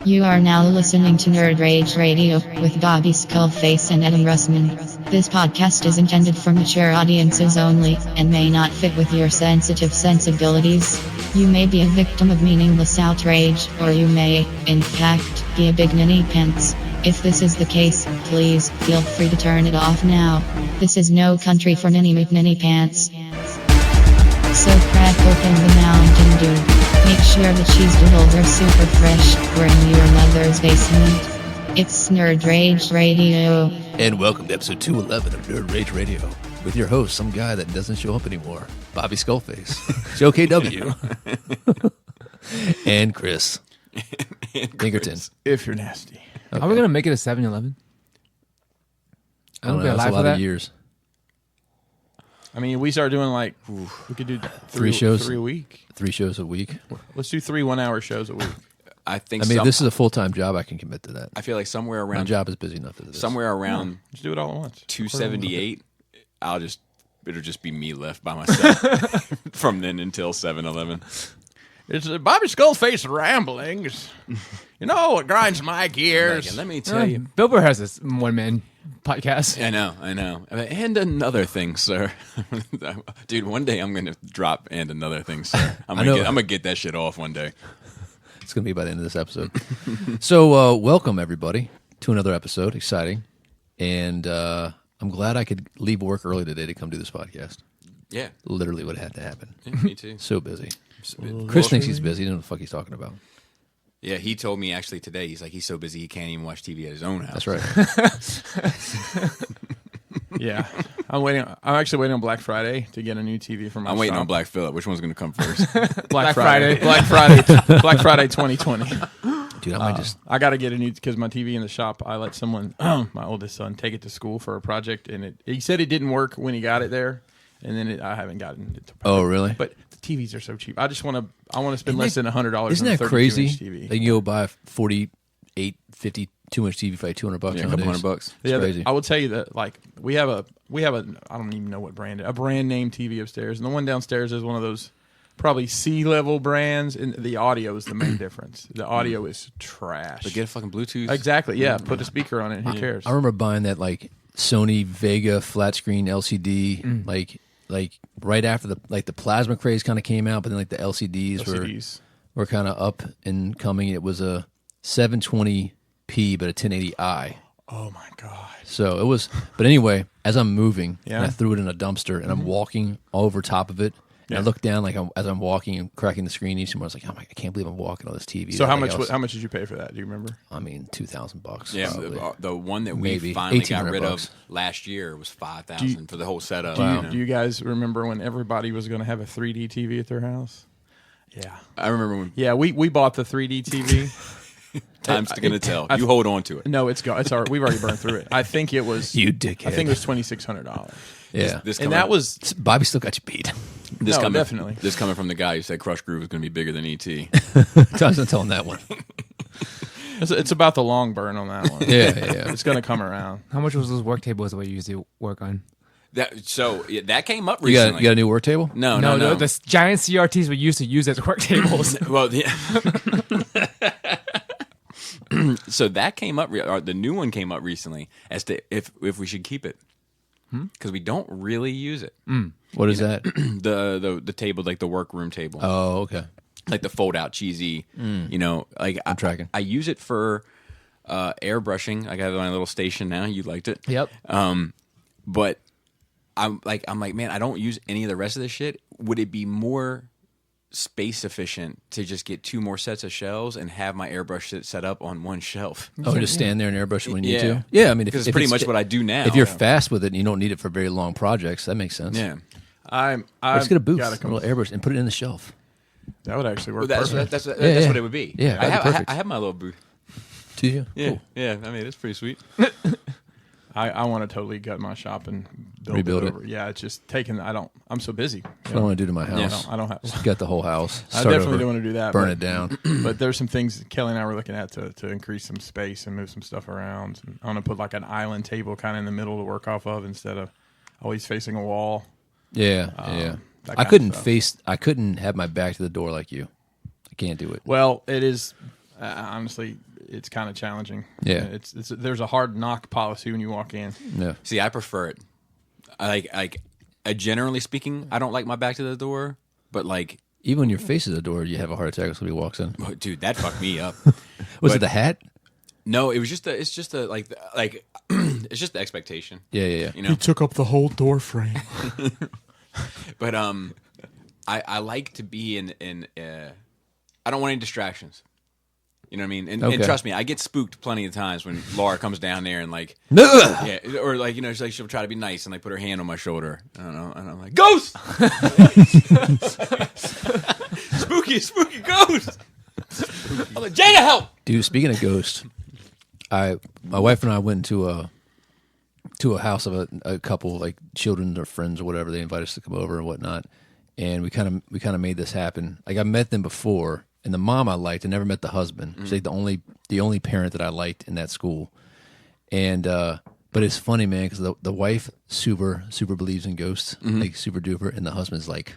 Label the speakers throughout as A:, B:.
A: You are now listening to Nerd Rage Radio with Bobby Skullface and Adam Russman. This podcast is intended for mature audiences only and may not fit with your sensitive sensibilities. You may be a victim of meaningless outrage, or you may, in fact, be a big ninny pants. If this is the case, please feel free to turn it off now. This is no country for Ninny McNinny pants. So crack open the Mountain Dew. Make sure the cheese doodles are super fresh. We're in your mother's basement. It's Nerd Rage Radio.
B: And welcome to episode 211 of Nerd Rage Radio. With your host, some guy that doesn't show up anymore, Bobby Skullface, Joe KW, and Chris Pinkerton.
C: If you're nasty.
D: Okay. Are we going to make it a 7-Eleven?
B: I don't know, that's a lot of years.
C: I mean, we start doing like, we could do
B: three shows.
C: 3 a week.
B: 3 shows a week.
C: Let's do 3 1-hour shows a week.
B: I mean, if this is a full-time job, I can commit to that.
E: I feel like somewhere around...
B: My job is busy enough as it is.
E: Somewhere around...
C: Just do it all at once.
E: 278, it'll just be me left by myself from then until 7-Eleven.
C: It's Bobby Skullface ramblings. You know what grinds my gears?
E: Like, let me tell you.
D: Bill Burr has this one-man podcast.
E: I know. And another thing, sir. Dude, one day I'm going to drop and another thing, sir. I'm going to get that shit off one day.
B: It's going to be by the end of this episode. So, welcome, everybody, to another episode. Exciting. And I'm glad I could leave work early today to come do this podcast.
E: Yeah.
B: Literally what had to happen.
E: Yeah, me too.
B: So busy. Chris thinks he's busy. He doesn't know what the fuck he's talking about.
E: Yeah, he told me actually today, he's so busy he can't even watch TV at his own house.
B: That's right.
C: Yeah. I'm actually waiting on Black Friday to get a new TV for my
E: I'm waiting
C: shop.
E: on Black Phillip. Which one's going to come first?
C: Black Friday 2020.
B: Dude, I might just...
C: I got to get a new, because my TV in the shop, I let someone, my oldest son, take it to school for a project, and he said it didn't work when he got it there, and then I haven't gotten it to project.
B: Oh, really?
C: But the TVs are so cheap. I want to spend less than $100
B: Isn't
C: on a
B: that crazy?
C: 32-inch TV.
B: They can go buy a 48, 52-inch TV for like $200
E: Yeah, a couple $100.
B: It's
C: Yeah,
B: crazy.
C: I will tell you that, like, we have a I don't even know what brand, a brand name TV upstairs, and the one downstairs is one of those probably C-level brands, and the audio is the main difference. The audio is trash.
E: But get a fucking Bluetooth.
C: Exactly, yeah. Put a speaker on it, who cares?
B: I remember buying that like Sony Vega flat screen LCD, like right after the plasma craze kind of came out, but then like the LCDs. were kind of up and coming. It was a 720p but a 1080i.
C: Oh my god!
B: So it was. But anyway, as I'm moving,
C: Yeah.
B: and I threw it in a dumpster, and I'm walking all over top of it. And I look down as I'm walking and cracking the screen each time. I was like, oh my, I can't believe I'm walking on this TV.
C: So how much did you pay for that? Do you remember?
B: I mean, $2,000.
E: Yeah,
B: probably.
E: the one that we
B: Maybe.
E: finally got
B: $1,800
E: rid of last year was $5,000 for the whole setup.
C: Do you guys remember when everybody was going to have a 3D TV at their house? Yeah,
E: I remember when
C: yeah. We bought the 3D TV.
E: time's going to tell. You hold on to it.
C: No, it's gone. It's already, we've already burned through it. I think it was
B: You dickhead.
C: I think it was $2,600.
B: Yeah.
C: And that was
B: Bobby still got you beat.
C: definitely.
E: This coming from the guy who said Crush Groove was going to be bigger than E.T.
B: I was not telling that one.
C: It's about the long burn on that one.
B: Yeah.
C: It's going to come around.
D: How much was those work tables that you usually work on?
E: That came up
B: You
E: recently.
B: got a new work table?
E: No.
D: The giant CRTs we used to use as work tables.
E: Well, yeah. So that came up, or the new one came up recently as to if we should keep it, because we don't really use it.
B: What is that?
E: The table, like the workroom table,
B: Oh, okay.
E: like the fold out cheesy. Like I'm
B: tracking.
E: I use it for airbrushing. I got my little station now. You liked it,
D: Yep.
E: but I'm like, man, I don't use any of the rest of this shit. Would it be more space efficient to just get 2 more sets of shelves and have my airbrush set up on one shelf?
B: Oh, just stand there and airbrush it when you need
E: Yeah.
B: to? Yeah, I mean,
E: Because it's pretty much what I do now.
B: If you're fast with it and you don't need it for very long projects, that makes sense.
E: Yeah.
B: Let's get a booth,
C: gotta
B: a little airbrush, and put it in the shelf.
C: That would actually work
E: Well,
C: perfect.
E: that's
B: Yeah.
E: what it would be.
B: Yeah, that'd be perfect.
E: I have my little booth.
B: Do you?
E: Yeah,
B: Cool.
E: yeah. I mean, it's pretty sweet.
C: I want to totally gut my shop and
B: Rebuild it.
C: over. Yeah, it's just taking. I'm so busy.
B: That's what I want to do to my
E: Yeah.
B: house.
C: I don't have.
B: Just gut the whole house.
C: I
B: Start
C: definitely
B: over,
C: don't want to do that.
B: burn
C: but-
B: it down.
C: But there's some things Kelly and I were looking at to increase some space and move some stuff around. And I want to put like an island table kind of in the middle to work off of instead of always facing a wall.
B: Yeah.
C: that
B: I
C: kind of
B: couldn't
C: stuff.
B: I couldn't have my back to the door like you. I can't do it.
C: Well, it is. honestly, it's kind of challenging.
B: Yeah.
C: There's a hard knock policy when you walk in.
B: Yeah.
E: See, I prefer it. Generally speaking, I don't like my back to the door, but like,
B: even when your face is the door, you have a heart attack when somebody walks in.
E: oh, dude, that fucked me up.
B: Was it the hat?
E: No, it was just it's just it's just the expectation.
B: Yeah.
E: You know,
C: took up the whole door frame.
E: but I like to be in I don't want any distractions. You know what I mean? And trust me, I get spooked plenty of times when Laura comes down there and like, yeah, or like, you know, she'll try to be nice and like put her hand on my shoulder. I don't know, and I'm like, ghost, spooky ghost. I'm like, Jada, help,
B: dude. Speaking of ghosts, my wife and I went to a house of a couple, like children or friends or whatever. They invited us to come over and whatnot, and we kind of made this happen. Like I met them before. And the mom I liked, I never met the husband. She's like the only parent that I liked in that school. And but it's funny, man, because the wife super believes in ghosts, like super duper, and the husband's like,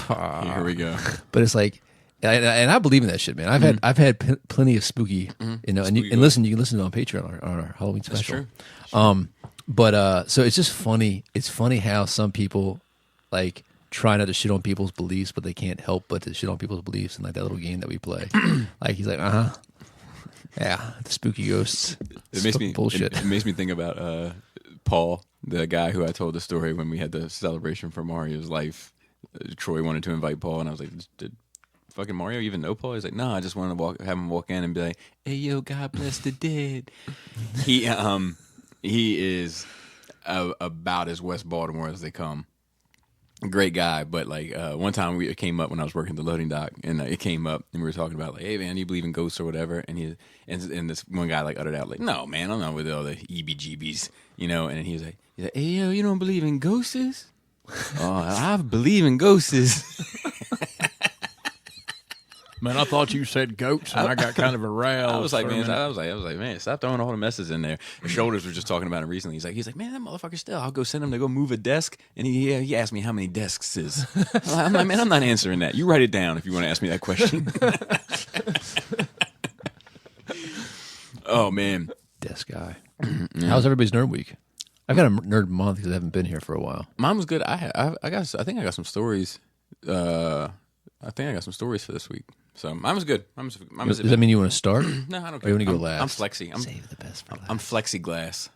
E: here we go.
B: But it's like, and I believe in that shit, man. I've had plenty of spooky, you know, and you can listen to it on Patreon on our Halloween special.
E: That's true.
B: But so it's just funny. It's funny how some people like try not to shit on people's beliefs, but they can't help but to shit on people's beliefs. And like that little game that we play, like he's like, yeah, the spooky ghosts.
E: It makes me
B: bullshit.
E: It makes me think about Paul, the guy who I told the story when we had the celebration for Mario's life. Troy wanted to invite Paul, and I was like, did fucking Mario even know Paul? He's like, no, I just wanted to have him walk in and be like, hey, yo, God bless the dead. He is about as West Baltimore as they come. Great guy, but like one time it came up when I was working at the loading dock, and it came up, and we were talking about like, hey man, you believe in ghosts or whatever? And this one guy like uttered out like, no man, I'm not with all the EBGBs, you know. And he was like, hey yo, you don't believe in ghosts? Oh, I believe in ghosts.
C: Man, I thought you said goats, and I got kind of aroused.
E: I was like, man, stop throwing all the messes in there. The Shoulders were just talking about it recently. He's like, man, that motherfucker still. I'll go send him to go move a desk, and he asked me how many desks is. I'm like, man, I'm not answering that. You write it down if you want to ask me that question. Oh man,
B: desk guy. How's everybody's nerd week? I've got a nerd month because I haven't been here for a while.
E: Mine was good. I think I got some stories. I think I got some stories for this week. So mine was good.
B: Does that mean you want to start?
E: No, I don't care.
B: Or you want to go last?
E: I'm flexy.
B: Save the best for last.
E: I'm flexiglass.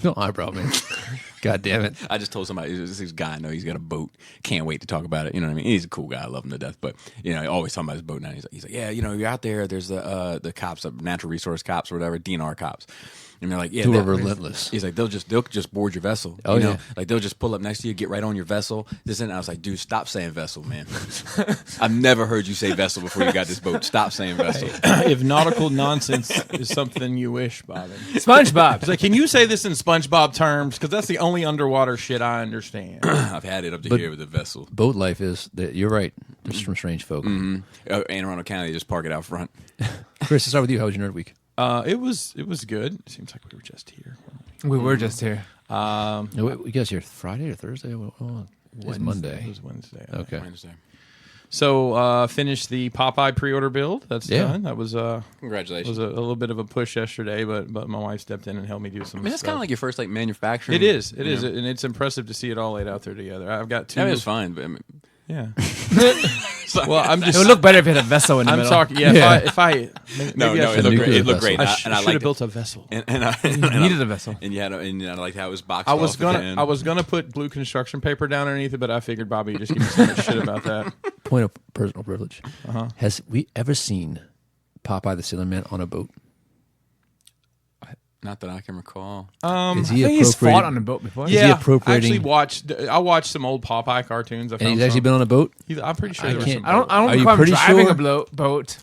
B: No eyebrow, man. God damn it.
E: I just told somebody, this guy I know, he's got a boat. Can't wait to talk about it. You know what I mean? He's a cool guy. I love him to death. But, you know, always talking about his boat now. He's like, yeah, you know, you're out there. There's the cops, the natural resource cops or whatever, DNR cops. And they're like, yeah,
B: they're relentless.
E: He's like, they'll just board your vessel.
B: Oh,
E: you know?
B: yeah.
E: Like they'll just pull up next to you, get right on your vessel. And I was like, dude, stop saying vessel, man. I've never heard you say vessel before you got this boat. Stop saying vessel.
C: If nautical nonsense is something you wish, Bobby.
D: SpongeBob.
C: It's like, can you say this in SpongeBob terms? Because that's the only underwater shit I understand.
E: I've had it up to here with the vessel.
B: Boat life is, you're right. There's some strange folk.
E: Anne Arundel County, they just park it out front.
B: Chris, let's start with you. How was your nerd week?
C: It was good. It seems like we were just here.
D: We were just here.
B: You guys here Friday or Thursday? It's Monday.
C: It was Wednesday.
B: Okay.
E: Wednesday.
C: So finished the Popeye pre-order build. That's done. That was
E: Congratulations.
C: was a little bit of a push yesterday, but my wife stepped in and helped me do some.
E: I mean, that's
C: stuff.
E: kind of like your first like manufacturing.
C: It is, and it's impressive to see it all laid out there together. I've got two.
E: I mean, it's fine, but I mean,
C: yeah. Well, I'm just.
D: It would look better if you had a vessel in the
C: I'm
D: middle.
C: talking. Yeah. If I
E: no,
C: I
E: it looked great. It looked
B: vessel.
E: great.
C: I
E: And I
C: should
E: liked
C: have built
E: it.
C: a vessel.
E: And I
D: You needed a vessel.
E: And I liked how it was boxed.
C: I was
E: off at the end.
C: I was gonna put blue construction paper down underneath it, but I figured Bobby would just give me so much shit about that.
B: Point of personal privilege. Has we ever seen Popeye the Sailor Man on a boat?
E: Not that I can recall.
B: Is
D: I
B: he
D: think he's
B: appropriating?
D: fought on a boat before.
B: he
C: Yeah,
B: appropriating-
C: I watched some old Popeye cartoons.
B: And he's actually been on a boat?
C: I'm pretty sure
B: I
C: there was
B: can't-
C: some.
D: I don't
B: Are you
D: know if I'm
B: pretty
D: driving
B: sure?
D: a boat, but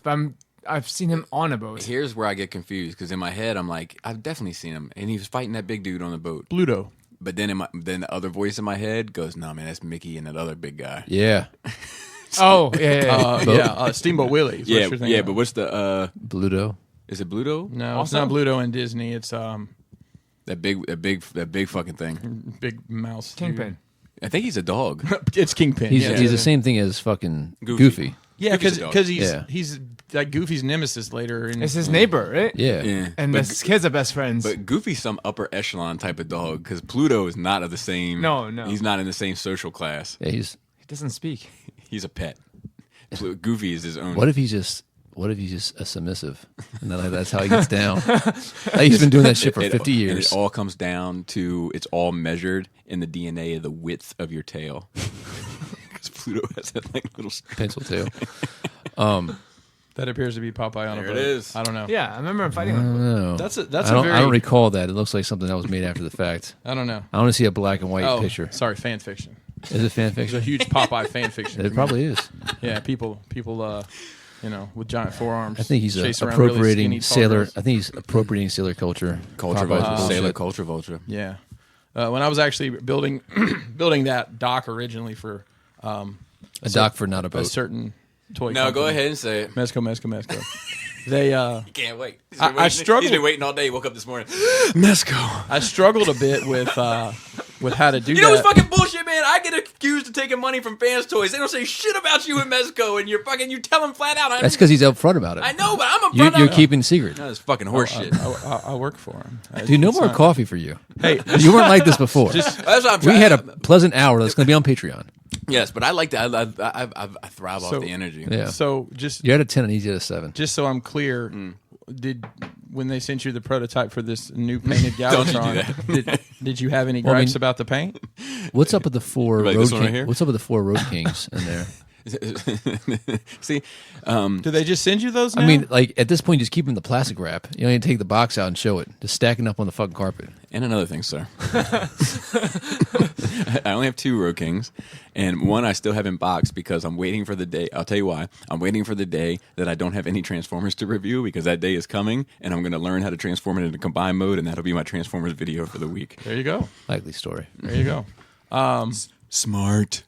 D: I've seen him on a boat.
E: Here's where I get confused because in my head I'm like, I've definitely seen him, and he was fighting that big dude on the boat.
C: Bluto.
E: But then then the other voice in my head goes, "No, man, that's Mickey and that other big guy."
B: Yeah.
D: Oh, yeah.
C: Steamboat Willie. is what you're thinking of.
E: But what's the?
B: Bluto.
E: Is it Bluto?
C: No,
D: Also?
C: it's not Bluto and Disney. It's
E: That big fucking thing.
C: big mouse.
D: Kingpin.
E: I think he's a dog.
C: It's Kingpin.
B: He's
C: yeah.
B: the same thing as fucking Goofy.
C: Yeah,
E: Goofy's a dog.
C: because
B: Yeah.
C: he's like Goofy's nemesis later.
D: It's his neighbor, right?
B: Yeah.
E: Yeah.
D: And
E: but,
D: the kids are best friends.
E: but Goofy's some upper echelon type of dog because Pluto is not of the same.
D: No.
E: He's not in the same social class.
B: Yeah,
D: He doesn't speak.
E: He's a pet. Goofy is his own.
B: what if he's just a submissive? And that's how he gets down. He's been doing that shit for 50
E: And
B: years.
E: it all comes down to it's all measured in the DNA of the width of your tail. Because Pluto has that like little
B: Pencil tail.
C: That appears to be Popeye on
E: There
C: a
E: it
C: boat.
E: is.
C: I don't know.
D: Yeah, I remember him fighting.
B: No.
C: That's
B: I
C: a
B: don't,
C: very.
B: I don't recall that. It looks like something that was made after the fact.
C: I don't know.
B: I want to see a black and white picture.
C: Sorry, fan fiction.
B: Is it fan
C: There's a
B: fiction?
C: huge Popeye fan fiction.
B: It probably is.
C: Yeah, people, with giant forearms.
B: I think he's
C: chase around really
B: appropriating
C: skinny tall
B: sailor.
C: girls.
B: I think he's appropriating sailor culture.
E: culture
B: Popeye's
E: vulture,
B: bullshit.
E: sailor culture vulture.
C: Yeah. When I was actually building that dock originally for
B: A dock for not a
C: a
B: boat.
C: certain toy
E: No,
C: company.
E: go ahead and say it.
C: Mezco. They
E: Can't wait.
C: I struggled-
E: He's been waiting all day. He woke up this morning. Mesco.
C: I struggled a bit with how to do
E: You
C: that.
E: know what's fucking bullshit, man? I get accused of taking money from fans' toys. They don't say shit about you and Mesco, and you tell them flat out.
B: That's because he's upfront about it.
E: I know, but I'm a
B: You're keeping secret.
E: That's fucking horseshit.
C: I work for him.
B: Dude, no
C: It's
B: more
C: not-
B: coffee for you.
C: Hey,
B: You weren't like this before.
E: That's what I'm
B: We
E: trying.
B: had a pleasant hour that's going to be on Patreon.
E: yes, but I like that. I thrive
C: So-
E: off the energy.
B: Yeah.
C: so just
B: You're at a 10 and he's at a 7.
C: just so I'm clear, when they sent you the prototype for this new painted Galvatron, did you have any
B: Well, I
C: gripes
B: mean-
C: about the paint?
B: What's up with the 4
E: Like
B: road
E: this one right
B: King-
E: here?
B: What's up with the 4 road kings in there?
E: See,
C: Do they just send you those now?
B: I mean, like at this point, just keep them in the plastic wrap. You don't need to take the box out and show it. Just stacking up on the fucking carpet.
E: and another thing, sir. I only have 2 Road Kings, and one I still have in box because I'm waiting for the day. I'll tell you why. I'm waiting for the day that I don't have any Transformers to review because that day is coming, and I'm going to learn how to transform it into combined mode, and that'll be my Transformers video for the week.
C: there you go.
B: Likely story.
C: There you go.
E: Smart.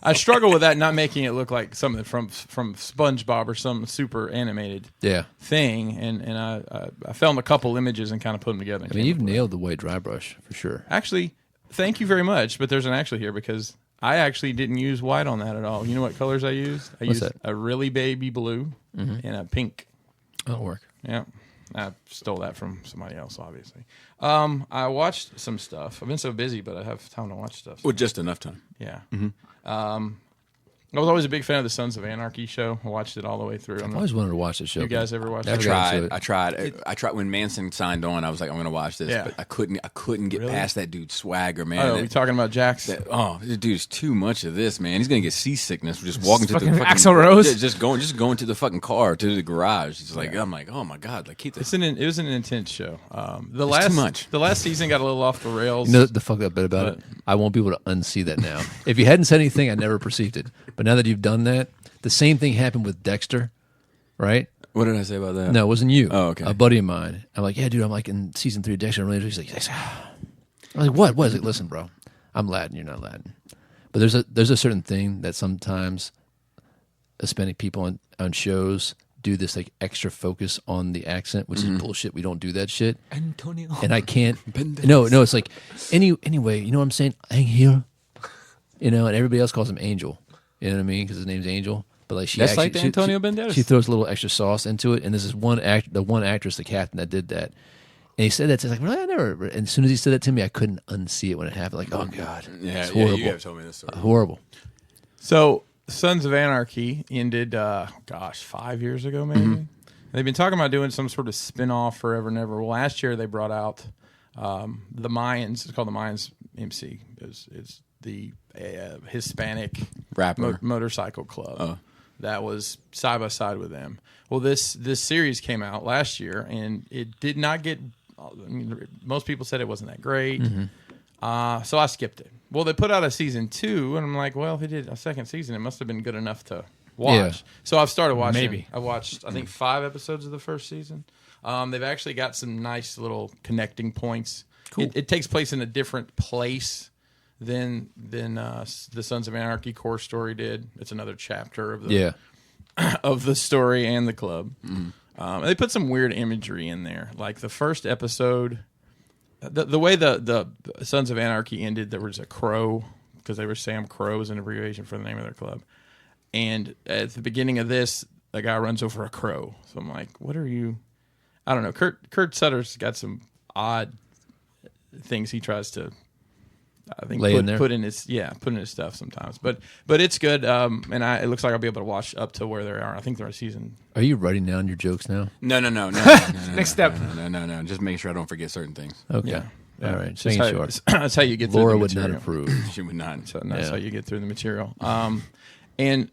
C: I struggle with that, not making it look like something from SpongeBob or some super animated
B: Yeah.
C: thing, and I filmed a couple images and kind of put them together.
B: I mean, you've nailed the white dry brush for sure.
C: Actually, thank you very much, but there's an actually here because I actually didn't use white on that at all. You know what colors I used? I used
B: that?
C: a really baby blue and a pink.
B: That'll work.
C: Yeah. I stole that from somebody else, obviously. I watched some stuff. I've been so busy, but I have time to watch stuff.
E: Well, just enough time.
C: Yeah. I was always a big fan of the Sons of Anarchy show. I watched it all the way through.
B: I always wanted to watch the show.
C: You guys ever watch
B: Never
C: it?
B: got into it.
E: I tried when Manson signed on. I was like, I'm going to watch this,
C: Yeah.
E: but I couldn't get
C: Really?
E: past that dude's swagger, man.
C: Oh, we talking about Jax?
E: This dude's too much of this, man. He's gonna get seasickness just walking to the
D: Fucking
E: fucking
D: Axl Rose?
E: Just going to the fucking car to the garage. It's like I'm like, oh my god, like keep this.
C: It was an intense show.
E: It's too much.
C: The last season got a little off the rails.
B: You know the fucked up bit about it? I won't be able to unsee that now. If you hadn't said anything, I never perceived it. But now that you've done that, the same thing happened with Dexter, right?
E: What did I say about that?
B: No, it wasn't you.
E: Oh, okay.
B: A buddy of mine. I'm like, yeah, dude, I'm like in season 3 of Dexter. I'm really, he's like, I'm like, what? What is it? Listen, bro, I'm Latin. You're not Latin. But there's a certain thing that sometimes Hispanic people on shows do this like extra focus on the accent, which is bullshit. We don't do that shit.
D: Antonio.
B: And I can't. No, it's like anyway. You know what I'm saying? I'm here. You know, and everybody else calls him Angel. You know what I mean? Because his name's Angel. But like
E: That's like the Antonio Banderas.
B: She throws a little extra sauce into it, and this is the one actress, the Katherine, that did that. And he said that to like, well, I never. And as soon as he said that to me, I couldn't unsee it when it happened. Like, oh god, it's horrible.
E: you have told me this story.
B: Horrible.
C: So, Sons of Anarchy ended, 5 years ago, maybe. They've been talking about doing some sort of spin-off forever and ever. Well, last year they brought out the Mayans. It's called the Mayans MC. It's the Hispanic
E: Rapper.
C: motorcycle club that was side by side with them. Well, this series came out last year, and it did not get. I mean, most people said it wasn't that great, so I skipped it. Well, they put out a season 2, and I'm like, well, if they did a second season, it must have been good enough to watch.
B: Yeah.
C: So I've started watching.
D: Maybe.
C: I watched, I think, 5 episodes of the first season. They've actually got some nice little connecting points.
B: Cool.
C: It takes place in a different place than the Sons of Anarchy core story did. It's another chapter of the of the story and the club. They put some weird imagery in there, like the first episode. The way the Sons of Anarchy ended, there was a crow, because they were Sam Crow as an abbreviation for the name of their club. And at the beginning of this, the guy runs over a crow. So I'm like, what are you? I don't know. Kurt Sutter's got some odd things he tries to, I think, put in his stuff sometimes. But it's good. And it looks like I'll be able to watch up to where they are. I think they're a season.
B: Are you writing down your jokes now?
E: No.
D: Next step.
E: No. Just make sure I don't forget certain things.
B: Okay.
C: Yeah.
B: All right. Just
C: That's
B: making
C: how,
B: sure.
C: that's how you get
B: Laura
C: through the
B: would
C: material.
B: not approve.
E: She would not.
C: So that's how you get through the material. And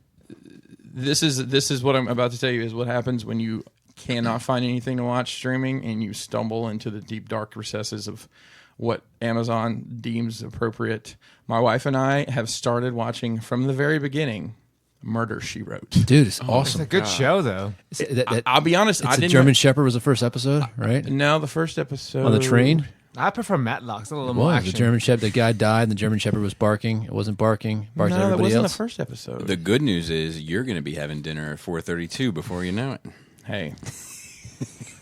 C: this is what I'm about to tell you is what happens when you cannot find anything to watch streaming and you stumble into the deep dark recesses of what Amazon deems appropriate. My wife and I have started watching from the very beginning Murder, She Wrote.
B: Dude, it's
D: It's
B: awesome.
D: a good show, though.
C: I'll be honest,
B: It's the German Shepherd was the first episode, right?
C: No, the first episode
B: On the train?
D: I prefer Matlock. It's a little
B: It
D: more
B: was.
D: action.
B: The German Shepherd, the guy died, and the German Shepherd was barking. It wasn't barking. Barked at
C: No, that
B: everybody
C: wasn't
B: else.
C: the first episode.
E: The good news is you're going to be having dinner at 4:32 before you know it.
C: Hey,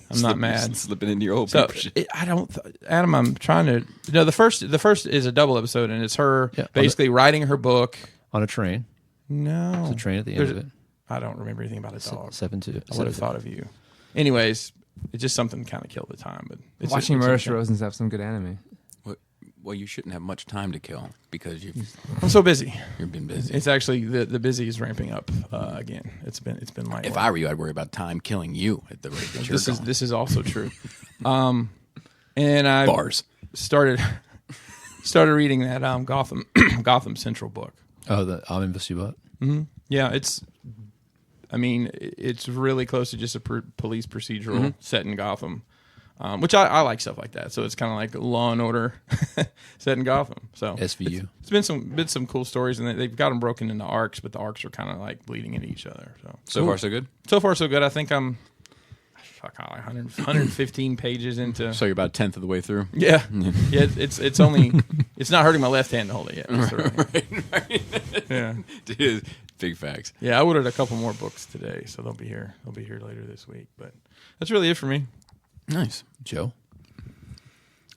C: I'm not mad.
E: Slipping into your old
C: So
E: paper shit.
C: Adam, I'm trying to. No, the first is a double episode, and it's her basically writing her book
B: On a train.
C: No,
B: There's a train at the end of it.
C: I don't remember anything about a dog.
B: 7-2.
C: I would have thought of you. Anyways, it's just something kind of killed the time. But it's
D: Watching
C: it's
D: Murder,
C: okay.
D: She Wrote and stuff, some good anime.
E: Well, you shouldn't have much time to kill because
C: I'm so busy.
E: you've been busy.
C: It's actually the busy is ramping up again. It's been light.
E: If I were you, I'd worry about time killing you at the rate that you're going.
C: this is also true. And I
E: Bars.
C: started reading that Gotham Central book.
B: Oh, the Omnibus you bought?
C: Yeah, it's really close to just a police procedural set in Gotham, which I like stuff like that. So it's kind of like Law and Order set in Gotham. So
B: SVU.
C: It's been some cool stories, and they've got them broken into arcs, but the arcs are kind of like bleeding into each other.
E: So far, so good.
C: So far, so good. I think I'm 115 pages into.
E: So you're about 1/10 of the way through.
C: Yeah. It's only it's not hurting my left hand to hold it yet. It's the right hand. Yeah.
E: Dude, big facts.
C: Yeah, I ordered a couple more books today, so they'll be here. They'll be here later this week. But that's really it for me.
E: Nice.
B: Joe?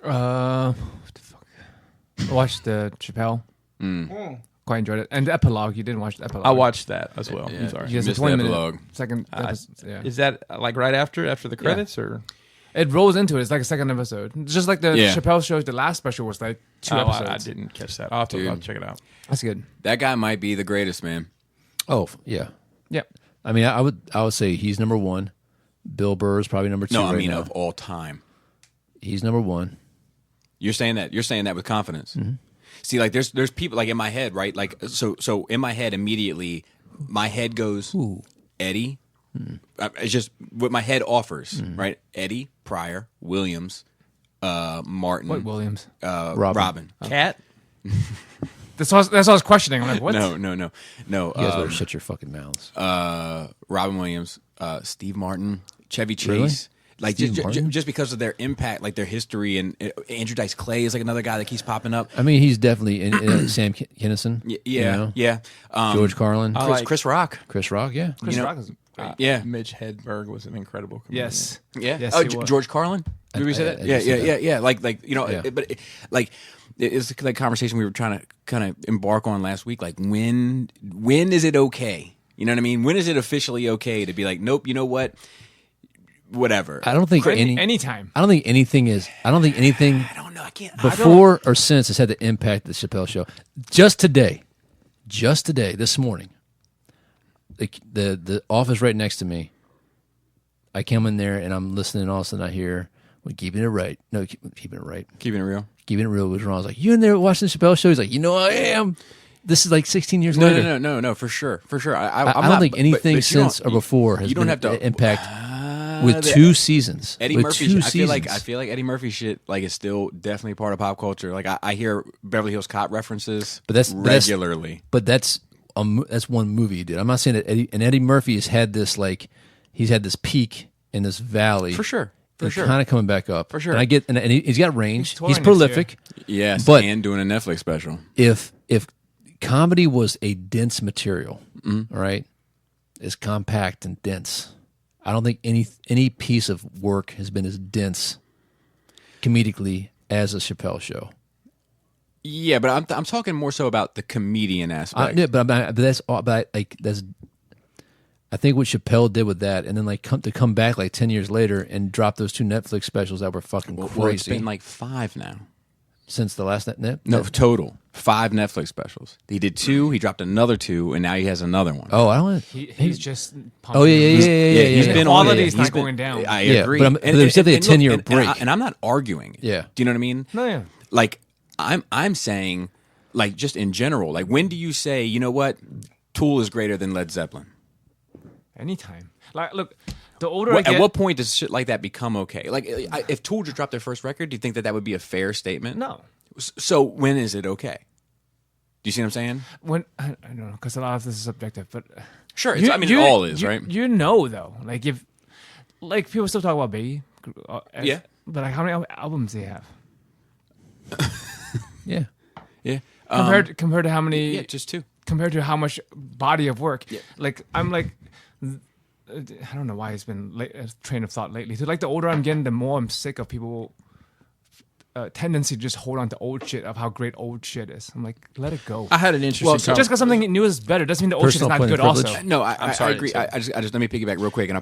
D: What the fuck? I watched the Chappelle. Quite enjoyed it. And the epilogue. You didn't watch the epilogue.
C: I watched that as well.
E: Yeah.
C: I'm sorry.
D: Yes,
E: Missed
D: a 20
E: the
D: minute
E: epilogue.
D: second episode. Yeah.
C: Is that like right after the credits or?
D: It rolls into it. It's like a second episode. Just like the Chappelle show, the last special was like 2 episodes.
C: I didn't catch that. I'll have to check it out.
D: That's good.
E: That guy might be the greatest, man.
B: Oh, yeah.
D: Yep.
B: I mean, I would say he's number one. Bill Burr is probably number two.
E: No, I
B: right
E: mean
B: now.
E: of all time.
B: He's number one.
E: You're saying that with confidence. See, like there's people like in my head, right? Like so in my head immediately, my head goes Eddie. It's just what my head offers, right? Eddie, Pryor, Williams, Martin,
D: What Williams?
E: Robin.
C: Cat.
D: That's what I was questioning. I'm like, what?
E: No.
B: You guys better shut your fucking mouths.
E: Robin Williams, Steve Martin, Chevy Chase.
B: Really?
E: Like
B: Steve Martin?
E: just because of their impact, like their history, and Andrew Dice Clay is like another guy that keeps popping up.
B: I mean, he's definitely in Sam Kinison.
E: Yeah,
B: you know?
E: yeah.
B: George Carlin.
E: Chris Rock.
B: Chris Rock, yeah.
D: Chris
E: you know-
D: Rock is great.
E: Yeah.
C: Mitch Hedberg was an incredible comedian.
D: Yes.
E: Yeah.
D: Yes,
E: Oh,
D: he was.
E: George Carlin. Did we say that?
B: I did say that.
E: Yeah. Like you know,
B: Yeah.
E: it's like conversation we were trying to kind of embark on last week. Like when is it okay? You know what I mean? When is it officially okay to be like, nope? You know what? Whatever.
B: I don't think
D: Anytime.
B: I don't think anything
E: I don't know. I can't.
B: before or since has had the impact of the Chappelle show. Just today, this morning, the office right next to me, I come in there and I'm listening, and all of a sudden I hear, "We're keeping it right." No, keeping it right.
E: Keeping it real.
B: Keeping it real was wrong. I was like, "You in there watching the Chappelle show?" He's like, I am. This is like 16 years later.
E: No, for sure.
B: I don't think anything since or before has been an impact with 2 seasons.
E: Eddie
B: with
E: Murphy.
B: 2
E: I feel like Eddie Murphy shit like is still definitely part of pop culture. Like I hear Beverly Hills Cop references, regularly.
B: But that's one movie he did. I'm not saying that Eddie Murphy has had this he's had this peak in this valley
E: For sure.
B: kind of coming back up
E: For sure.
B: And I get and he's got range.
D: He's touring
B: He's
D: next
B: prolific.
E: Yes,
B: But-
E: and doing a Netflix special.
B: If comedy was a dense material,
E: Mm-hmm.
B: all right, it's compact and dense. I don't think any piece of work has been as dense comedically as a Chappelle show.
E: Yeah, but I'm talking more so about the comedian aspect.
B: Yeah, but that's all. But like that's. I think what Chappelle did with that, and then like come back like 10 years later and drop those 2 Netflix specials that were fucking crazy.
E: Well, it's been like 5 now.
B: Since the last
E: No, total 5 Netflix specials. He did 2. He dropped another 2, and now he has another one.
B: Oh, I don't.
D: He's just. Pumping
B: Oh yeah.
E: He's been on it.
D: Quality's not going down.
E: I agree.
B: But there's definitely a 10-year break,
E: and I'm not arguing.
B: Yeah.
E: Do you know what I mean?
D: No, yeah.
E: Like I'm saying, like just in general, like when do you say, you know what, Tool is greater than Led Zeppelin?
D: Anytime. Like, look, the older I get...
E: At what point does shit like that become okay? Like, if Tool just dropped their first record, do you think that would be a fair statement?
D: No.
E: So when is it okay? Do you see what I'm saying?
D: When I don't know, because a lot of this is subjective, but...
E: Sure, it all is, right?
D: You know, though. Like, if... Like, people still talk about Biggie.
E: Yeah.
D: But, like, how many albums do they have?
B: Yeah.
E: Yeah.
D: Compared to how many...
E: Yeah, just 2.
D: Compared to how much body of work.
E: Yeah.
D: Like, I'm like... I don't know why it's been a train of thought lately. So, like, the older I'm getting, the more I'm sick of people tendency to just hold on to old shit of how great old shit is. I'm like, let it go.
C: I had an interesting.
D: Just because something new is better doesn't mean the old shit is not good. Also,
E: no, I
C: sorry,
E: agree. I just let me piggyback real quick, and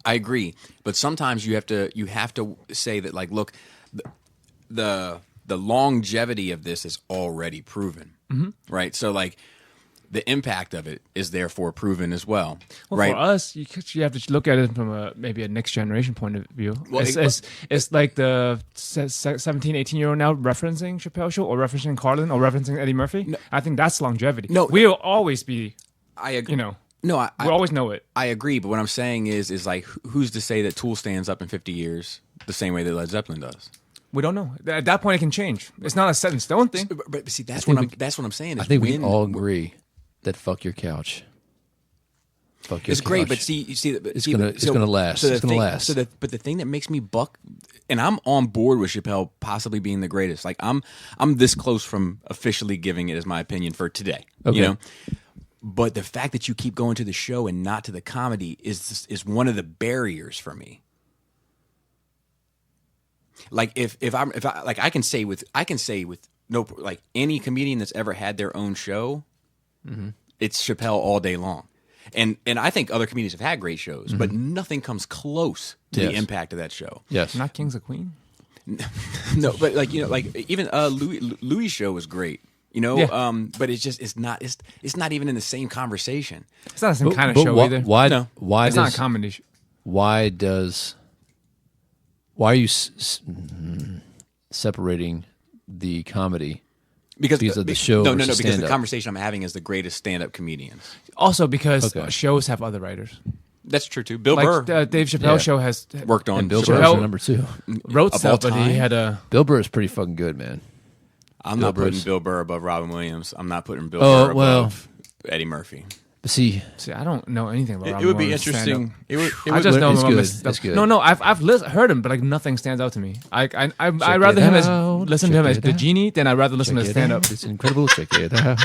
E: I agree. But sometimes you have to say that, like, look, the longevity of this is already proven, right? So, like, the impact of it is therefore proven as well, right?
D: For us, you have to look at it from maybe a next generation point of view.
E: Well,
D: it's like the 17, 18-year-old now referencing Chappelle Show or referencing Carlin or referencing Eddie Murphy. No, I think that's longevity.
E: No,
D: we'll always be.
E: I agree.
D: You know.
E: No,
D: we'll always know it.
E: I agree, but what I'm saying is like, who's to say that Tool stands up in 50 years the same way that Led Zeppelin does?
D: We don't know. At that point, it can change. It's not a set in stone thing.
E: But see, that's what I'm saying.
B: I think we all agree that fuck your couch. Fuck your
E: it's
B: couch.
E: great, but it's
B: gonna last. It's gonna last.
E: But the thing that makes me buck, and I'm on board with Chappelle possibly being the greatest. Like I'm this close from officially giving it as my opinion for today.
B: Okay.
E: You know, but the fact that you keep going to the show and not to the comedy is one of the barriers for me. Like if I like I can say with no, like any comedian that's ever had their own show, it's Chappelle all day long. And I think other comedians have had great shows, but nothing comes close to the impact of that show.
B: Yes.
D: Not Kings of Queen.
E: No, but like, you know, like even Louis' show was great. You know, but it's not even in the same conversation.
D: It's not the same kind of show either.
B: Why?
E: No.
B: Why?
D: It's not a comedy.
B: Why are you separating the comedy? Because of the show.
E: No, because the conversation I'm having is the greatest stand-up comedians.
D: Also because shows have other writers.
E: That's true too. Bill Burr,
D: Dave Chappelle's show has
E: worked on.
B: And Bill
E: Chappelle
B: Burr's number 2.
D: Wrote stuff, but he had a.
B: Bill Burr is pretty fucking good, man.
E: I'm not putting Bill Burr above Robin Williams. I'm not putting Bill Burr above Eddie Murphy.
B: But see,
D: I don't know anything about Robin
C: It would be
D: Williams
C: interesting.
D: I just know him.
B: It's good.
D: No, I've heard him, but like nothing stands out to me. I'd rather him listen to him as the genie than I'd rather listen to stand up.
B: It's incredible. Check it out.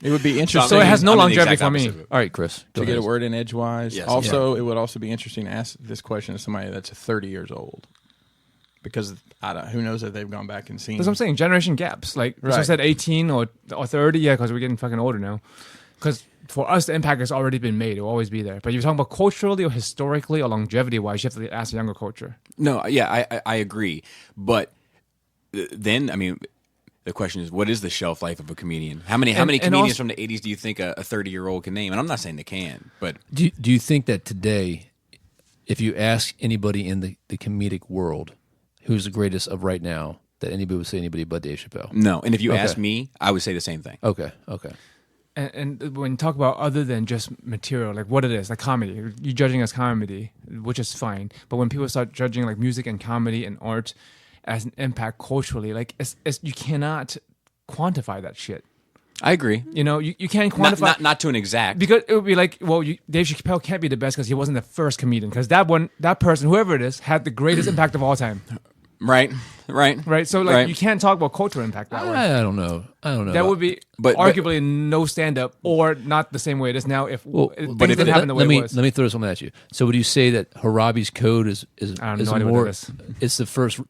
C: It would be interesting.
D: So it has no longevity for me.
B: All right, Chris,
C: to get a word in edgewise.
E: Yes,
C: also, it would also be interesting to ask this question to somebody that's 30 years old, because who knows if they've gone back and seen.
D: That's what I'm saying. Generation gaps. Like so I said, 18 or 30. Yeah, because we're getting fucking older now. Because for us, the impact has already been made. It will always be there. But if you're talking about culturally or historically or longevity-wise, you have to ask a younger culture.
E: No, yeah, I agree. But then, I mean, the question is, what is the shelf life of a comedian? How many comedians from the 80s do you think a 30-year-old can name? And I'm not saying they can, but...
B: Do you think that today, if you ask anybody in the comedic world who's the greatest of right now, that anybody would say anybody but Dave Chappelle?
E: No, and if you ask me, I would say the same thing.
B: Okay.
D: And when you talk about other than just material, like what it is, like comedy, you're judging as comedy, which is fine. But when people start judging like music and comedy and art as an impact culturally, like it's you cannot quantify that shit.
E: I agree.
D: You know, you can't quantify.
E: Not to an exact.
D: Because it would be like, well, Dave Chappelle can't be the best because he wasn't the first comedian. Because that person, whoever it is, had the greatest impact of all time.
E: Right.
D: So like you can't talk about cultural impact that way.
B: I don't know.
D: That would be arguably no stand-up or not the same way it is now. If things didn't happen the way it was.
B: Let me throw something at you. So would you say that Harabi's Code is
D: I don't know
B: more?
D: What it is.
B: It's the first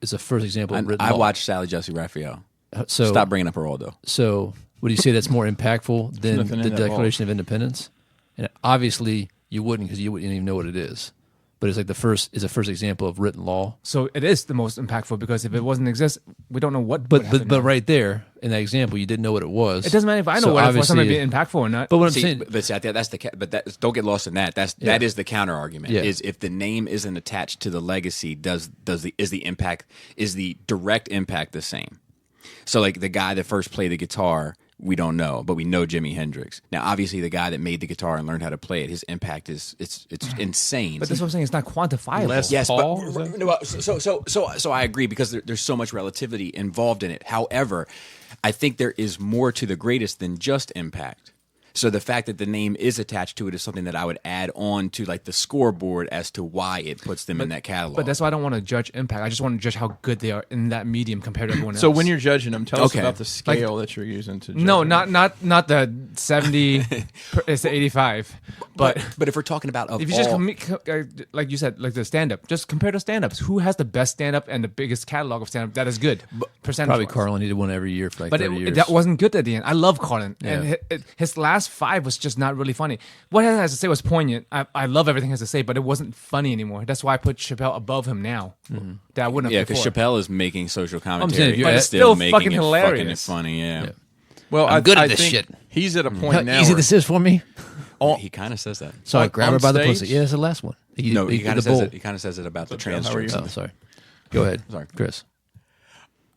B: example.
E: I watched Sally Jesse Raphael.
B: So
E: Stop bringing up Geraldo.
B: So would you say that's more impactful than
C: nothing in
B: the
C: that
B: Declaration of Independence? And obviously you wouldn't, because you wouldn't even know what it is. But it's like the first example of written law.
D: So it is the most impactful because if it wasn't exist, we don't know what.
B: But right there in that example, you didn't know what it was.
D: It doesn't matter if I know what it was, something be impactful or not.
B: But what I'm
E: See,
B: saying,
E: don't get lost in that. That is the counter argument.
B: Yeah.
E: Is if the name isn't attached to the legacy, is the direct impact the same? So like the guy that first played the guitar, we don't know, but we know Jimi Hendrix. Now, obviously, the guy that made the guitar and learned how to play it, his impact is it's insane.
D: But that's what I'm saying. It's not quantifiable.
E: Yes,
C: Paul,
E: but so I agree because there's so much relativity involved in it. However, I think there is more to the greatest than just impact. So the fact that the name is attached to it is something that I would add on to like the scoreboard as to why it puts them in that catalog.
D: But that's why I don't want to judge impact. I just want to judge how good they are in that medium compared to everyone else.
C: So when you're judging them, tell us
E: Okay.
C: about the scale that you're using to judge
D: no,
C: them.
D: not the 70. It's the 85. But
E: if we're talking about
D: if you just like you said, like the stand-up, just compare the stand-ups. Who has the best stand-up and the biggest catalog of stand-up that is good? Percentage.
B: probably Carlin. He did one every year for like
D: But
B: 30 years.
D: that wasn't good at the end. I love Carlin.
B: Yeah.
D: And his last 5 was just not really funny. What he has to say was poignant. I love everything he has to say, but it wasn't funny anymore. That's why I put Chappelle above him now. That I wouldn't have
E: because
D: before.
E: Chappelle is making social
B: saying,
E: commentary,
B: if you're
E: but
B: at-
E: still
D: still
E: making
D: fucking
E: it
D: hilarious.
E: fucking funny. Yeah.
C: Well,
B: I'm good at
C: I
B: this
C: think
B: shit.
C: He's at a point now.
B: Easy
C: where
B: this is for me.
E: He kind of says that.
B: So I
C: On-
B: grab her
C: on
B: by the
C: stage?
B: pussy. Yeah, that's the last one.
E: He kind of says it. He kind of says it about the trans.
C: How are you?
E: jokes.
B: Oh, sorry. Go ahead.
E: Sorry.
B: Chris.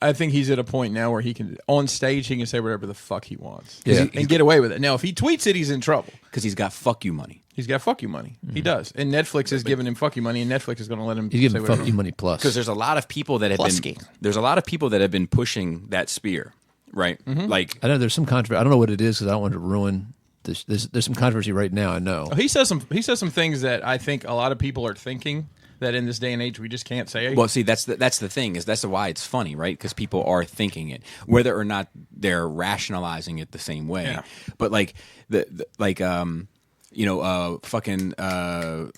C: I think he's at a point now where he can, on stage, he can say whatever the fuck he wants.
B: Yeah.
C: And get away with it. Now, if he tweets it, he's in trouble.
E: Because he's got fuck you money.
C: He's got fuck you money. He does. And Netflix is giving him fuck you money, and Netflix is going to let him
B: He's
C: say
B: giving
C: whatever.
B: fuck you money plus.
E: Because there's a lot of people that have
B: Plusky.
E: been. There's a lot of people that have been pushing that spear, right? Like
B: I know there's some controversy. I don't know what it is because I don't want to ruin this. There's some controversy right now. I know.
C: He says some things that I think a lot of people are thinking that in this day and age we just can't say.
E: Well, see, that's the thing is that's why it's funny, right? Because people are thinking it, whether or not they're rationalizing it the same way.
C: Yeah.
E: But like fucking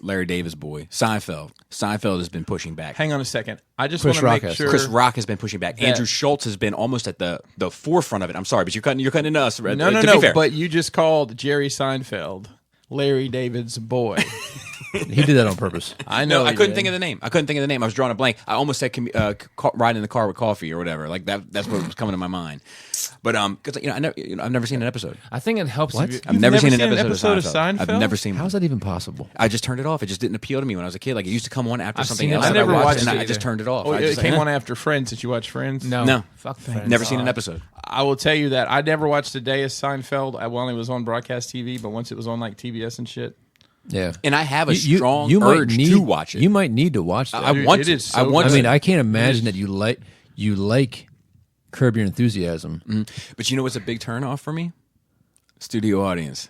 E: Larry Davis boy Seinfeld. Seinfeld has been pushing back.
C: Hang on a second. I just
B: Chris
C: want to
B: Rock
C: make
B: has.
C: sure.
E: Chris Rock has been pushing back. Andrew Schultz has been almost at the forefront of it. I'm sorry, but you're cutting into us.
C: No,
E: to be fair.
C: But you just called Jerry Seinfeld Larry David's boy.
B: He did that on purpose.
C: I know.
E: I couldn't think of the name. I was drawing a blank. I almost said riding in the car with coffee or whatever. Like that. That's what was coming to my mind. But because I've never seen an episode.
D: I think it helps.
B: What?
D: If you,
E: I've never seen an
C: seen an
E: episode
C: episode of Seinfeld?
E: I've never seen.
B: How's that even possible?
E: I just turned it off. It just didn't appeal to me when I was a kid. Like it used to come on after
D: I've
E: something
D: seen it.
E: else.
C: I
E: that
C: never watched
E: and
C: it
E: I just
C: either.
E: turned it off.
C: Oh,
E: I
C: it
E: just
C: came
E: like,
C: on after Friends. Did you watch Friends?
D: no,
E: No.
D: fuck Friends.
E: Never seen an episode.
C: I will tell you that I never watched a day of Seinfeld. I only was on broadcast TV, but once it was on like TBS and shit.
B: Yeah.
E: And I have a strong
B: might
E: urge
B: need
E: to watch it.
B: You might need to watch that.
E: I
C: Dude,
E: want
C: it
E: to.
C: is so
E: I want
B: I
E: to.
B: mean, I can't imagine that you like Curb Your Enthusiasm.
E: But you know what's a big turnoff for me? Studio audience.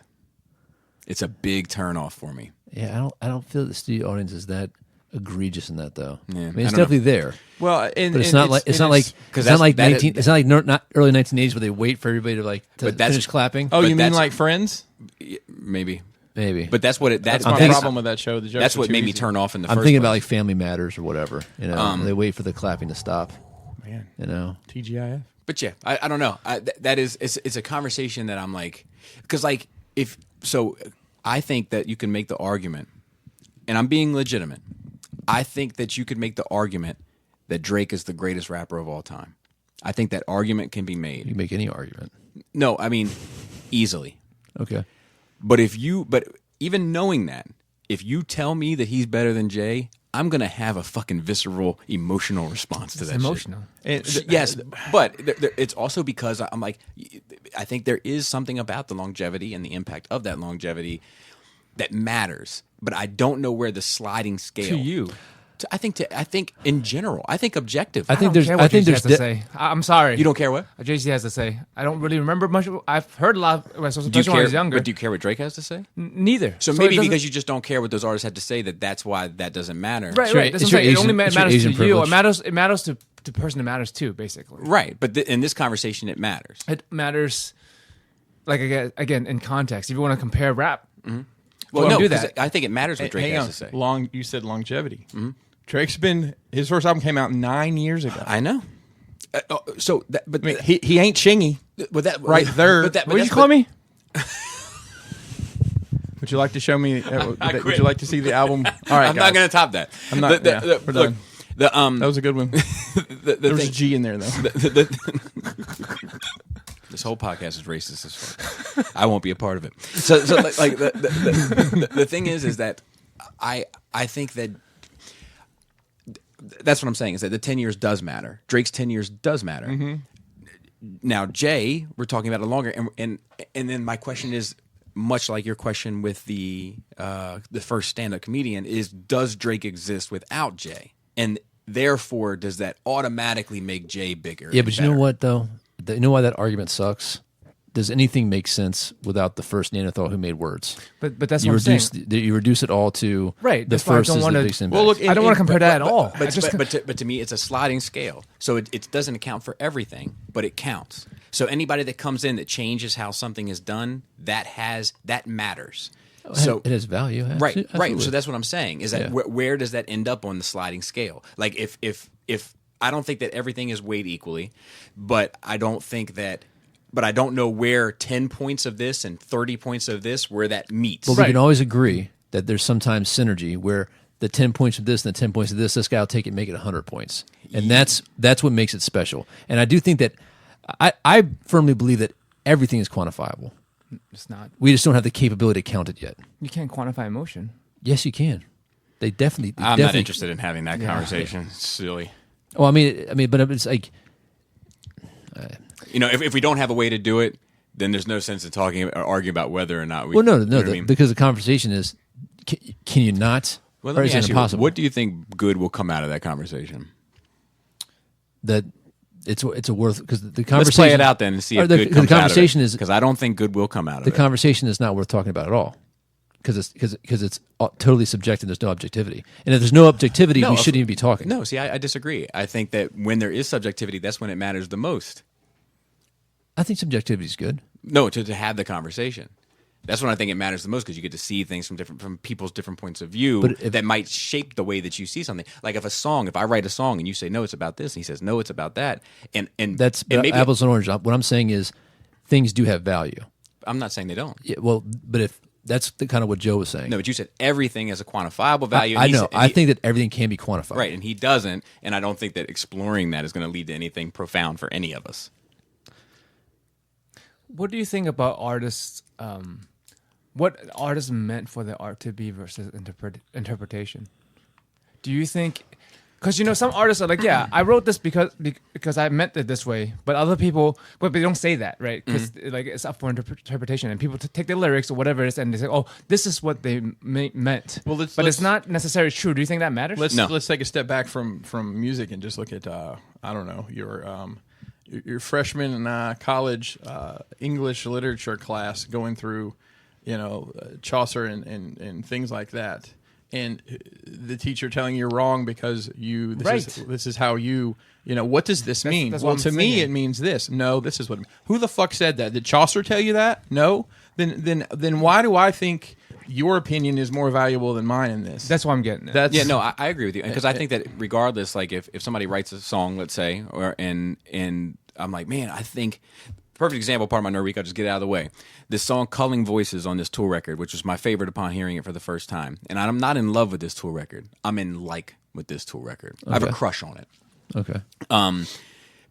E: It's a big turnoff for me.
B: Yeah, I don't feel the studio audience is that egregious in that though.
E: Yeah,
B: I mean,
E: I
B: it's
E: don't
B: definitely there,
C: Well,
B: but it's not like it's not like not early 1980s where they wait for everybody to finish clapping.
C: Oh,
E: But
C: you mean
E: that's-
C: like Friends?
E: Maybe.
B: Maybe,
E: But that's what it.
C: That's
E: That's
C: my
B: thinking-
C: problem with that show. The jokes
E: That's
C: are
E: what
C: too
E: made me
C: easy.
E: turn off in the
B: I'm
E: first
B: thinking about
E: place.
B: like Family Matters or whatever. You know, they wait for the clapping to stop.
C: Man,
B: You know,
C: TGIF.
E: But yeah, I don't know. It's a conversation that I'm like, because like I think that you can make the argument, and I'm being legitimate. I think that you could make the argument that Drake is the greatest rapper of all time. I think that argument can be
B: you
E: made.
B: can make any argument.
E: No, I mean easily.
B: Okay,
E: But even knowing that, if you tell me that he's better than Jay, I'm gonna have a fucking visceral, emotional response to
D: It's
E: that.
D: emotional.
E: Yes, but it's also because I'm like, I think there is something about the longevity and the impact of that longevity that matters. But I don't know where the sliding scale
D: To you.
E: I think in general. I think objective.
B: I think
D: don't care what
B: I think
D: Jay-Z
B: there's
D: has to say. I'm sorry.
E: you don't care what.
D: JayZ has to say. I don't really remember much. I've heard a lot, especially
E: Do you
D: when I
E: care?
D: was younger.
E: But do you care what Drake has to say?
D: Neither.
E: So
D: it
E: maybe
D: doesn't-
E: because you just don't care what those artists have to say, that's why that doesn't matter.
D: right,
B: It's your-
D: right. That's
B: it's
D: what I'm
B: your
D: saying. It only
B: Asian- it's your
D: matters to
B: Asian
D: you.
B: privilege.
D: It matters to the person it matters to, basically.
E: Right, but in this conversation, it matters.
D: It matters. Like again, in context. If you want to compare rap,
E: Well, no,
D: do
E: 'cause
D: that.
E: I think it matters what Drake
C: Hang
E: has
C: on.
E: to say.
C: You said longevity. Drake's been his first album came out 9 years ago.
E: I know.
C: I mean, he ain't chingy.
E: But that
C: right there.
D: What did you call me?
C: Would you like to show me? Would you like to see the album? All right,
E: I'm not going to top that.
C: I'm not. We're done.
E: That
C: was a good one. There was a G in there, though.
E: This whole podcast is racist as fuck. I won't be a part of it. So like the thing is that I think that that's what I'm saying is that the 10 years does matter. Drake's 10 years does matter. Mm-hmm. Now, Jay, we're talking about it longer, and then my question is, much like your question with the first stand-up comedian, is does Drake exist without Jay? And therefore, does that automatically make Jay bigger?
B: Yeah, but you know what, though? You know why that argument sucks? Does anything make sense without the first Neanderthal who made words?
D: But that's what I'm saying.
B: You reduce it all to
D: right.
B: The first is the biggest impact.
C: Well, look,
D: I don't want to compare that at all.
E: But to me, it's a sliding scale. So it doesn't account for everything, but it counts. So anybody that comes in that changes how something is done, that matters. So
B: it has value,
E: right?
B: Absolutely.
E: So that's what I'm saying. Is that where does that end up on the sliding scale? Like if I don't think that everything is weighed equally, but I don't know where 10 points of this and 30 points of this where that meets.
B: Well, we can always agree that there's sometimes synergy where the 10 points of this and the 10 points of this guy will take it and make it 100 points, and that's what makes it special. And I do think that I firmly believe that everything is quantifiable.
D: It's not.
B: We just don't have the capability to count it yet.
D: You can't quantify emotion.
B: Yes, you can. I'm
E: not interested in having that conversation. It's silly.
B: Well, I mean, but it's like,
E: if we don't have a way to do it, then there's no sense in talking or arguing about whether or not we.
B: Well, no, because the conversation is, can you not?
E: Well,
B: or
E: let
B: is
E: me
B: it
E: ask you,
B: impossible?
E: what do you think good will come out of that conversation?
B: That it's a worth because the conversation.
E: Let's play it out then and see if good comes
B: the conversation
E: out of it.
B: is
E: because I don't think good will come out of
B: the
E: it.
B: The conversation is not worth talking about at all. Because it's totally subjective. There's no objectivity, and if there's no objectivity, we shouldn't even be talking.
E: No, see, I disagree. I think that when there is subjectivity, that's when it matters the most.
B: I think subjectivity is good.
E: No, to have the conversation. That's when I think it matters the most because you get to see things from people's different points of view that might shape the way that you see something. Like if I write a song and you say no, it's about this, and he says no, it's about that, and
B: that's maybe apples and oranges. What I'm saying is things do have value.
E: I'm not saying they don't.
B: Yeah, well, but if that's the kind of what Joe was saying.
E: No, but you said everything has a quantifiable value.
B: I know. I think that everything can be quantified.
E: Right, and he doesn't, and I don't think that exploring that is going to lead to anything profound for any of us.
D: What do you think about artists? What artists meant for the art to be versus interpretation? Do you think? Because some artists are like, yeah, I wrote this because I meant it this way, but other people, but they don't say that, right? Because it's up for interpretation, and people take the lyrics or whatever it is, and they say, oh, this is what they meant. Well, but it's not necessarily true. Do you think that matters?
C: Let's take a step back from music and just look at I don't know your freshman in college English literature class going through Chaucer and things like that. And the teacher telling you you're wrong because this is how what does this mean?
D: That's
C: well, to me it means this. No, this is what. Who the fuck said that? Did Chaucer tell you that? No. Then why do I think your opinion is more valuable than mine in this?
D: That's what I'm getting at.
E: I agree with you because I think that regardless, like if somebody writes a song, let's say, and I'm like, man, I think. Perfect example, part of my nerd week, I'll just get it out of the way. This song, Culling Voices, on this Tool record, which was my favorite upon hearing it for the first time. And I'm not in love with this Tool record. I'm in with this Tool record. Okay. I have a crush on it.
B: Okay.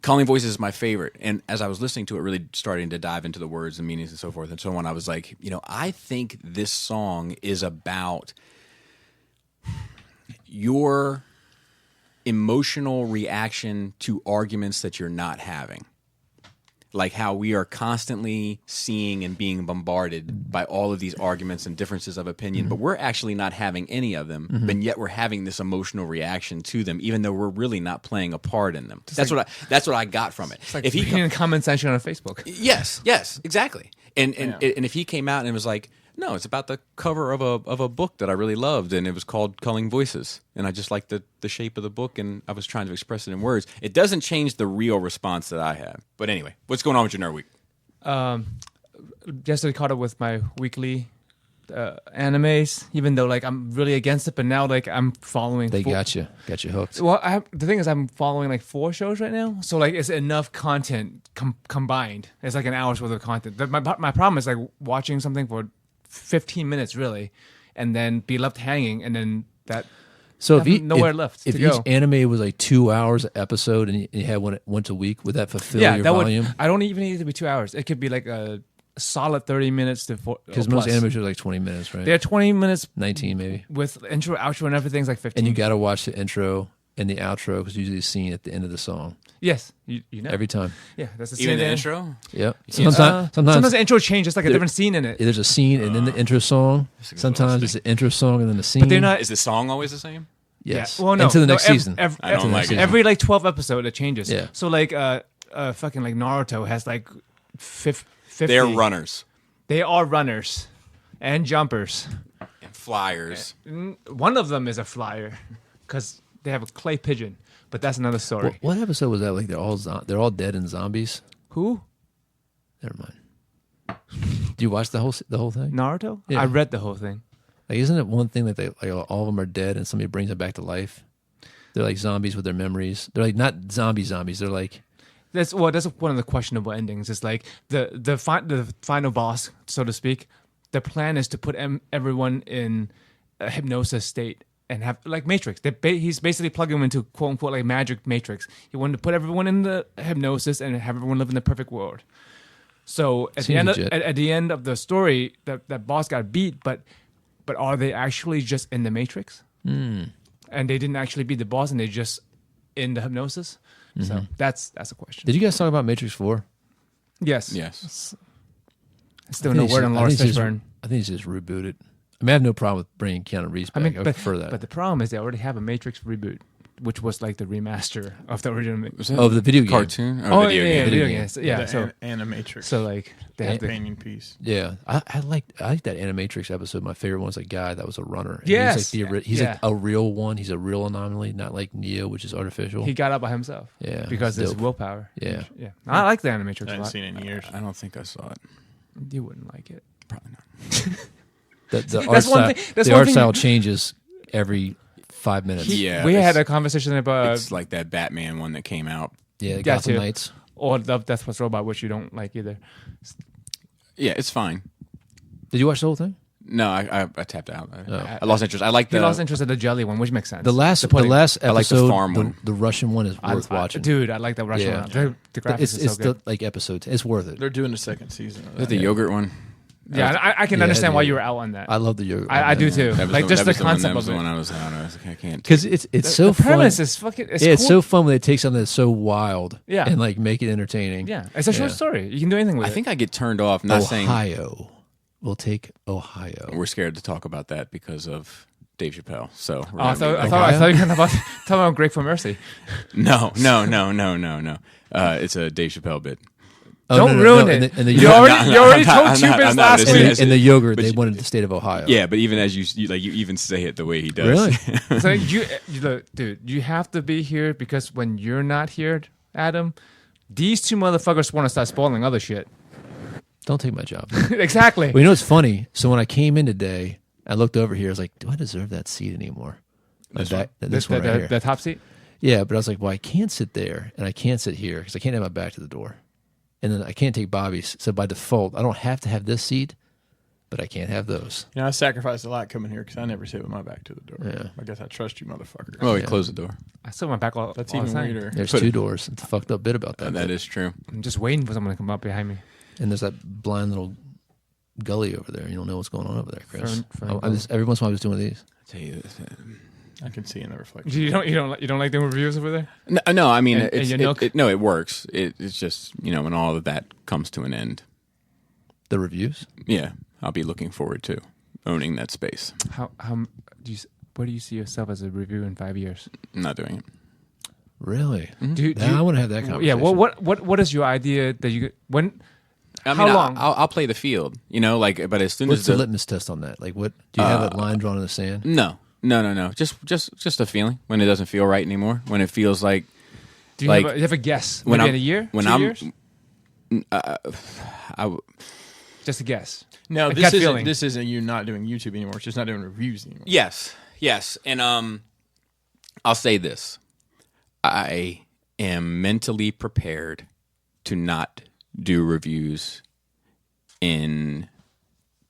E: Culling Voices is my favorite. And as I was listening to it, really starting to dive into the words and meanings and so forth and so on, I was like, I think this song is about your emotional reaction to arguments that you're not having. Like how we are constantly seeing and being bombarded by all of these arguments and differences of opinion, but we're actually not having any of them, and yet we're having this emotional reaction to them, even though we're really not playing a part in them. That's what I got from it.
D: It's like if he in a comment section on Facebook.
E: Yes, exactly. And if he came out and was like, no, it's about the cover of a book that I really loved, and it was called Culling Voices, and I just liked the shape of the book, and I was trying to express it in words. It doesn't change the real response that I have. But anyway, what's going on with your Nerd Week?
D: Yesterday caught up with my weekly animes, even though like I'm really against it, but now like I'm following.
B: They got you hooked.
D: Well, the thing is, I'm following like 4 shows right now, so like it's enough content combined. It's like an hour's worth of content. My problem is like watching something for 15 minutes really, and then be left hanging, and then that.
B: So
D: nowhere left
B: if
D: to go.
B: each anime was like 2 hours an episode, and you had one once a week, would that fulfill your volume?
D: I don't even need it to be 2 hours. It could be like a solid 30 minutes to 4.
B: Because most animes are like 20 minutes, right?
D: They're 20 minutes, 19
B: maybe,
D: with intro, outro, and everything's like 15.
B: And you got to watch the intro and the outro because usually it's seen at the end of the song.
D: Yes, you know
B: every time.
D: Yeah, that's the
E: even the intro.
B: Yep.
D: Sometimes the intro changes like a different scene in it.
B: There's a scene and then the intro song. Sometimes it's the intro song and then the scene.
D: But they're not.
E: Is the song always the same?
B: Yes.
D: Yeah. Well, no.
B: Into the next season.
E: I don't like it.
D: Every like 12 episode it changes.
B: Yeah.
D: So like fucking like Naruto has like 50.
E: They're runners.
D: They are runners and jumpers
E: and flyers.
D: One of them is a flyer because they have a clay pigeon, but that's another story.
B: What episode was that? Like they're all dead and zombies.
D: Who?
B: Never mind. Do you watch the whole thing?
D: Naruto?
B: Yeah.
D: I read the whole thing.
B: Like, isn't it one thing that they like all of them are dead and somebody brings them back to life? They're like zombies with their memories. They're like not zombies. They're like.
D: That's one of the questionable endings. It's like the final boss, so to speak. The plan is to put everyone in a hypnosis state and have like Matrix. He's basically plugging them into quote unquote like magic Matrix. He wanted to put everyone in the hypnosis and have everyone live in the perfect world. So at the end of the story, that boss got beat, but are they actually just in the Matrix? And they didn't actually beat the boss, and they just in the hypnosis. So that's a question.
B: Did you guys talk about Matrix 4?
D: Yes. Still no word on Lawrence Fishburne.
B: I think he's just rebooted. I mean, I have no problem with bringing Keanu Reeves back. I prefer that.
D: But the problem is they already have a Matrix reboot, which was like the remaster of the original.
B: Of the video game.
E: Cartoon?
D: Video game. Yeah,
C: so Animatrix.
D: So like they have the
C: companion piece.
B: Yeah, I like that Animatrix episode. My favorite one was a guy that was a runner.
D: Yes,
B: he's like a real one. He's a real anomaly, not like Neo, which is artificial.
D: He got out by himself.
B: Yeah,
D: because it's willpower.
B: Yeah.
D: I like the Animatrix.
C: I haven't seen it in years.
E: I don't think I saw it.
D: You wouldn't like it.
E: Probably not.
B: The art style changes every 5 minutes.
D: We had a conversation about
E: it's like that Batman one that came out.
B: Yeah, Gotham Knights.
D: Or the Death Plus Robot, which you don't like either.
E: Yeah, it's fine.
B: Did you watch the whole thing?
E: No, I tapped out. I lost interest. I like
D: you lost interest in the jelly one, which makes sense.
B: The last episode,
E: I like the farm one.
B: The Russian one is worth watching.
D: Dude, I like the Russian one. The graphics is so good.
B: Like episodes. It's worth it.
C: They're doing the second season.
E: Is it the yogurt one?
D: Yeah, I can understand why you were out on that.
B: I love the yogurt.
D: I do too. Like just the concept of it.
E: That was the one I was like, I can't.
B: Because it's so fun.
D: The premise is fucking.
B: It's so fun when they take something that's so wild.
D: Yeah.
B: And like make it entertaining.
D: Yeah, it's a short story. You can do anything with it.
E: I think I get turned off. Not saying
B: Ohio. We'll take Ohio.
E: We're scared to talk about that because of Dave Chappelle. So
D: I thought you were talking about Great for Mercy.
E: No. It's a Dave Chappelle bit.
D: Don't ruin it. You already told two bits last week.
B: In the yogurt, they wanted the state of Ohio.
E: Yeah, but even as you even say it the way he does.
B: Really?
D: So dude, you have to be here because when you're not here, Adam, these two motherfuckers want to start spoiling other shit.
B: Don't take my job.
D: Exactly.
B: Well, you know what's funny? So when I came in today, I looked over here. I was like, do I deserve that seat anymore? This one right here.
D: The top seat?
B: Yeah, but I was like, well, I can't sit there and I can't sit here because I can't have my back to the door. And then I can't take Bobby's. So by default, I don't have to have this seat, but I can't have those.
C: I sacrificed a lot coming here because I never sit with my back to the door.
B: Yeah.
C: I guess I trust you, motherfucker.
E: Oh, he closed the door.
D: I sit with my back all
C: That's
D: all
C: even
D: the time.
C: weirder.
B: There's two doors. It's a fucked up bit about that.
E: That is true.
D: I'm just waiting for someone to come up behind me.
B: And there's that blind little gully over there. You don't know what's going on over there, Chris.
D: Fern
B: every once in a while, I'm just doing these.
E: I tell you this.
C: I can see in the reflection.
D: You don't like doing reviews over there?
E: No, I mean
D: it
E: works. It's just when all of that comes to an end.
B: The reviews?
E: Yeah, I'll be looking forward to owning that space.
D: Where do you see yourself as a reviewer in 5 years?
E: I'm not doing it.
B: Really?
E: Mm-hmm.
B: I want to have that conversation.
D: Yeah. What is your idea that you when?
E: I mean,
D: how long?
E: I'll play the field. But as soon
B: what's
E: as
B: the litmus test on that? Like, what do you have that line drawn in the sand?
E: No. Just a fefeeling when it doesn't feel right anymore. When it feels like.
D: Do you have a guess? Maybe in a year? 2 years? Just a guess.
C: No,
D: A
C: this
D: gut
C: isn't.
D: feeling.
C: This isn't you not doing YouTube anymore. It's just not doing reviews anymore.
E: Yes, and I'll say this: I am mentally prepared to not do reviews in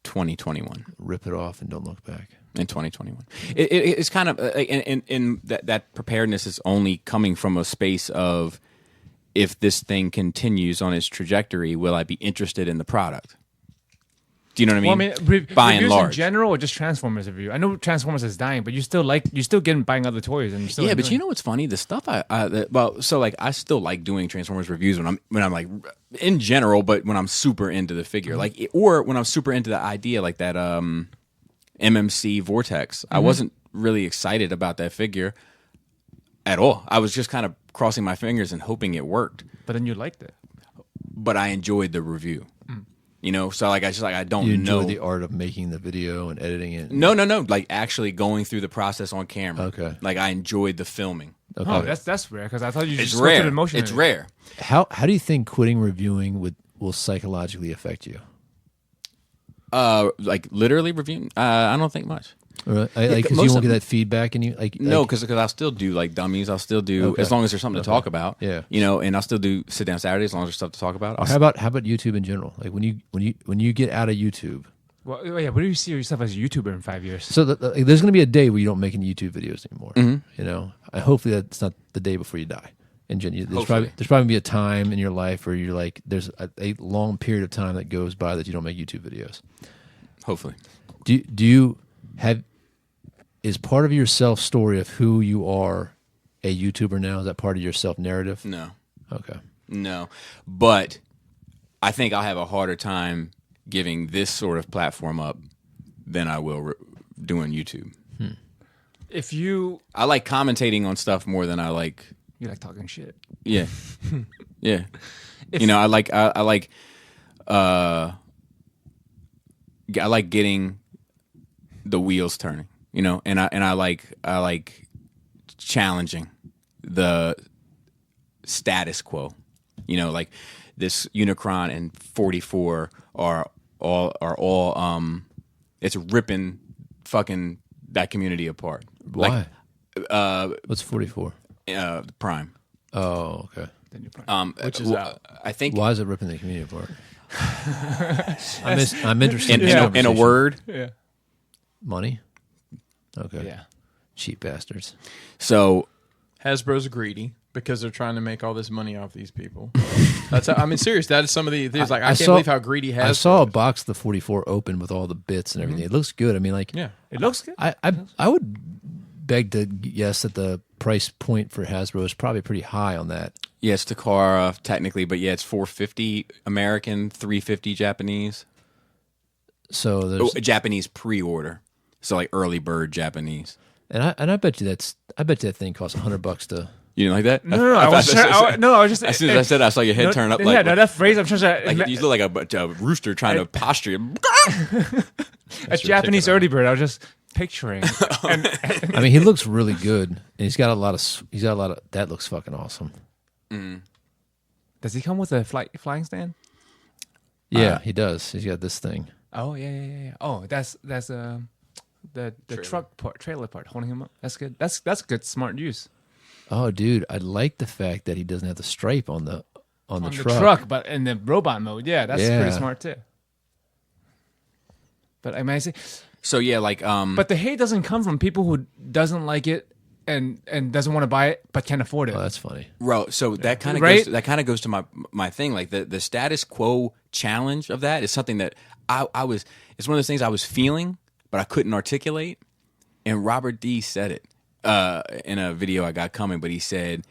E: 2021.
B: Rip it off and don't look back.
E: In 2021, it's kind of and that preparedness is only coming from a space of, if this thing continues on its trajectory, will I be interested in the product? Do you know what I mean?
D: Well, I mean,
E: by and
D: reviews
E: large,
D: in general, or just Transformers review. I know Transformers is dying, but you still getting buying other toys, and you're still
E: yeah. But
D: enjoying
E: you know what's funny? The stuff I still like doing Transformers reviews when I'm like in general, but when I'm super into the figure, like, or when I'm super into the idea, like that MMC Vortex. I wasn't really excited about that figure at all. I was just kind of crossing my fingers and hoping it worked.
D: But then you liked it.
E: But I enjoyed the review. You know, so like I don't
B: You enjoy
E: know
B: the art of making the video and editing it.
E: No. Like actually going through the process on camera.
B: Okay.
E: Like I enjoyed the filming.
B: Okay.
D: Oh, that's rare, because I thought you
E: It's
D: just go through
E: rare.
D: the motion.
E: It's
D: of it.
E: rare.
B: How do you think quitting reviewing will psychologically affect you?
E: Like literally reviewing. I don't think much.
B: Right? Because you won't get that feedback, and you
E: No, because I'll still do like dummies. I'll still do as long as there's something to talk about.
B: Yeah.
E: You know, and I'll still do sit down Saturdays as long as there's stuff to talk about.
B: How about YouTube in general? Like when you get out of YouTube.
D: Well, yeah. What do you see yourself as a YouTuber in 5 years?
B: So there's going to be a day where you don't make any YouTube videos anymore.
E: Mm-hmm.
B: You know, hopefully that's not the day before you die. And there's
E: Hopefully.
B: probably be a time in your life where you're like, there's a long period of time that goes by that you don't make YouTube videos.
E: Hopefully.
B: Do you have, is part of your self story of who you are a YouTuber now? Is that part of your self narrative?
E: No.
B: Okay.
E: No. But I think I'll have a harder time giving this sort of platform up than I will doing YouTube.
D: If you
E: I like commentating on stuff more than I like.
D: you like talking shit.
E: Yeah. Yeah. You know, I like getting the wheels turning, you know, and I like challenging the status quo. You know, like this Unicron and 44 are all it's ripping fucking that community apart.
B: Why?
E: Like
B: What's 44?
E: Prime.
B: Oh, okay.
D: Then you probably-
C: Which is out.
E: I think
B: Why is it ripping the community apart? I'm interested
E: in a word.
D: yeah.
B: Money? Okay.
D: Yeah.
B: Cheap bastards.
E: So
C: Hasbro's greedy because they're trying to make all this money off these people. That's I mean, serious. That is some of the things. Like I can't believe how greedy Hasbro.
B: I saw a
C: is.
B: box of the 44 open with all the bits and everything. It looks good. I mean, like,
C: Yeah.
D: It looks good.
B: I would beg to guess that the price point for Hasbro is probably pretty high on that.
E: yeah, it's Takara technically, but yeah, it's $450 American, $350 Japanese.
B: So there's
E: Japanese pre-order, so like early bird Japanese.
B: and I bet you that thing costs $100 to.
E: You didn't like that?
D: No. I was just.
E: As soon as I said, I saw your head turn up.
D: Yeah,
E: Like,
D: no, that phrase. I'm trying to.
E: like you look like a rooster trying to posture.
D: a Japanese early bird. I was just picturing. And,
B: I mean, he looks really good, and he's got a lot of. That looks fucking awesome.
D: does he come with a flying stand?
B: Yeah, he does. He's got this thing.
D: Oh yeah. Oh, that's the truck part, trailer part, holding him up. That's good. That's good, smart use
B: Oh, dude, I like the fact that he doesn't have the stripe on the
D: on
B: truck.
D: the truck, but in the robot mode, yeah, that's
B: Yeah.
D: pretty smart too. But I mean, I say,
E: So yeah, like
D: but the hate doesn't come from people who doesn't like it and doesn't want to buy it but can't afford it.
B: Oh, that's funny.
E: so that kind of
D: Right?
E: goes to my thing. Like the status quo challenge of that is something that I was. It's one of those things I was feeling, but I couldn't articulate. And Robert D said it in a video I got coming. But he said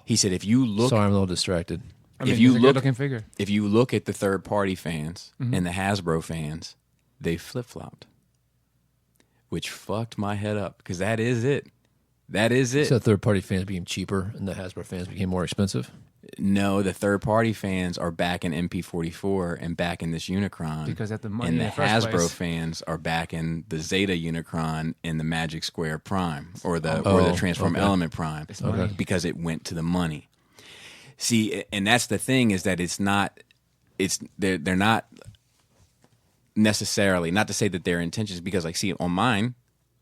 E: if you look,
B: Sorry, I'm a little distracted.
D: I mean,
E: if you
D: he's a
E: look-
D: good-looking figure.
E: if you look at the third party fans and the Hasbro fans, they flip flopped, which fucked my head up because that is it. That is it.
B: So third party fans became cheaper, and the Hasbro fans became more expensive.
E: No, the third party fans are back in MP44 and back in this Unicron
D: Because at the money
E: and
D: in
E: the
D: the first
E: Hasbro
D: place.
E: fans are back in the Zeta Unicron and the Magic Square Prime or the
B: Oh,
E: Transform
B: okay.
E: Element Prime
D: money.
E: because it went to the money. See, and that's the thing is that it's not. They're not necessarily, not to say that their intentions, because like, see, on mine,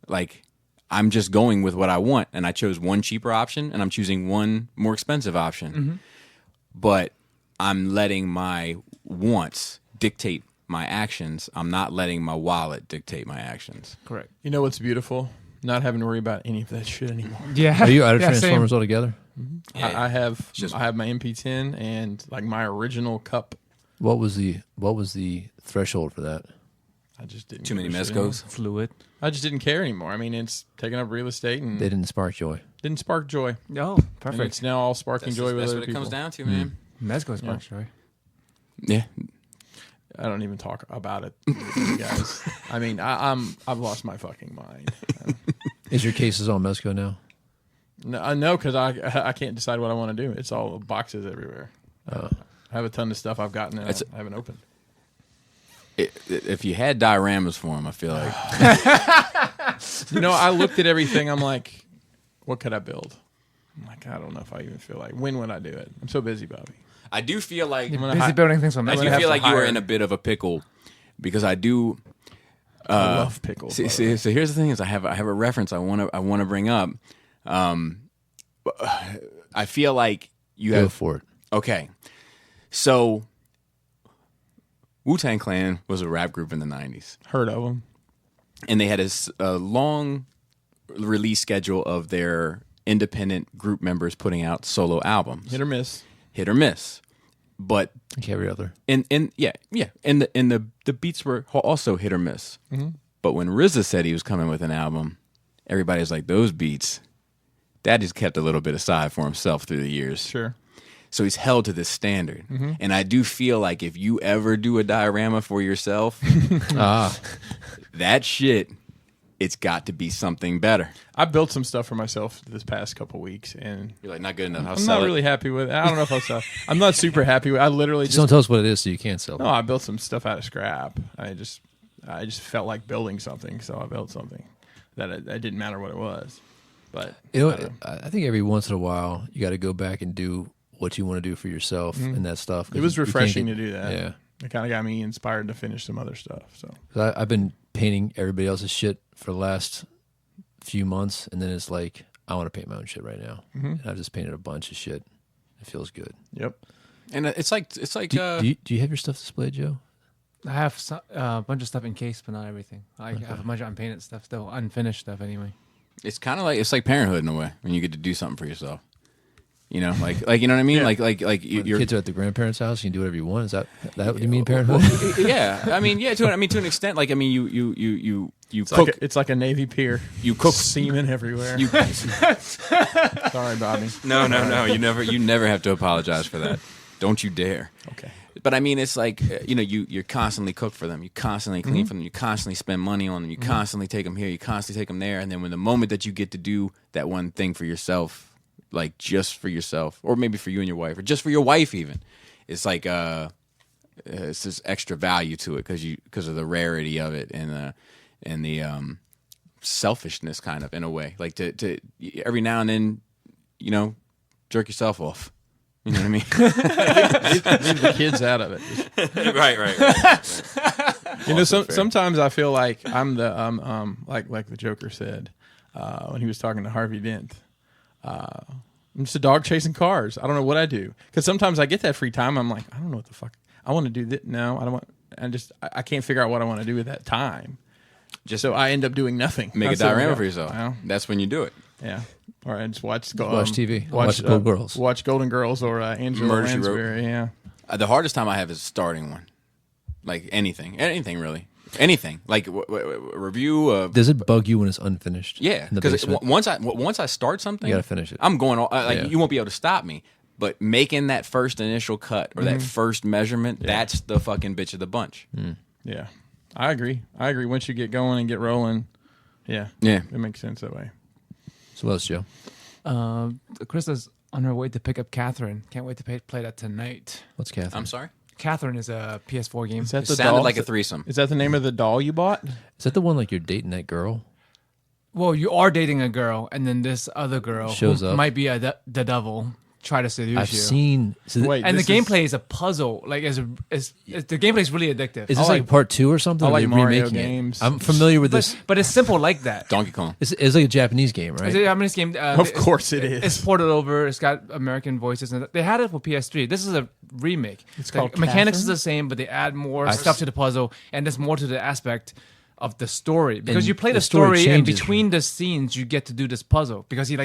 E: like, I'm just going with what I want, and I chose one cheaper option, and I'm choosing one more expensive option. But I'm letting my wants dictate my actions. I'm not letting my wallet dictate my actions.
D: Correct.
C: You know what's beautiful? Not having to worry about any of that shit anymore.
D: Yeah.
B: Are you out of
D: Yeah,
B: Transformers
D: same.
B: altogether?
C: I have my MP10 and like my original cup.
B: What was the threshold for that?
C: I just didn't.
E: Too many
C: give a shit anymore.
E: mezcos.
D: Fluid.
C: I just didn't care anymore. I mean, it's taking up real estate and
B: They didn't spark joy.
C: didn't spark joy.
D: Oh,
C: And
D: perfect.
C: it's now all sparking joy with
E: That's
C: other
E: what it
C: people.
E: comes down to, man.
D: Mezco's spark joy.
E: Yeah.
C: I don't even talk about it, you guys. I mean, I've lost my fucking mind.
B: Is your cases on Mezco now?
C: No, because I can't decide what I want to do. It's all boxes everywhere. I have a ton of stuff I've gotten and I haven't opened.
E: If you had dioramas for him, I feel like
C: I looked at everything. I'm like, what could I build? I'm like, I don't know if I even feel like. When would I do it? I'm so busy, Bobby.
E: I do feel like
D: Busy building things on
E: I
D: Mezco.
E: do
C: have
E: feel
C: to
E: like you were
C: hire-
E: in a bit of a pickle because I do.
C: I love pickles. by the way.
E: So here's the thing: is I have a reference I want to bring up. I feel like you
B: Go
E: have
B: for it.
E: okay. So Wu-Tang Clan was a rap group in the 90s.
C: Heard of them.
E: And they had a long release schedule of their independent group members putting out solo albums.
C: Hit or miss.
E: Hit or miss. But
B: Like every other.
E: and the beats were also hit or miss. But when RZA said he was coming with an album, everybody was like, those beats, that just kept a little bit aside for himself through the years.
C: Sure.
E: So he's held to this standard. And I do feel like if you ever do a diorama for yourself, that shit, it's got to be something better.
C: I built some stuff for myself this past couple weeks, and
E: You're like, not good enough. I'll
C: I'm
E: sell
C: not
E: it.
C: really happy with it. I don't know if I'll sell. I'm not super happy with it. I literally
B: Just don't tell us what it is so you can't sell it.
C: No, I built some stuff out of scrap. I just felt like building something, so I built something that it didn't matter what it was. But
B: I think every once in a while you got to go back and do what you want to do for yourself and that stuff. 'cause
C: it was
B: you can't
C: refreshing
B: get-
C: to do that.
B: Yeah.
C: It kind of got me inspired to finish some other stuff. So
B: 'Cause I've been painting everybody else's shit for the last few months, and then it's like I want to paint my own shit right now. And I've just painted a bunch of shit. It feels good.
C: yep.
E: And it's like
B: Do you have your stuff displayed, Joe?
D: I have a bunch of stuff encased, but not everything. I have a bunch of unpainted stuff still, unfinished stuff anyway.
E: it's kind of like Parenthood in a way when you get to do something for yourself. You know, like you know what I mean?
C: Yeah.
E: Like
B: When
E: your
B: kids are at the grandparents' house, you can do whatever you want. Is that what you mean, Parenthood?
E: yeah. I mean, yeah. To an extent, like I mean, you
C: It's
E: cook.
C: it's like a Navy pier.
E: You cook.
C: Semen everywhere.
E: You
C: Sorry, Bobby.
E: no. You never have to apologize for that. Don't you dare.
C: Okay.
E: But I mean, it's like you're constantly cook for them. You constantly clean for them. You constantly spend money on them. You constantly take them here. You constantly take them there. And then when the moment that you get to do that one thing for yourself, like just for yourself, or maybe for you and your wife, or just for your wife, even, it's like it's this extra value to it because of the rarity of it and the selfishness kind of in a way. Like to every now and then, jerk yourself off. You know what I mean?
C: Leave the kids out of it.
E: right.
C: Sometimes I feel like I'm the like the Joker said when he was talking to Harvey Dent. I'm just a dog chasing cars. I don't know what I do because sometimes I get that free time. I'm like, I don't know what the fuck I want to do. No, I don't want. I can't figure out what I want to do with that time. So I end up doing nothing.
E: Make
C: That's
E: a diorama
C: what I
E: for
C: go.
E: yourself.
C: Well,
E: That's when you do it.
C: yeah. Or I just watch
B: TV.
C: Watch
B: Golden Girls.
C: Watch Golden Girls or Angela
E: Murder, She Wrote.
C: Lansbury. Yeah.
E: The hardest time I have is starting one. Like anything really. Anything. Like a review.
B: Does it bug you when it's unfinished?
E: Yeah,
B: in the
E: because
B: basement?
E: once I start something,
B: You gotta finish it.
E: I'm going on.
B: Yeah.
E: You won't be able to stop me. But making that first initial cut or that first measurement, that's the fucking bitch of the bunch.
C: Yeah. I agree. Once you get going and get rolling, yeah, it makes sense that way.
B: So what else, Joe?
D: Krista's on her way to pick up Katherine. Can't wait to play that tonight.
B: What's Katherine?
E: I'm sorry.
D: Catherine is a PS4 game.
C: Is that
E: It
C: the
E: sounded
C: doll?
E: like a threesome.
C: Is that the name of the doll you bought?
B: Is that the one like you're dating that girl?
D: Well, you are dating a girl, and then this other girl
B: Shows
D: who
B: up.
D: might be the devil try to seduce
B: I've
D: you.
B: seen. So
C: Wait,
D: And the
C: this is-
D: gameplay is a puzzle. Like, the gameplay is really addictive.
B: is this like part 2 or something?
C: I
B: Or are
C: like
B: they
C: Mario
B: remaking it?
C: games.
B: I'm familiar with this.
D: but it's simple like that.
E: Donkey Kong.
B: It's like a Japanese game, right?
D: It's a Japanese game.
C: Of course it is.
D: It's ported over. It's got American voices. And they had it for PS3. This is a remake.
C: It's
D: The
C: called
D: mechanics is
C: Katherine?
D: the same, but they add more stuff to the puzzle, and there's more to the aspect of the story because
B: And
D: you play
B: the
D: the
B: story
D: story, and
B: changes.
D: between the scenes you get to do this puzzle because he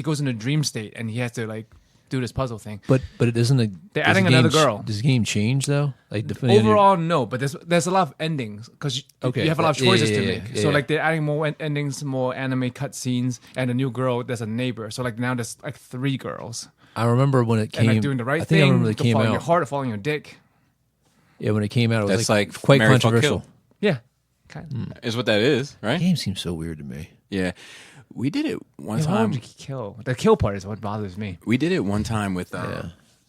D: goes in a dream state and he has to like do this puzzle thing.
B: But it isn't a.
D: They're
B: does
D: adding
B: the game
D: another girl.
B: Does the game change though? Like depending on your-
D: Overall, no, but there's a lot of endings because
B: Okay.
D: you have a lot of
B: Yeah,
D: choices
B: yeah,
D: to
B: yeah,
D: make.
B: yeah,
D: So
B: yeah.
D: like they're adding more endings, more anime cutscenes, and a new girl. There's a neighbor. So like now there's like 3 girls,
B: I remember when it came.
D: and like doing the right
B: I think
D: thing,
B: I remember it came
D: following
B: out.
D: your heart, or following your dick.
B: Yeah, when it came out, it was
E: That's like
B: quite
E: Marry, Fuck,
B: controversial.
E: Kill.
D: Yeah, kind of.
E: Is what that is, right?
B: The game seems so weird to me.
E: Yeah. We did it one
D: Why
E: time.
D: would you kill? The kill part is what bothers me.
E: We did it one time with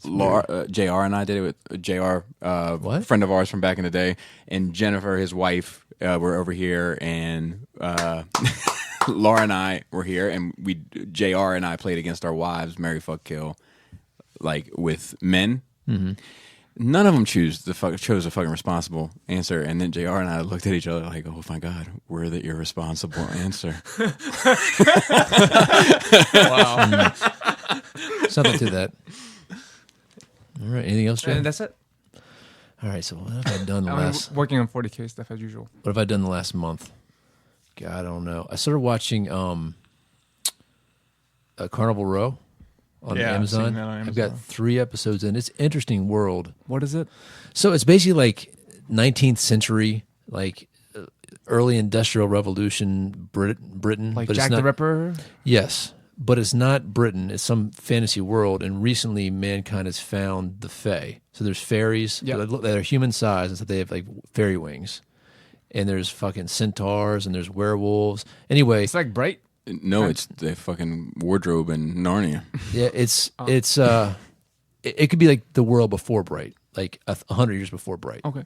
E: Laura, JR and I did it with JR,
B: What?
E: friend of ours from back in the day, and Jennifer, his wife, were over here, and Laura and I were here, and JR and I played against our wives, Marry, Fuck, Kill, like with men. Mm-hmm. None of them chose a fucking responsible answer, and then JR and I looked at each other like, "Oh my god, we're the irresponsible answer."
C: Wow.
B: Something to that. All right. Anything else, Joe?
D: And that's it.
B: All right. So what have I done the
D: I'm
B: last?
D: working on 40K stuff as usual.
B: What have I done the last month? God, I don't know. I started watching Carnival Row on
C: Yeah, I've
B: Amazon.
C: seen that on
B: I've got
C: Amazon.
B: 3 episodes in. It's an interesting world.
D: What is it?
B: So it's basically like 19th century, like early industrial revolution Britain.
D: Like
B: but
D: Jack
B: it's not,
D: the Ripper?
B: Yes, but it's not Britain. It's some fantasy world, and recently mankind has found the Fae. So there's fairies
D: Yep.
B: that are human size, and so they have like fairy wings. And there's fucking centaurs, and there's werewolves. Anyway,
D: It's like Bright.
E: No, it's the fucking wardrobe in Narnia.
B: yeah, it could be like the world before Bright, like 100 years before Bright.
D: Okay.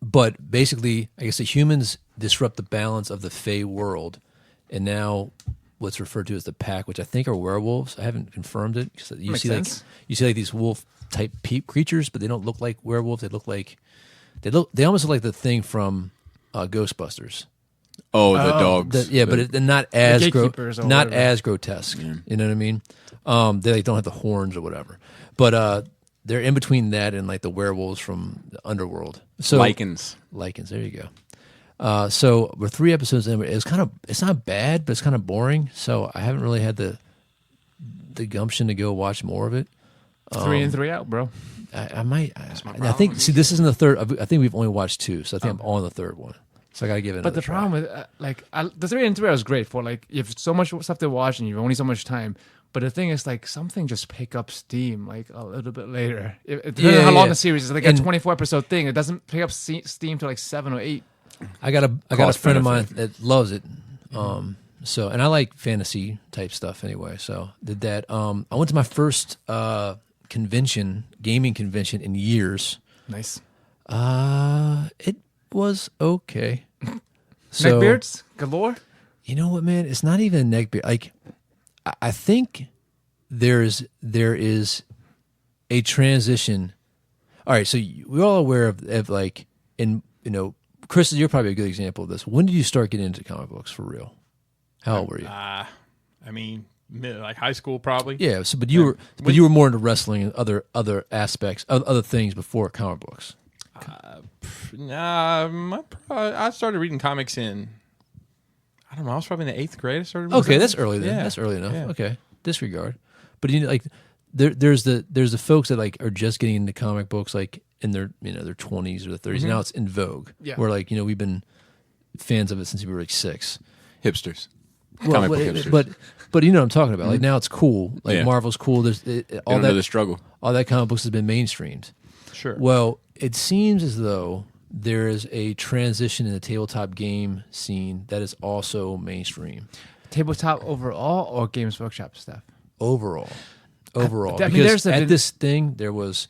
B: But basically, I guess the humans disrupt the balance of the Fae world, and now what's referred to as the Pack, which I think are werewolves. I haven't confirmed it because you
D: Makes
B: see
D: sense.
B: like these wolf type creatures, but they don't look like werewolves. They almost look like the thing from Ghostbusters.
E: Oh, the dogs.
B: But they're not as
D: gatekeepers or
B: not
D: whatever.
B: as grotesque. You know what I mean? They like don't have the horns or whatever, but they're in between that and like the werewolves from the underworld. So
E: Lycans.
B: There you go. So we're 3 episodes in. It's not bad, but it's kind of boring. So I haven't really had the gumption to go watch more of it.
D: 3 in, 3 out, bro.
B: I might. I think. See, this isn't the third. I think we've only watched 2, so I think I'm on the 3rd one. So I gotta give it.
D: But the problem with the 3 in, 3 out is great for like you have so much stuff to watch and you've only so much time. But the thing is, like, something just pick up steam like a little bit later. It depends on how long the series is. Like a 24 episode thing, it doesn't pick up steam till like 7 or 8.
B: I got a
E: Cost
B: friend of mine
E: benefit.
B: that loves it. So and I like fantasy type stuff anyway. So did that. I went to my first gaming convention in years.
D: Nice.
B: It was okay. So,
D: Neckbeards galore.
B: You know what, man? It's not even a neckbeard. Like, I think there is a transition. All right, so we're all aware of like, Chris, you're probably a good example of this. When did you start getting into comic books for real? How old were you?
C: I mean, like high school probably.
B: Yeah, so but you were more into wrestling and other aspects, other things before comic books.
C: I started reading comics in, I don't know, I was probably in the 8th grade. I started.
B: Okay, that's early then.
C: Yeah.
B: That's early enough.
C: Yeah.
B: Okay, disregard. But there's the folks that like are just getting into comic books like in their their 20s or the 30s. Now it's in vogue.
D: Yeah.
B: Where like we've been fans of it since we were like 6.
E: Hipsters.
B: Well,
E: Comic book hipsters.
B: but you know what I'm talking about. Like now it's cool. Like
E: Yeah.
B: Marvel's cool. There's
E: They
B: all
E: don't know the
B: that
E: struggle.
B: all that comic books has been mainstreamed.
C: Sure.
B: Well, it seems as though there is a transition in the tabletop game scene that is also mainstream
D: Tabletop overall or Games Workshop stuff?
B: overall.
D: I mean,
B: Because
D: there's
B: at this thing, there was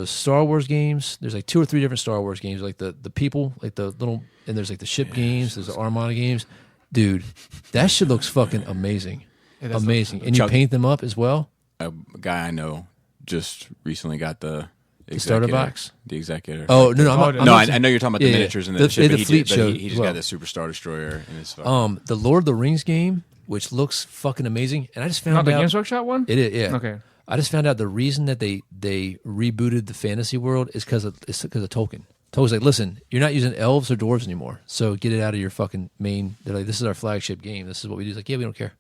B: Star Wars games. There's like 2 or 3 different Star Wars games, like the people, like the little, and there's like the ship games. There's the Armada games. Dude, that shit looks fucking amazing. amazing. And you paint them up as well?
E: A guy I know just recently got the
B: starter box?
E: The executor.
B: Oh, no,
E: I know you're talking about the miniatures and the shit, but
B: Fleet show.
E: He just got the Super Star Destroyer in his
B: the Lord of the Rings game, which looks fucking amazing. And I just found out...
D: Not the Games Workshop one?
B: It is, yeah.
D: Okay.
B: I just found out the reason that they rebooted the fantasy world is because of Tolkien. Tolkien's like, listen, you're not using elves or dwarves anymore, so get it out of your fucking main... They're like, this is our flagship game. This is what we do. He's like, yeah, we don't care.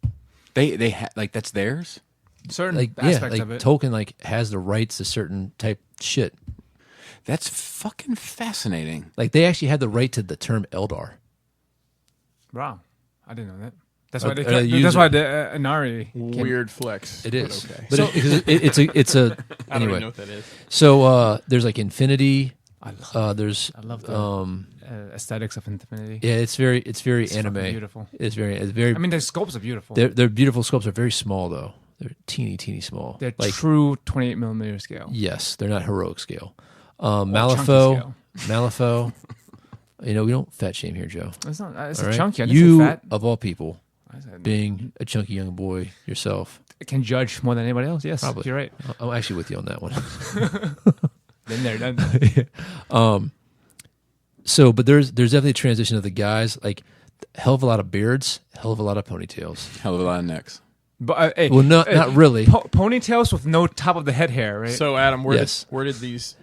E: They like, that's theirs?
D: Certain
B: aspects
D: of it.
B: Tolkien has the rights to certain type shit.
E: That's fucking fascinating.
B: Like they actually had the right to the term Eldar.
D: Wow, I didn't know that. That's why that's why the Anarchy
C: weird flex.
B: It is,
C: but okay.
B: but it's a
C: I don't
B: anyway.
C: even know what that is.
B: So there's like Infinity.
D: I love
B: the
D: aesthetics of Infinity.
B: Yeah, it's very anime.
D: Beautiful.
B: It's very.
D: I mean, the sculpts are beautiful.
B: They're beautiful sculpts. Are very small though. They're teeny small.
D: They're like true 28mm scale.
B: Yes, they're not heroic scale. Malifaux. You know, we don't fat shame here, Joe.
D: It's not. It's
B: right?
D: chunky. I didn't
B: you,
D: say fat.
B: of all people, being a chunky young boy yourself,
D: can judge more than anybody else. Yes,
B: probably.
D: You're right.
B: I'm actually with you on that one.
D: Been there, done that.
B: So, but there's definitely a transition of the guys. Like, hell of a lot of beards, hell of a lot of ponytails,
E: hell of a lot of necks.
D: But
B: not really.
D: Ponytails with no top of the head hair, right?
C: So, Adam, where did these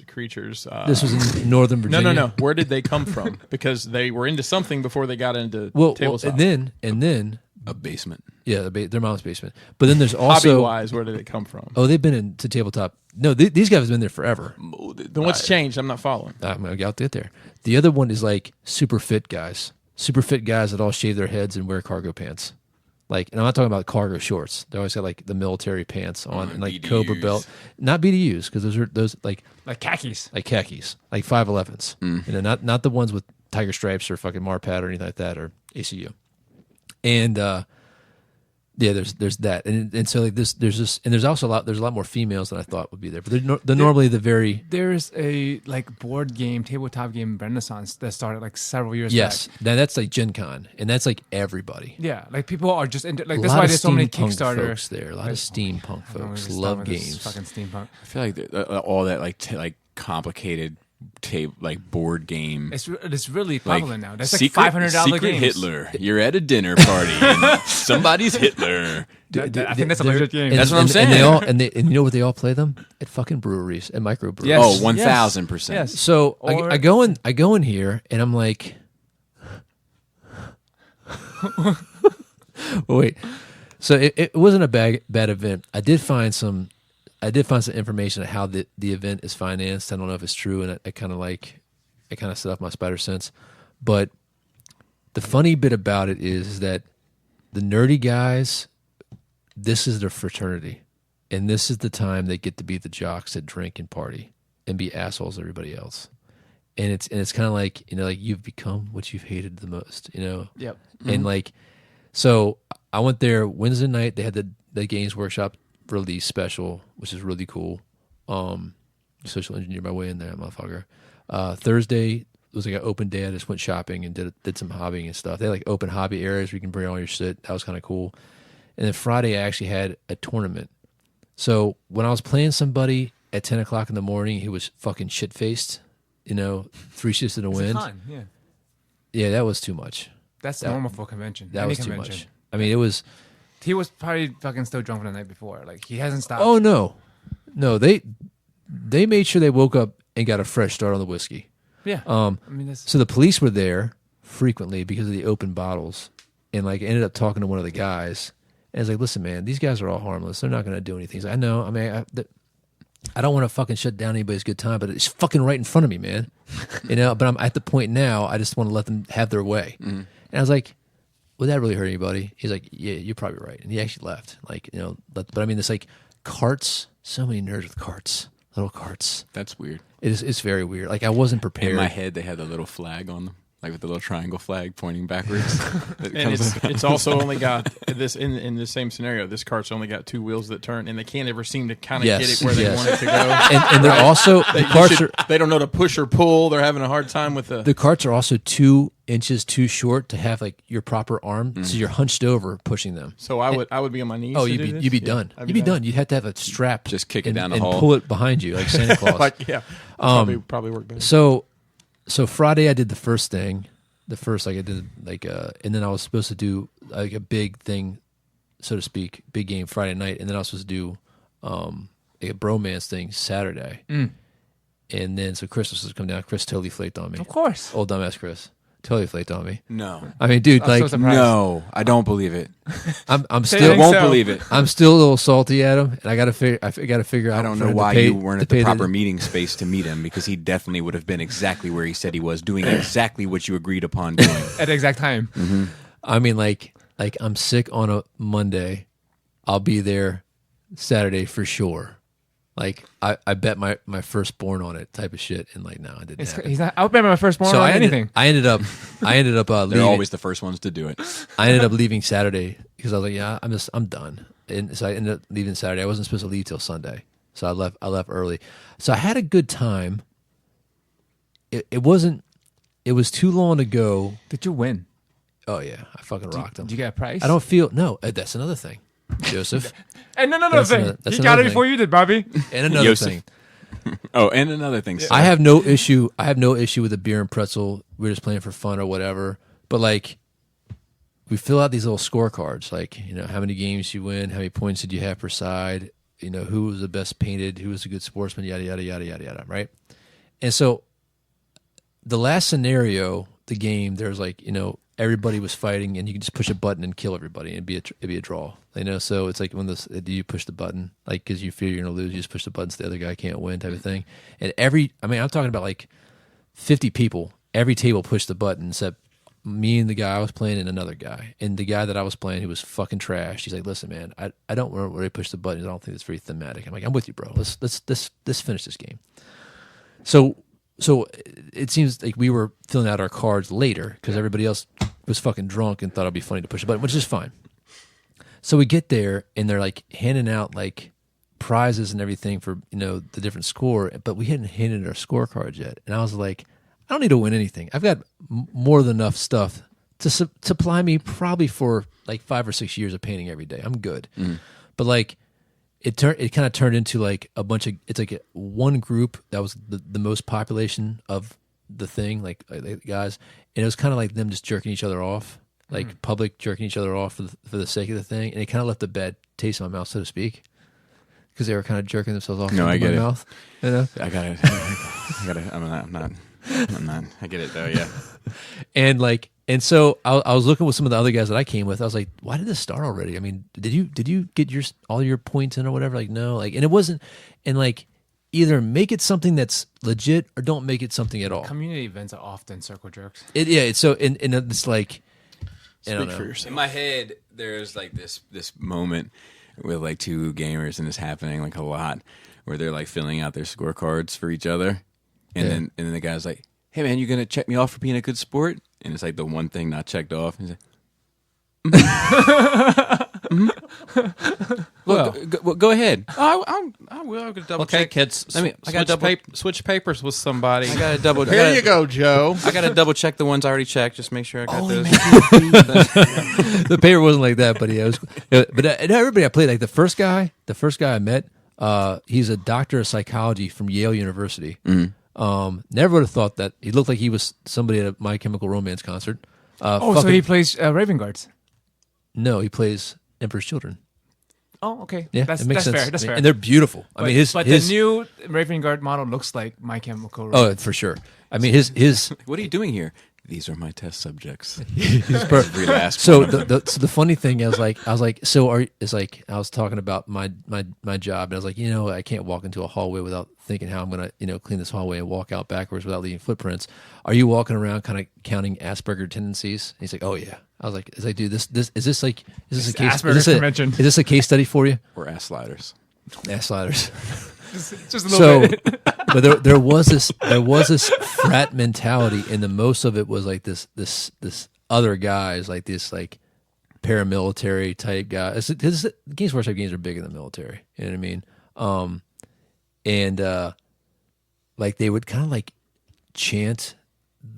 C: creatures?
B: This was in Northern Virginia.
C: No. Where did they come from? Because they were into something before they got into tabletop.
B: And then
E: a basement.
B: Yeah, their mom's basement. But then there's also
C: hobby-wise, where did it come from?
B: Oh, they've been into tabletop. No, these guys have been there forever.
C: Then what's changed? I'm not following.
B: I'm gonna get there. The other one is like super fit guys that all shave their heads and wear cargo pants. Like, and I'm not talking about cargo shorts. They always got like the military pants on and like BDUs. Cobra belt, not BDUs because those like
D: khakis,
B: like 511s. You know, not the ones with tiger stripes or fucking Marpat or anything like that or ACU. And yeah, there's that, and so like there's also a lot more females than I thought would be there, but they're normally the very.
D: There's a like board game, tabletop game renaissance that started like several years back.
B: Yes, that's like Gen Con, and that's like everybody.
D: Yeah, like people are just into, like that's why there's so many Kickstarter
B: folks there. A lot of steampunk folks love games.
D: Fucking steampunk.
E: I feel like all that like complicated board game.
D: It's really popular now. That's like $500
E: Secret
D: games.
E: Hitler. You're at a dinner party and somebody's Hitler.
D: I think that's a legit game.
E: That's what I'm saying.
B: And you know where they all play them? At fucking breweries and microbreweries.
D: Yes.
E: Oh, 1,000%.
D: Yes.
B: So I go in here and I'm like, wait. So it wasn't a bad event. I did find some information on how the event is financed. I don't know if it's true, and I kind of set off my spider sense. But the funny bit about it is that the nerdy guys, this is their fraternity, and this is the time they get to be the jocks that drink and party and be assholes to everybody else. And it's kind of like, you know, like you've become what you've hated the most, you know.
D: Yep.
B: And like, so I went there Wednesday night. They had the Games Workshop release special, which is really cool. Social engineer my way in there, motherfucker. Thursday was like an open day. I just went shopping and did some hobbying and stuff. They had like open hobby areas where you can bring all your shit. That was kind of cool. And then Friday I actually had a tournament. So when I was playing somebody at 10 o'clock in the morning who was fucking shit faced, you know, 3 shifts in the wind. Yeah, that was too much.
D: That's normal for a convention.
B: That was too much. I mean, it was.
D: He was probably fucking still drunk from the night before. Like, he hasn't stopped.
B: Oh, no. They made sure they woke up and got a fresh start on the whiskey.
D: Yeah.
B: I mean, so the police were there frequently because of the open bottles, and like ended up talking to one of the guys, and it's like, listen, man, these guys are all harmless. They're not going to do anything. I know. I mean, I don't want to fucking shut down anybody's good time, but it's fucking right in front of me, man. You know. But I'm at the point now. I just want to let them have their way. And I was like, would that really hurt anybody? He's like, yeah, you're probably right. And he actually left. Like, you know, but I mean, it's like carts. So many nerds with carts, little carts.
E: That's weird.
B: It's very weird. Like, I wasn't prepared.
E: In my head, they had a little flag on them. like with the little triangle flag pointing backwards.
C: And it's also only got this in the same scenario. This cart's only got 2 wheels that turn, and they can't ever seem to kind of get it where they want it to go.
B: And they're also
C: they don't know to push or pull. They're having a hard time with
B: the carts are also 2 inches too short to have like your proper arm, so you're hunched over pushing them.
C: So I would be on my knees.
B: Oh, you'd be done. You'd be done. You'd have to have a strap,
E: just kick it down the
B: and
E: hall,
B: pull it behind you like Santa Claus.
C: Probably work better.
B: So Friday I did the first thing. The first, like I did, like, and then I was supposed to do like a big thing, so to speak, big game Friday night, and then I was supposed to do like a bromance thing Saturday, and then so Chris was supposed to come down. Chris totally flaked on me.
D: Of course,
B: old dumbass Chris totally flaked on me.
E: No,
B: I mean, dude,
D: I'm
B: like,
D: so
E: no, I don't believe it.
B: I'm still
E: won't believe it.
B: I'm still a little salty at him, and I got to figure out.
E: I don't know why you weren't at the proper meeting space to meet him, because he definitely would have been exactly where he said he was, doing exactly what you agreed upon doing
D: at the exact time.
E: Mm-hmm.
B: I mean, like I'm sick on a Monday. I'll be there Saturday for sure. Like I bet my firstborn on it, type of shit, and like no, I didn't.
D: He's not. I would bet my firstborn on anything.
B: I ended up leaving.
E: They're always the first ones to do it.
B: I ended up leaving Saturday because I was like, yeah, I'm done, and so I ended up leaving Saturday. I wasn't supposed to leave till Sunday, so I left early. So I had a good time. It wasn't. It was too long to go.
D: Did you win?
B: Oh yeah, I fucking rocked them.
D: Did you get a prize?
B: I don't feel that's another thing, Joseph.
D: And another thing, he got it before you did, Bobby.
B: And another thing.
E: Oh, and another thing.
B: I have no issue. With the beer and pretzel. We're just playing for fun or whatever. But like, we fill out these little scorecards, like how many games you win, how many points did you have per side, who was the best painted, who was a good sportsman, yada yada yada yada yada. Right. And so, the last scenario, the game, there's like everybody was fighting, and you can just push a button and kill everybody, and it'd be a draw. So it's like do you push the button, like because you fear you're gonna lose, you just push the button so the other guy can't win, type of thing. And I'm talking about like 50 people. Every table pushed the button except me and the guy I was playing and another guy. And the guy that I was playing, who was fucking trash, he's like, "Listen, man, I don't really push the button. I don't think it's very thematic." I'm like, "I'm with you, bro. Let's finish this game." So it seems like we were filling out our cards later because everybody else was fucking drunk and thought it'd be funny to push a button, which is fine. So we get there and they're like handing out like prizes and everything for the different score, but we hadn't handed our scorecards yet. And I was like, I don't need to win anything. I've got more than enough stuff to supply me probably for like 5 or 6 years of painting every day. I'm good. But like it kind of turned into like a bunch of, it's like one group that was the most population of the thing, like guys, and it was kind of like them just jerking each other off, like public jerking each other off for the sake of the thing, and it kind of left a bad taste in my mouth, so to speak, because they were kind of jerking themselves off.
E: No, I get
B: my
E: it.
B: Mouth,
E: I got it. I'm not. I get it though. Yeah.
B: And so I was looking with some of the other guys that I came with. I was like, why did this start already? I mean, did you get all your points in or whatever? Like, no, like, and it wasn't, and like, either make it something that's legit or don't make it something at all.
D: Community events are often circle jerks.
B: It's so, and it's like, I don't know.
C: For yourself.
E: In my head, there's like this moment with like 2 gamers, and it's happening like a lot, where they're like filling out their scorecards for each other, and then the guy's like, "Hey man, you gonna check me off for being a good sport?" And it's like the one thing not checked off. And he's like, well, go ahead.
C: I will. I'll double check.
E: Okay, kids.
C: I got switch papers with somebody.
E: I got to double.
C: Here you go, Joe.
E: I got to double check the ones I already checked. Just make sure I got those.
B: The paper wasn't like that, but yeah, but everybody I played, like the first guy I met, he's a doctor of psychology from Yale University. Never would have thought that. He looked like he was somebody at a My Chemical Romance concert.
D: So he plays Raven Guards.
B: No, he plays Emperor's Children.
D: Oh, okay.
B: Yeah,
D: that's
B: it makes sense.
D: fair. That's fair.
B: And they're beautiful. I mean, his
D: the new Raven Guard model looks like My Chemical Romance.
B: Oh, for sure. I mean, his.
E: What are you doing here? These are my test subjects.
B: Every
E: last
B: so
E: one of them.
B: the funny thing is, I was talking about my job, and I was like, I can't walk into a hallway without thinking how I'm gonna clean this hallway and walk out backwards without leaving footprints. Are you walking around kind of counting Asperger tendencies? And he's like, oh yeah. I was like, dude, this is this a case?
D: Asperger's convention.
B: Is this a case study for you?
E: Or ass sliders.
B: Ass sliders.
D: Just a little bit.
B: But there was this frat mentality, and the most of it was like this other guys, like this like paramilitary type guy. Games Workshop games are big in the military. You know what I mean? And like they would kind of like chant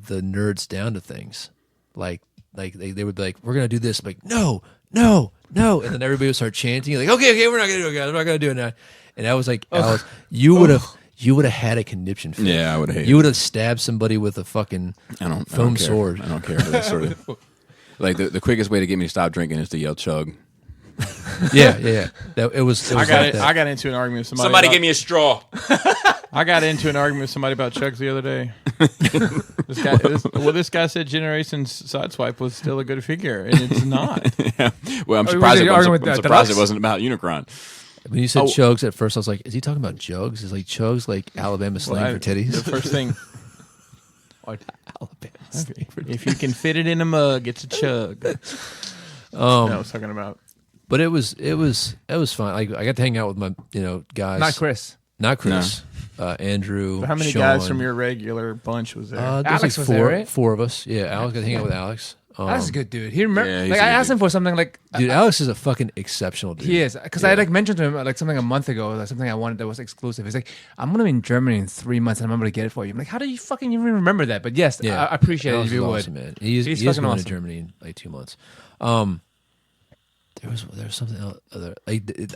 B: the nerds down to things, like they would be like, "We're gonna do this," I'm like, "No, no, no," and then everybody would start chanting, like, "Okay, we're not gonna do it, guys. We're not gonna do it now." And I was like, Alex, you would have had a conniption fit.
E: Yeah, I would have.
B: You would have stabbed somebody with a fucking foam sword.
E: I don't care for that sort of. Like the quickest way to get me to stop drinking is to yell chug.
B: Yeah. It was
C: I
B: like that.
C: got into an argument with somebody.
E: Somebody give me a straw.
C: I got into an argument with somebody about chugs the other day. This guy said Generation Sideswipe was still a good figure, and it's not.
E: Yeah. Well, I'm
D: was
E: surprised.
D: he arguing with
E: surprised
D: Deluxe?
E: it wasn't about Unicron.
B: When you said chugs at first, I was like, "Is he talking about jugs? Is like chugs like Alabama slang for titties?"
C: The first thing,
B: Alabama slang for
C: if you can fit it in a mug, it's a chug. I was talking about.
B: But it was fun. Like I got to hang out with my guys.
D: Not Chris.
B: Andrew.
C: How many
B: Sean.
C: guys from your regular bunch was there?
B: There's
D: Alex
B: like
D: was there, right?
B: Four of us. Yeah, Alex got to hang out with Alex.
D: That's a good dude. He remember.
E: Yeah, he's
D: like
E: a
D: I
E: good
D: asked him for something like.
B: Dude, Alex is a fucking exceptional dude.
D: He is, because I like mentioned to him like something a month ago, like something I wanted that was exclusive. He's like, "I'm gonna be in Germany in 3 months, and I'm gonna get it for you." I'm like, "How do you fucking even remember that?" But yes,
B: Yeah.
D: I appreciate
B: Alex
D: it if you
B: is
D: would.
B: awesome, man. He's
D: fucking
B: going
D: awesome.
B: to Germany in like 2 months. There was something else.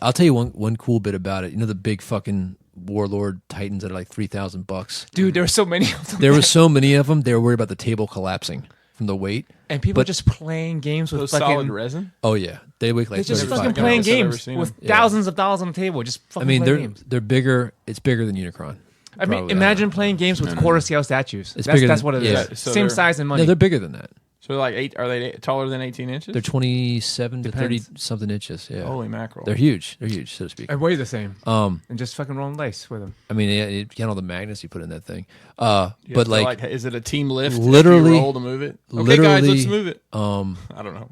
B: I'll tell you one cool bit about it. You know the big fucking Warlord Titans that are like $3,000.
D: Dude, there were so many of them.
B: There were so many of them. They were worried about the table collapsing from the weight.
D: And people just playing games with
C: Those
D: fucking
C: solid resin.
B: Oh yeah, they weigh like
D: They're just
B: 35
D: fucking
B: pounds.
D: playing
C: I've never
D: games
C: seen
D: with
C: them.
D: thousands of dollars on the table. Just
B: I
D: fucking
B: mean,
D: playing games.
B: they're bigger. It's bigger than Unicron.
D: I mean,
B: Probably.
D: imagine playing games with quarter scale statues.
B: It's
D: That's
B: bigger
D: what it
B: than-
D: is.
B: yeah.
C: So
D: Same
C: they're-
D: size and money.
B: No, they're bigger than that.
C: So are they taller than 18 inches?
B: They're 27 to
D: Depends.
B: 30 something inches. Yeah.
C: Holy mackerel!
B: They're huge. They're huge, so to speak.
D: and weigh the same.
B: Um,
D: And just fucking rolling dice with them.
B: I mean, yeah, you count all the magnets you put in that thing.
C: You have
B: But
C: to,
B: like,
C: is it a team lift?
B: literally-
C: if you roll to move it. Okay,
B: literally,
C: guys, let's move it. I don't know.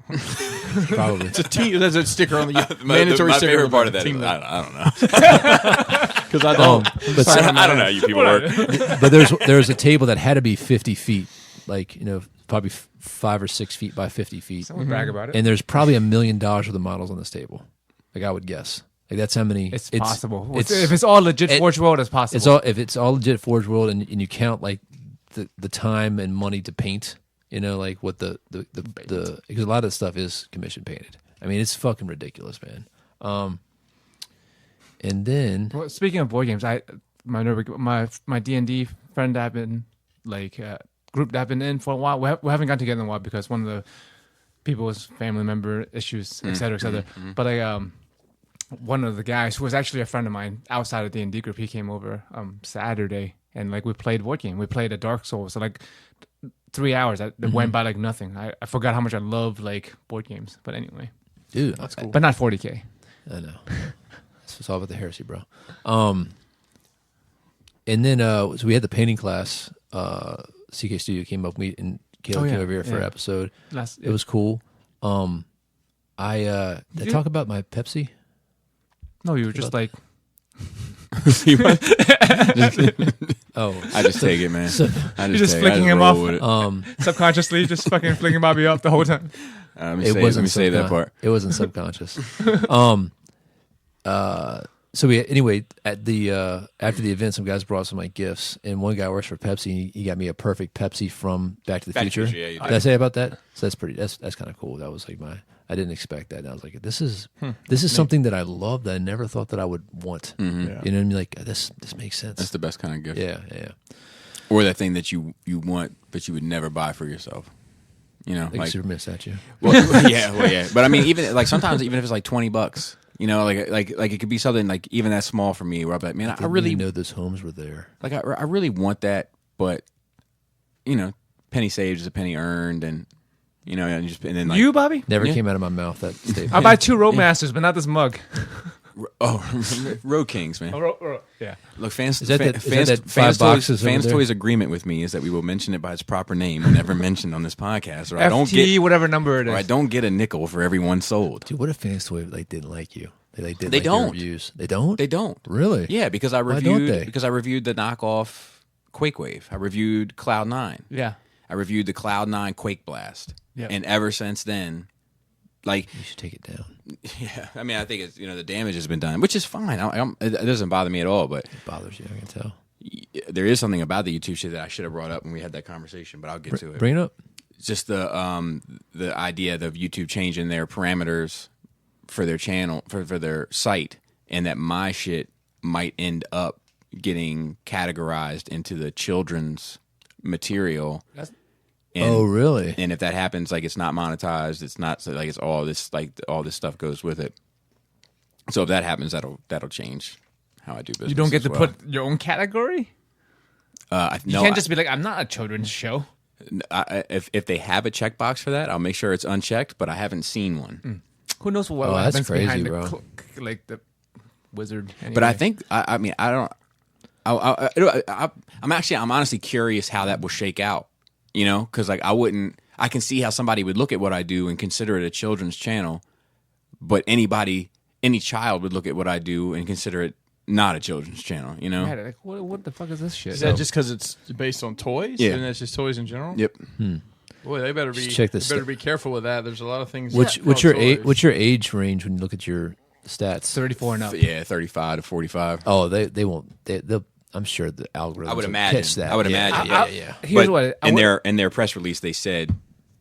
B: probably.
C: It's a team. There's a sticker on the mandatory
E: my
C: sticker
E: favorite
C: on
E: part
C: the
E: of that
C: team
E: is,
C: lift.
E: I don't know.
C: Because I don't.
B: But
E: I don't know how you people work.
B: but there's a table that had to be 50 feet, like probably 5 or 6 feet by 50 feet,
D: Someone brag about it.
B: and there's probably $1 million worth of models on this table. Like I would guess. Like that's how many.
D: It's possible. If it's all legit Forge World, it's possible.
B: It's all legit Forge World, and you count like the time and money to paint. Like what the because a lot of the stuff is commission painted. I mean, it's fucking ridiculous, man. And then
D: Well, speaking of board games, my D&D friend I've been like group that I've been in for a while. We haven't gotten together in a while because one of the people's family member issues, et cetera, et cetera. But one of the guys who was actually a friend of mine outside of D&D group, he came over Saturday and like we played board game. We played a Dark Souls. So like 3 hours that went by like nothing. I forgot how much I love like board games. But anyway,
B: dude,
C: That's cool.
D: but not 40K.
B: I know. It's all about the heresy, bro. And then so we had the painting class. CK Studio came up, me and Caleb came over here for an episode. It was cool. Did I talk about my Pepsi?
D: No, you were just like
B: Oh,
E: I just take it, man.
D: you're just flicking him off.
E: With it.
D: subconsciously just fucking flicking Bobby up the whole time.
E: Let me say that part.
B: It wasn't subconscious. So we anyway at the after the event, some guys brought some like gifts, and one guy works for Pepsi. He got me a perfect Pepsi from Back to the Future.
E: yeah, you did.
B: Did I say about that? So that's kind of cool. That was like I didn't expect that. And I was like, this is something that I love that I never thought that I would want.
C: Yeah.
B: You know what I mean? Like this makes sense.
E: That's the best kind of gift.
B: Yeah.
E: Or that thing that you want, but you would never buy for yourself.
B: Like a Superman statue.
E: Well, yeah. But I mean, even like sometimes, even if it's like $20, like it could be something like even that small for me. Where I'm like, man, I really
B: know those homes were there.
E: like I really want that, but penny saved is a penny earned, and and then like,
D: You, Bobby?
B: Never
E: Yeah.
B: came out of my mouth that statement.
D: I'll buy 2 Roadmasters, but not this mug.
E: Road Kings, man.
D: Yeah.
E: Look, fans.
B: Is that
E: fans,
B: that
E: fans,
B: 5 boxes over
E: fans
B: there?
E: Toys agreement with me is that we will mention it by its proper name and never mentioned on this podcast, or I don't
D: FT,
E: get,
D: whatever number it
E: or I
D: is.
E: don't get a nickel for every one sold.
B: Dude, what if Fans Toy didn't like you? They did
E: They
B: like
E: don't.
B: the reviews. They don't.
E: They don't.
B: Really?
E: Yeah, because I
B: Why don't they?
E: reviewed the knockoff Quake Wave. I reviewed Cloud9.
D: Yeah.
E: I reviewed the Cloud9 Quake Blast.
D: Yep.
E: And ever since then, like,
B: You should take it down.
E: yeah, I mean, I think it's, the damage has been done, which is fine. It doesn't bother me at all. But
B: It bothers you. I can tell.
E: there is something about the YouTube shit that I should have brought up when we had that conversation. But I'll get to it.
B: Bring it up.
E: Just the idea of YouTube changing their parameters for their channel for their site, and that my shit might end up getting categorized into the children's material.
B: Oh, really?
E: And if that happens, like, it's not monetized, it's not, like, it's all this stuff goes with it. So if that happens, that'll change how I do business.
D: You don't get
E: as
D: to
E: well.
D: put your own category?
E: No,
D: You can't just be like, I'm not a children's show.
E: if they have a checkbox for that, I'll make sure it's unchecked. But I haven't seen one.
D: Who knows what
B: Oh, that's
D: happens
B: crazy,
D: behind
B: bro.
D: like the wizard. Anyway.
E: But I think I mean I don't. I'm honestly curious how that will shake out. Because like I can see how somebody would look at what I do and consider it a children's channel, but any child would look at what I do and consider it not a children's channel.
D: Yeah, like, what the fuck is this shit?
C: Is that just because it's based on toys?
E: Yeah.
C: And that's just toys in general?
E: Yep.
C: Boy, they better
B: Just check this
C: they better be careful with that. There's a lot of things.
B: What's
C: called
B: your
C: toys.
B: what's your age range when you look at your stats?
D: 34 and up.
E: Yeah, 35 to 45.
B: Oh, they won't. They'll. I'm sure the algorithm.
E: I would imagine.
B: Catch that.
E: I would
B: Yeah,
E: imagine.
B: Yeah.
D: Here's
E: But
D: what
E: in their press release, they said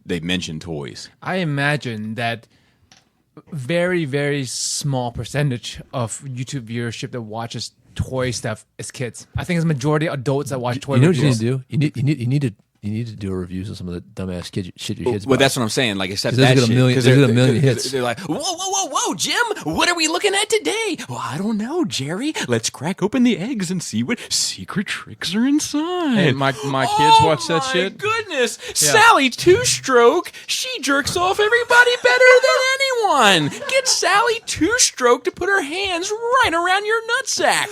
E: they mentioned toys.
D: I imagine that very, very small percentage of YouTube viewership that watches toy stuff is kids. I think it's majority adults that watch toy
B: You know what you
D: reviews.
B: need to do? You need to do a reviews of some of the dumbass shit your kids.
E: Well,
B: buy.
E: that's what I'm saying. Like, except
B: 'Cause those
E: that
B: get a
E: shit.
B: million-
E: 'Cause
B: those
E: they're-
B: get a million hits.
E: They're like, whoa, Jim, what are we looking at today? Well, I don't know, Jerry. Let's crack open the eggs and see what secret tricks are inside.
C: And my kids watch that shit.
E: Goodness, Sally Two-Stroke, she jerks off everybody better than anyone. Get Sally Two-Stroke to put her hands right around your nutsack.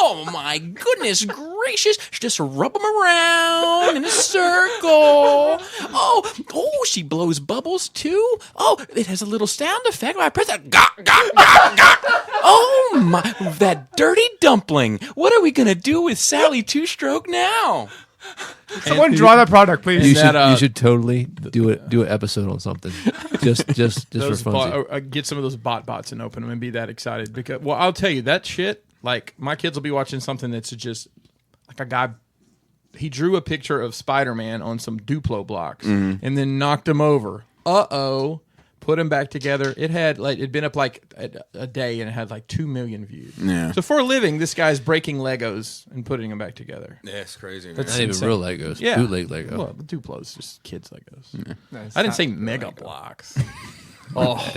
E: Oh my goodness gracious, just rub them around in a circle. Oh, she blows bubbles too. Oh, it has a little sound effect when I press that. Gok, gok, gok, gok. Oh my, that dirty dumpling. What are we gonna do with Sally Two-Stroke now?
D: Someone draw that product, please.
B: You should totally do an episode on something. Just for
C: Those
B: fun.
C: get some of those bots and open them and be that excited because I'll tell you that shit. Like my kids will be watching something that's just like a guy. He drew a picture of Spider-Man on some Duplo blocks and then knocked him over. Put him back together. It'd been up like a day and it had like 2 million views.
E: Yeah.
C: So for a living, this guy's breaking Legos and putting them back together.
E: Yeah, it's crazy. Man.
B: Not even
C: insane.
B: real Legos.
C: Yeah.
B: Bootleg Lego.
C: Well, the Duplo's just kids Legos.
D: Nice.
C: I didn't say mega blocks. Oh,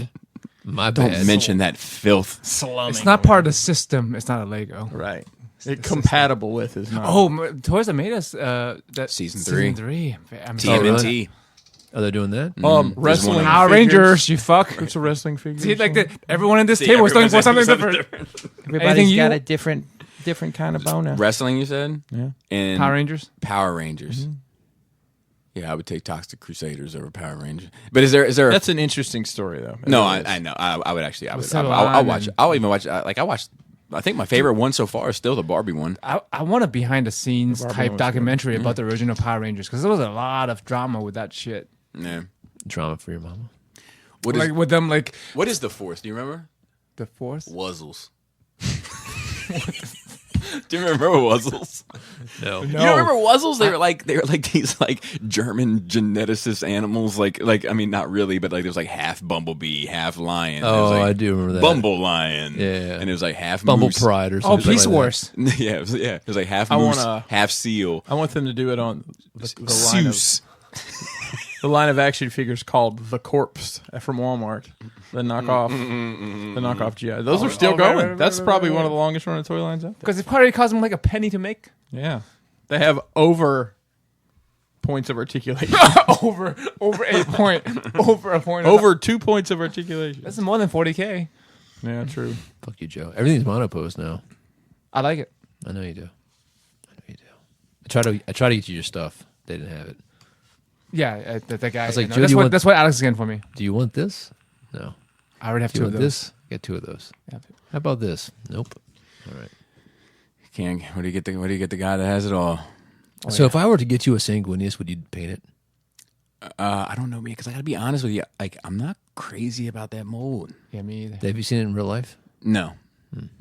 B: My
E: Don't
B: bad.
E: mention that filth.
C: slumming.
D: It's not part of the system. It's not a Lego.
C: Right. It compatible with is not.
D: Oh, Toys that made us that
E: Season three.
D: I'm
E: TMNT.
B: Oh, they're doing that?
C: Wrestling
D: Power
C: figures.
D: Rangers, you fuck.
C: It's a wrestling figure.
D: See, like everyone at this table is looking for something different.
C: Everybody's got
D: you-
C: a different kind of boner.
E: Wrestling, you said?
C: Yeah.
E: And
D: Power Rangers.
E: Power Rangers. Yeah, I would take Toxic Crusaders over Power Rangers. But is there?
C: That's an interesting story, though.
E: No,
C: It is.
E: I know. I would actually. I would.
D: so
E: I'll
D: on
E: watch.
D: and-
E: I'll even watch. I watched. I think my favorite one so far is still the Barbie one.
D: I want a behind the scenes
C: Barbie
D: type
C: was
D: documentary about the original Power Rangers because there was a lot of drama with that shit.
E: Yeah.
B: Drama for your mama.
E: What is?
D: Like with them, like
E: What is the fourth? Do you remember?
D: the fourth.
E: Wuzzles. Do you remember Wuzzles?
B: No.
E: You don't remember Wuzzles? They were like these like German geneticist animals. Like I mean, not really, but like there was like half bumblebee, half lion. There was,
B: Oh,
E: like,
B: I do remember that.
E: Bumble lion.
B: Yeah.
E: And it was like half
B: Bumble
E: moose.
B: Pride or
D: Oh,
B: something.
D: Peace
B: like
D: Wars.
E: Yeah, it was like half
C: I
E: moose,
C: wanna-
E: half seal.
C: I want them to do it on the
E: Seuss.
C: line of action figures called The Corpse from Walmart. The knockoff. The knockoff GI. Those are still going. That's probably one of the longest running toy lines out there.
D: Because it probably cost them like a penny to make.
C: Yeah. They have over points of articulation.
D: over a point. Over a point.
C: Over 2 points of articulation.
D: That's more than 40K.
C: Yeah, true.
B: that. Fuck you, Joe. Everything's monopose now.
D: I like it.
B: I know you do. I try to get you your stuff. They didn't have it.
D: Yeah, that guy.
B: was like,
D: you know,
B: Joe, do you want-
D: that's what Alex is getting for me.
B: Do you want this? No.
D: I already have
B: Do you
D: two of
B: want
D: those.
B: this? Got 2 of those.
D: Yeah.
B: How about this? Nope. All right.
E: What do you get the guy that has it all?
B: So if I were to get you a sanguineous, would you paint it?
E: I don't know, man, because I got to be honest with you. Like, I'm not crazy about that mold.
D: Yeah, me either.
B: Have you seen it in real life?
E: No.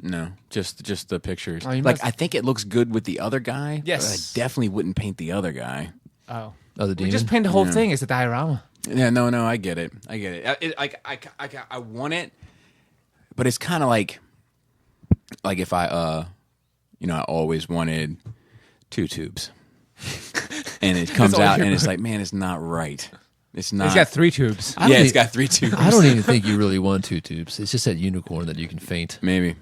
E: No, just the pictures.
D: Oh, you
E: like,
D: must-
E: I think it looks good with the other guy.
D: Yes.
E: But I definitely wouldn't paint the other guy.
D: Oh.
B: Oh, the
D: We
B: demon?
D: just paint the whole thing. It's a diorama.
E: Yeah, no, I get it. I want it, but it's kind of like if I, I always wanted 2 tubes, and it comes out and it's like, man, it's not right. It's not.
D: It's got 3 tubes.
E: It's got 3 tubes.
B: I don't even think you really want 2 tubes. It's just that unicorn that you can faint.
E: Maybe.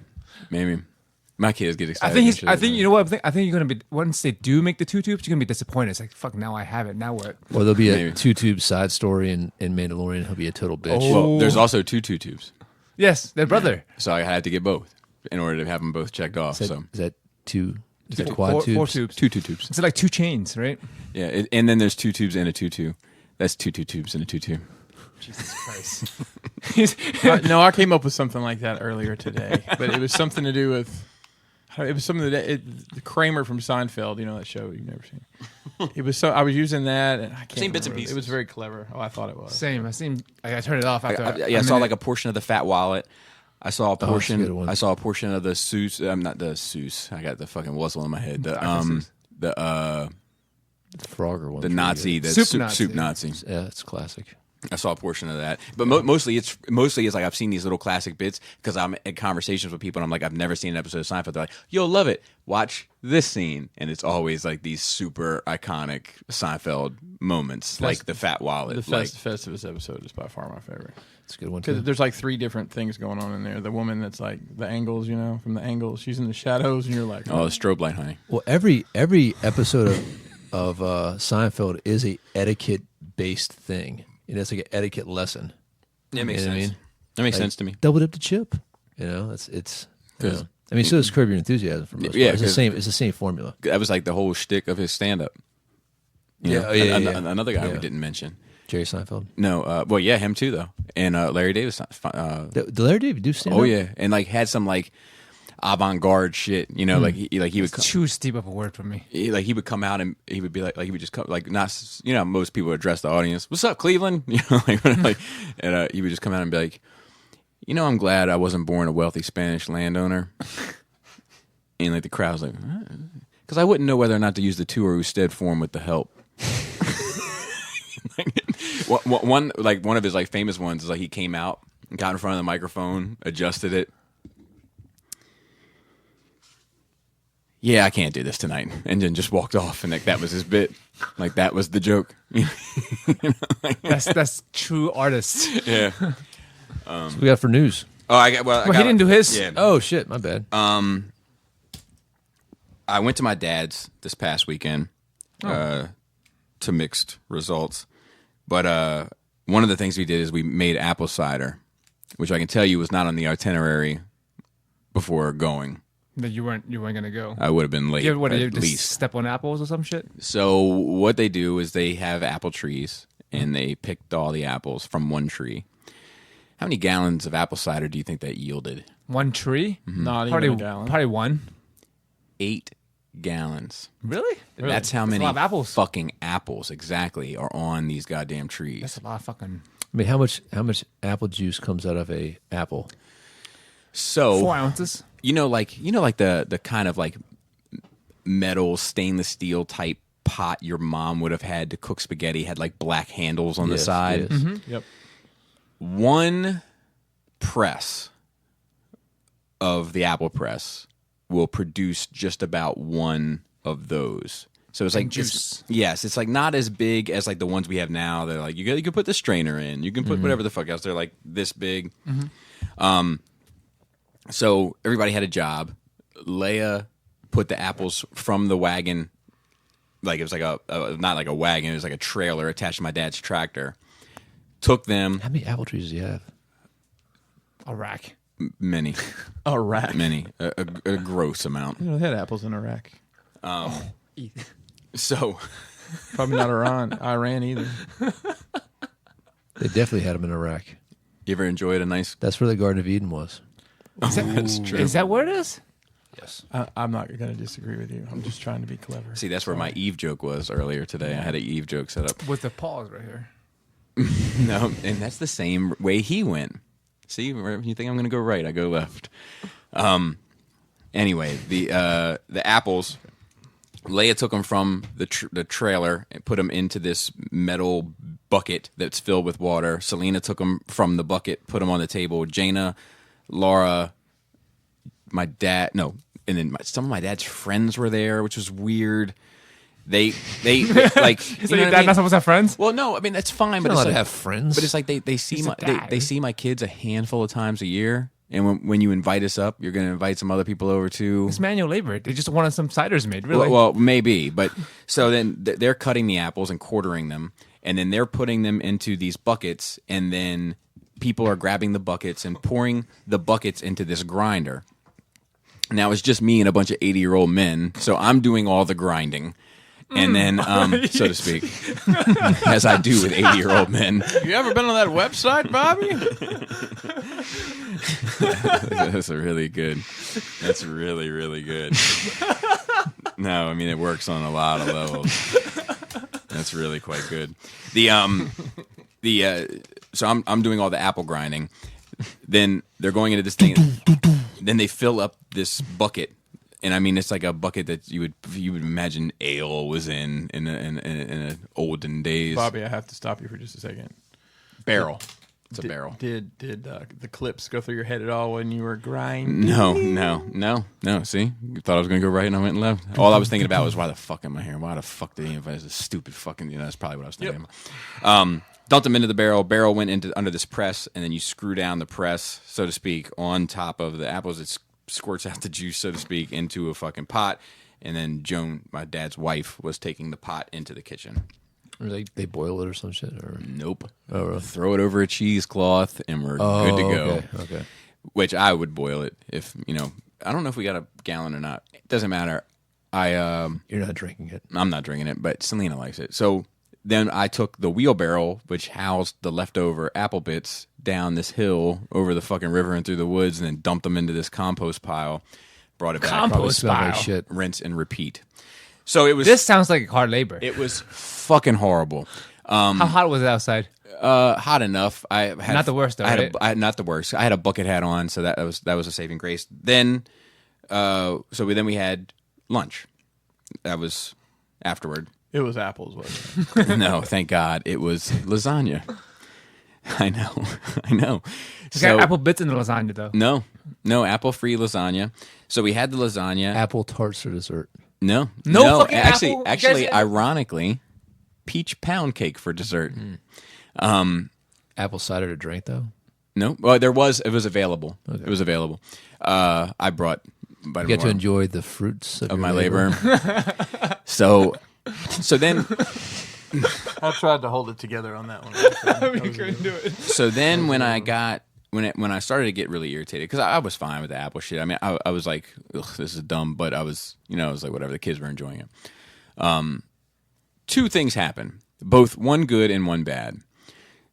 E: My kids get excited.
D: I think you know what? I think you're gonna be once they do make the 2 tubes, you're gonna be disappointed. It's like, fuck, now I have it. Now what?
B: Or there'll be a
E: Maybe.
B: 2-tube side story in Mandalorian. He'll be a total bitch.
E: Well, there's also 2 tubes,
D: Yes, their brother.
E: so I had to get both in order to have them both checked off.
B: Is that 2? Is that
D: Four-
B: quad tubes?
D: 4 tubes.
E: 2 tubes.
D: It's like 2 chains, right?
E: Yeah, and then there's 2 tubes and a 2-2. That's 2 tubes and a 2-2.
D: Jesus Christ.
C: No, I came up with something like that earlier today, but it was something to do with. It was something that the Kramer from Seinfeld, you know that show you've never seen. It was so I was using that, and I can't
E: Seen bits and
C: remember.
E: pieces.
C: It was very clever. Oh, I thought it was.
D: Same. I turned it off after.
E: I saw like a portion of the fat wallet. I saw a
B: that's a
E: portion.
B: good one.
E: I saw a portion of the Seuss. Not the Seuss. I got the fucking wuzzle in my head. The
B: Frogger one.
E: the Nazi, the
D: Soup
E: soup
D: Nazi.
E: Nazi.
B: Yeah, it's classic.
E: I saw a portion of that, but mostly it's like I've seen these little classic bits because I'm in conversations with people and I'm like, I've never seen an episode of Seinfeld. They're like, you'll love it. Watch this scene, and it's always like these super iconic Seinfeld moments, like the fat wallet.
C: The Festivus episode is by far my favorite.
B: It's a good one too.
C: Because there's like 3 different things going on in there. The woman that's like the angles, from the angles, she's in the shadows, and you're like,
E: Oh, the strobe light, honey.
B: Well, every episode of Seinfeld is a etiquette based thing. It's like an etiquette lesson.
E: Yeah, it makes
B: You know what
E: sense.
B: I mean?
E: That makes sense to me.
B: Double dip the chip. It's. You know. I mean, so does Curb Your Enthusiasm for most part. It's the same. It's the same formula.
E: That was like the whole shtick of his stand-up. Another guy we didn't mention.
B: Jerry Seinfeld.
E: No, well, yeah, him too though, and Larry Davis.
B: Did Larry David do stand up?
E: Oh yeah, and like had some like avant-garde shit. Like he would
D: Too steep of a word for me.
E: he would come out and he would be like he would just come like not most people would address the audience. What's up, Cleveland? And he would just come out and be like, I'm glad I wasn't born a wealthy Spanish landowner. And like the crowd was like, because I wouldn't know whether or not to use the tu or usted form with the help. One of his like famous ones is like he came out and got in front of the microphone, adjusted it. Yeah, I can't do this tonight, and then just walked off, and like that was his bit, like that was the joke.
D: That's true artist.
E: Yeah.
B: So we got for news.
E: Oh,
D: He didn't do his.
E: Yeah.
B: Oh shit, my bad.
E: I went to my dad's this past weekend to mixed results. But one of the things we did is we made apple cider, which I can tell you was not on the itinerary before going.
D: That you weren't gonna go.
E: I would have been late
D: You ever,
E: at
D: you just
E: least.
D: step on apples or some shit?
E: So what they do is they have apple trees, and they picked all the apples from one tree. How many gallons of apple cider do you think that yielded?
D: One tree?
C: not
D: Probably
C: even a gallon.
D: Probably one.
E: 8 gallons.
D: Really?
E: That's how
D: That's
E: many
D: a lot of apples.
E: fucking apples exactly are on these goddamn trees.
D: That's a lot of fucking.
B: I mean, how much apple juice comes out of a apple?
E: So
D: 4 ounces.
E: like the kind of like metal stainless steel type pot your mom would have had to cook spaghetti, had like black handles on the
B: Yes,
E: side.
B: yes.
C: Yep.
E: One press of the apple press will produce just about one of those. So it's like
D: juice.
E: It's like not as big as like the ones we have now. They're like you can put the strainer in, you can put whatever the fuck else. They're like this big. So everybody had a job. Leia put the apples from the wagon, like it was like a not like a wagon, it was like a trailer attached to my dad's tractor. Took them
B: How many apple trees do you have?
D: A rack.
E: many,
C: Iraq.
E: many, a gross amount.
C: They had apples in Iraq.
E: So
C: Probably not Iran either.
B: They definitely had them in Iraq.
E: You ever enjoyed a nice?
B: That's where the Garden of Eden was.
E: That's true.
D: Is that where it is?
B: Yes.
C: I'm not going to disagree with you. I'm just trying to be clever.
E: See, that's where my Eve joke was earlier today. I had an Eve joke set up.
D: With the pause right here.
E: No, and that's the same way he went. See, wherever you think I'm going to go right, I go left. Anyway, the apples, Leia took them from the trailer and put them into this metal bucket that's filled with water. Selena took them from the bucket, put them on the table. Jaina, Laura, my dad, no, and then some of my dad's friends were there, which was weird. They like.
D: So your dad not supposed to have friends?
E: Well, no, I mean that's fine, but
B: You're
E: it's
B: allowed
E: like,
B: to have friends.
E: But it's like they see
D: He's
E: my
D: a dad.
E: they see my kids a handful of times a year, and when you invite us up, you're going to invite some other people over too.
D: It's manual labor. They just wanted some ciders made, really.
E: Well, maybe, but so then they're cutting the apples and quartering them, and then they're putting them into these buckets, and then people are grabbing the buckets and pouring the buckets into this grinder. Now it's just me and a bunch of 80-year-old men, so I'm doing all the grinding. And then, so to speak, as I do with 80-year-old men.
C: You ever been on that website, Bobby?
E: That's really good. That's really, really good. No, I mean, it works on a lot of levels. That's really quite good. So I'm doing all the apple grinding. Then they're going into this thing. Then they fill up this bucket. And I mean, it's like a bucket that you would imagine ale was in olden days.
C: Bobby, I have to stop you for just a second.
E: Barrel. It's a barrel.
C: Did the clips go through your head at all when you were grinding?
E: No. See, you thought I was going to go right and I went left. All I was thinking about was, why the fuck am I here? Why the fuck did he invite this stupid fucking? That's probably what I was thinking. Yep. Dumped them into the barrel. Barrel went into under this press, and then you screw down the press, so to speak, on top of the apples. It's squirts out the juice, so to speak, into a fucking pot, and then Joan, my dad's wife, was taking the pot into the kitchen.
B: Or they boil it or some shit? Or?
E: Nope.
B: Oh, really?
E: Throw it over a cheesecloth, and we're good to go.
B: Okay.
E: Which I would boil it if, I don't know if we got a gallon or not. It doesn't matter.
B: You're not drinking it.
E: I'm not drinking it, but Selena likes it. So then I took the wheelbarrow, which housed the leftover apple bits, down this hill over the fucking river and through the woods, and then dumped them into this compost pile. Brought it back.
D: Compost
B: Smell like
D: pile.
B: shit.
E: Rinse and repeat. So it was.
D: This sounds like hard labor.
E: It was fucking horrible.
D: How hot was it outside?
E: Hot enough. I had
D: Not the worst, though, right?
E: Not the worst. I had a bucket hat on, so that was a saving grace. Then, we had lunch. That was afterward.
C: It was apples, wasn't it?
E: No, thank God, it was lasagna. I know.
D: It's got apple bits in the lasagna, though.
E: No, apple-free lasagna. So we had the lasagna.
B: Apple tarts for dessert.
E: No
D: fucking
E: actually,
D: apple?
E: Actually,
D: You guys-
E: ironically, peach pound cake for dessert.
B: Apple cider to drink, though?
E: No, well, it was available. Okay. It was available. I brought.
B: You get to enjoy the fruits of
E: my
B: your
E: labor. So then,
C: I tried to hold it together on that one.
D: We couldn't do it.
E: so then when I started to get really irritated, because I was fine with the apple shit. I mean, I was like, ugh, this is dumb, but I was like, whatever. The kids were enjoying it. Two things happened, both one good and one bad.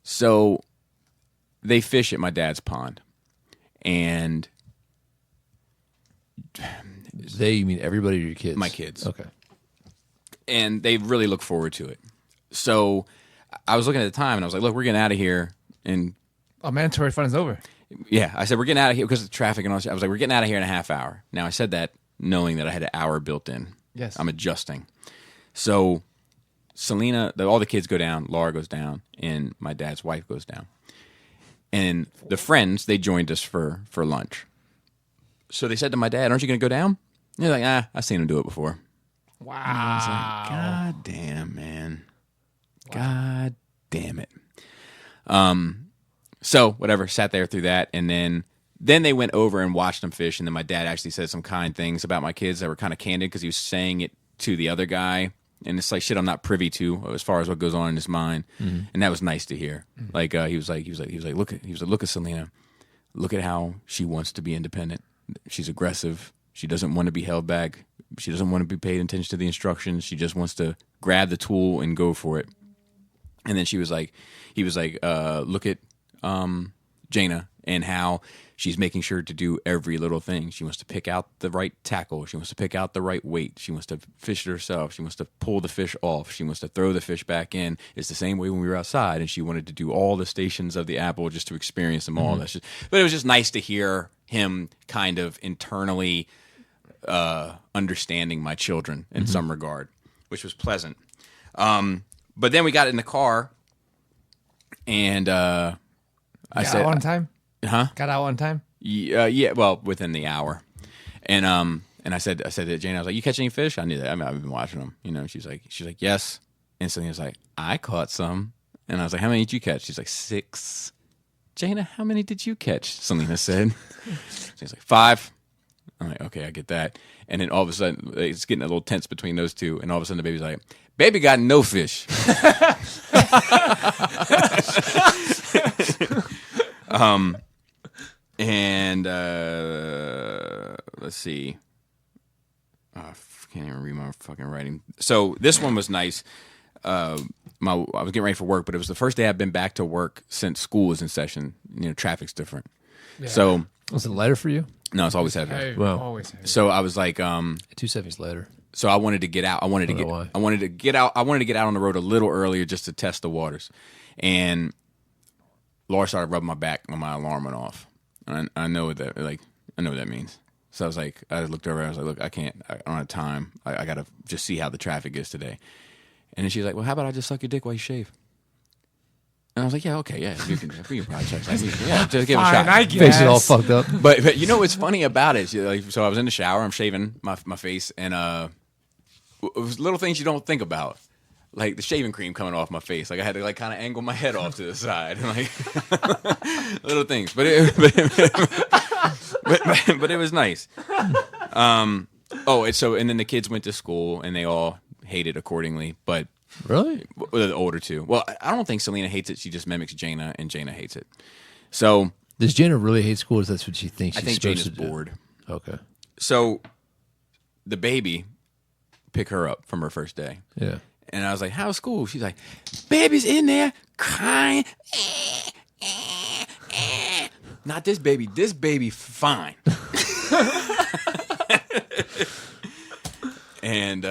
E: So they fish at my dad's pond, and
B: You mean everybody or your kids?
E: my kids.
B: Okay.
E: And they really look forward to it. So I was looking at the time, and I was like, look, we're getting out of here. And
D: Oh, mandatory fun is over.
E: yeah, I said, we're getting out of here because of the traffic and all that shit. I was like, we're getting out of here in a half hour. Now, I said that knowing that I had an hour built in.
D: Yes.
E: I'm adjusting. So Selena, all the kids go down, Laura goes down, and my dad's wife goes down. And the friends, they joined us for lunch. So they said to my dad, aren't you going to go down? And he's like, I've seen him do it before.
D: Wow.
E: I was like, God damn, man. Wow. God damn it. So whatever, sat there through that, and then they went over and watched them fish, and then my dad actually said some kind things about my kids that were kind of candid because he was saying it to the other guy, and it's like shit I'm not privy to as far as what goes on in his mind, and that was nice to hear. Like he was like, look at Selena, look at how she wants to be independent. She's aggressive. She doesn't want to be held back. She doesn't want to be paid attention to the instructions. She just wants to grab the tool and go for it. And then he was like, look at Jaina and how she's making sure to do every little thing. She wants to pick out the right tackle. She wants to pick out the right weight. She wants to fish it herself. She wants to pull the fish off. She wants to throw the fish back in. It's the same way when we were outside, and she wanted to do all the stations of the apple just to experience them all. But it was just nice to hear him kind of internally understanding my children in some regard, which was pleasant. But then we got in the car, and I said,
D: "On time."
E: Huh?
D: Got out on time?
E: Yeah, well, within the hour. And I said to Jane, I was like, "You catch any fish?" I knew that. I mean, I've been watching them. You know, she's like, "Yes." Instantly, I was like, "I caught some." And I was like, "How many did you catch?" She's like, 6. Jana, how many did you catch? Selena said. She's like, 5. I'm like, okay, I get that. And then all of a sudden, it's getting a little tense between those two. And all of a sudden, the baby's like, "Baby got no fish." And let's see. I can't even read my fucking writing. So this one was nice. I was getting ready for work, but it was the first day I've been back to work since school was in session. You know, traffic's different. Yeah. So
B: was it lighter for you?
E: No, it's always heavy.
B: Well,
D: always heavy.
E: So I was like,
B: 2 seconds later.
E: So I wanted to get out. I wanted to get out on the road a little earlier just to test the waters. And Laura started rubbing my back when my alarm went off. And I know what that means. So I was like, I looked over. I was like, "Look, I don't have time. I got to just see how the traffic is today." And then she's like, "Well, how about I just suck your dick while you shave?" And I was like, "Yeah, okay, yeah, we can probably check that. Yeah, just give it a shot."
D: I guess.
B: Face it all fucked up.
E: But you know what's funny about it? So I was in the shower. I'm shaving my face, and it was little things you don't think about. Like the shaving cream coming off my face. Like I had to kind of angle my head off to the side. Like little things. But it was nice. And then the kids went to school and they all hated accordingly. But
B: really?
E: The older two. Well, I don't think Selena hates it. She just mimics Jaina, and Jaina hates it. So
B: does Jaina really hate school? Or is that what she thinks?
E: I think Jaina's bored.
B: Okay.
E: So the baby pick her up from her first day.
B: Yeah.
E: And I was like, "How's school?" She's like, "Baby's in there crying." Not this baby. This baby fine. And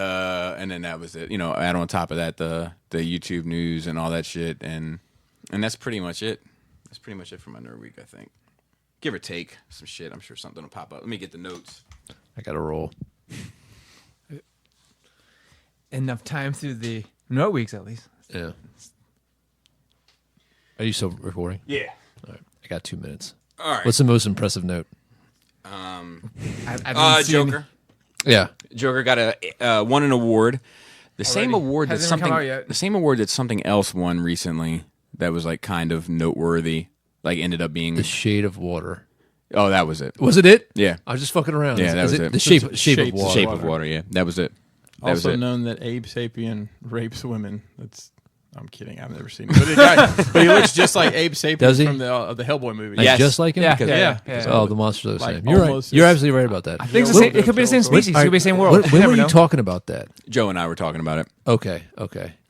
E: then that was it. You know, add on top of that the YouTube news and all that shit, and that's pretty much it. That's pretty much it for my nerd week, I think. Give or take some shit. I'm sure something will pop up. Let me get the notes.
B: I got to roll.
D: Enough time through the nerd weeks, at least.
B: Yeah. Are you still recording?
E: Yeah.
B: All right. I got 2 minutes.
E: All right.
B: What's the most impressive note?
E: Joker.
B: Yeah.
E: Joker got won an award. The same award that
D: Hasn't even come out yet.
E: the same award that something else won recently that was like kind of noteworthy. Like ended up being
B: The Shade of Water.
E: Oh, that was it.
B: Was it it?
E: Yeah.
B: I was just fucking around.
E: Yeah, that was
B: Is
E: it.
B: The shape of
C: Shape
B: water.
E: Shape of Water, yeah. That was it. That
C: Also
E: was it.
C: known that Abe Sapien rapes women. I'm kidding. I've never seen him. But he looks just like Abe Sapien
B: Does he?
C: from the Hellboy movie.
B: Like,
E: Yes.
B: just like him?
D: Yeah,
B: Because-
D: yeah.
B: Oh, the monsters are the
C: Like,
B: same. You're right.
C: almost
B: You're
C: as-
B: absolutely right about that.
D: I think it's the same, it could be the same species. It could be the same world.
B: When
D: You
B: were
D: never
B: you
D: know.
B: talking about that?
E: Joe and I were talking about it.
B: Okay.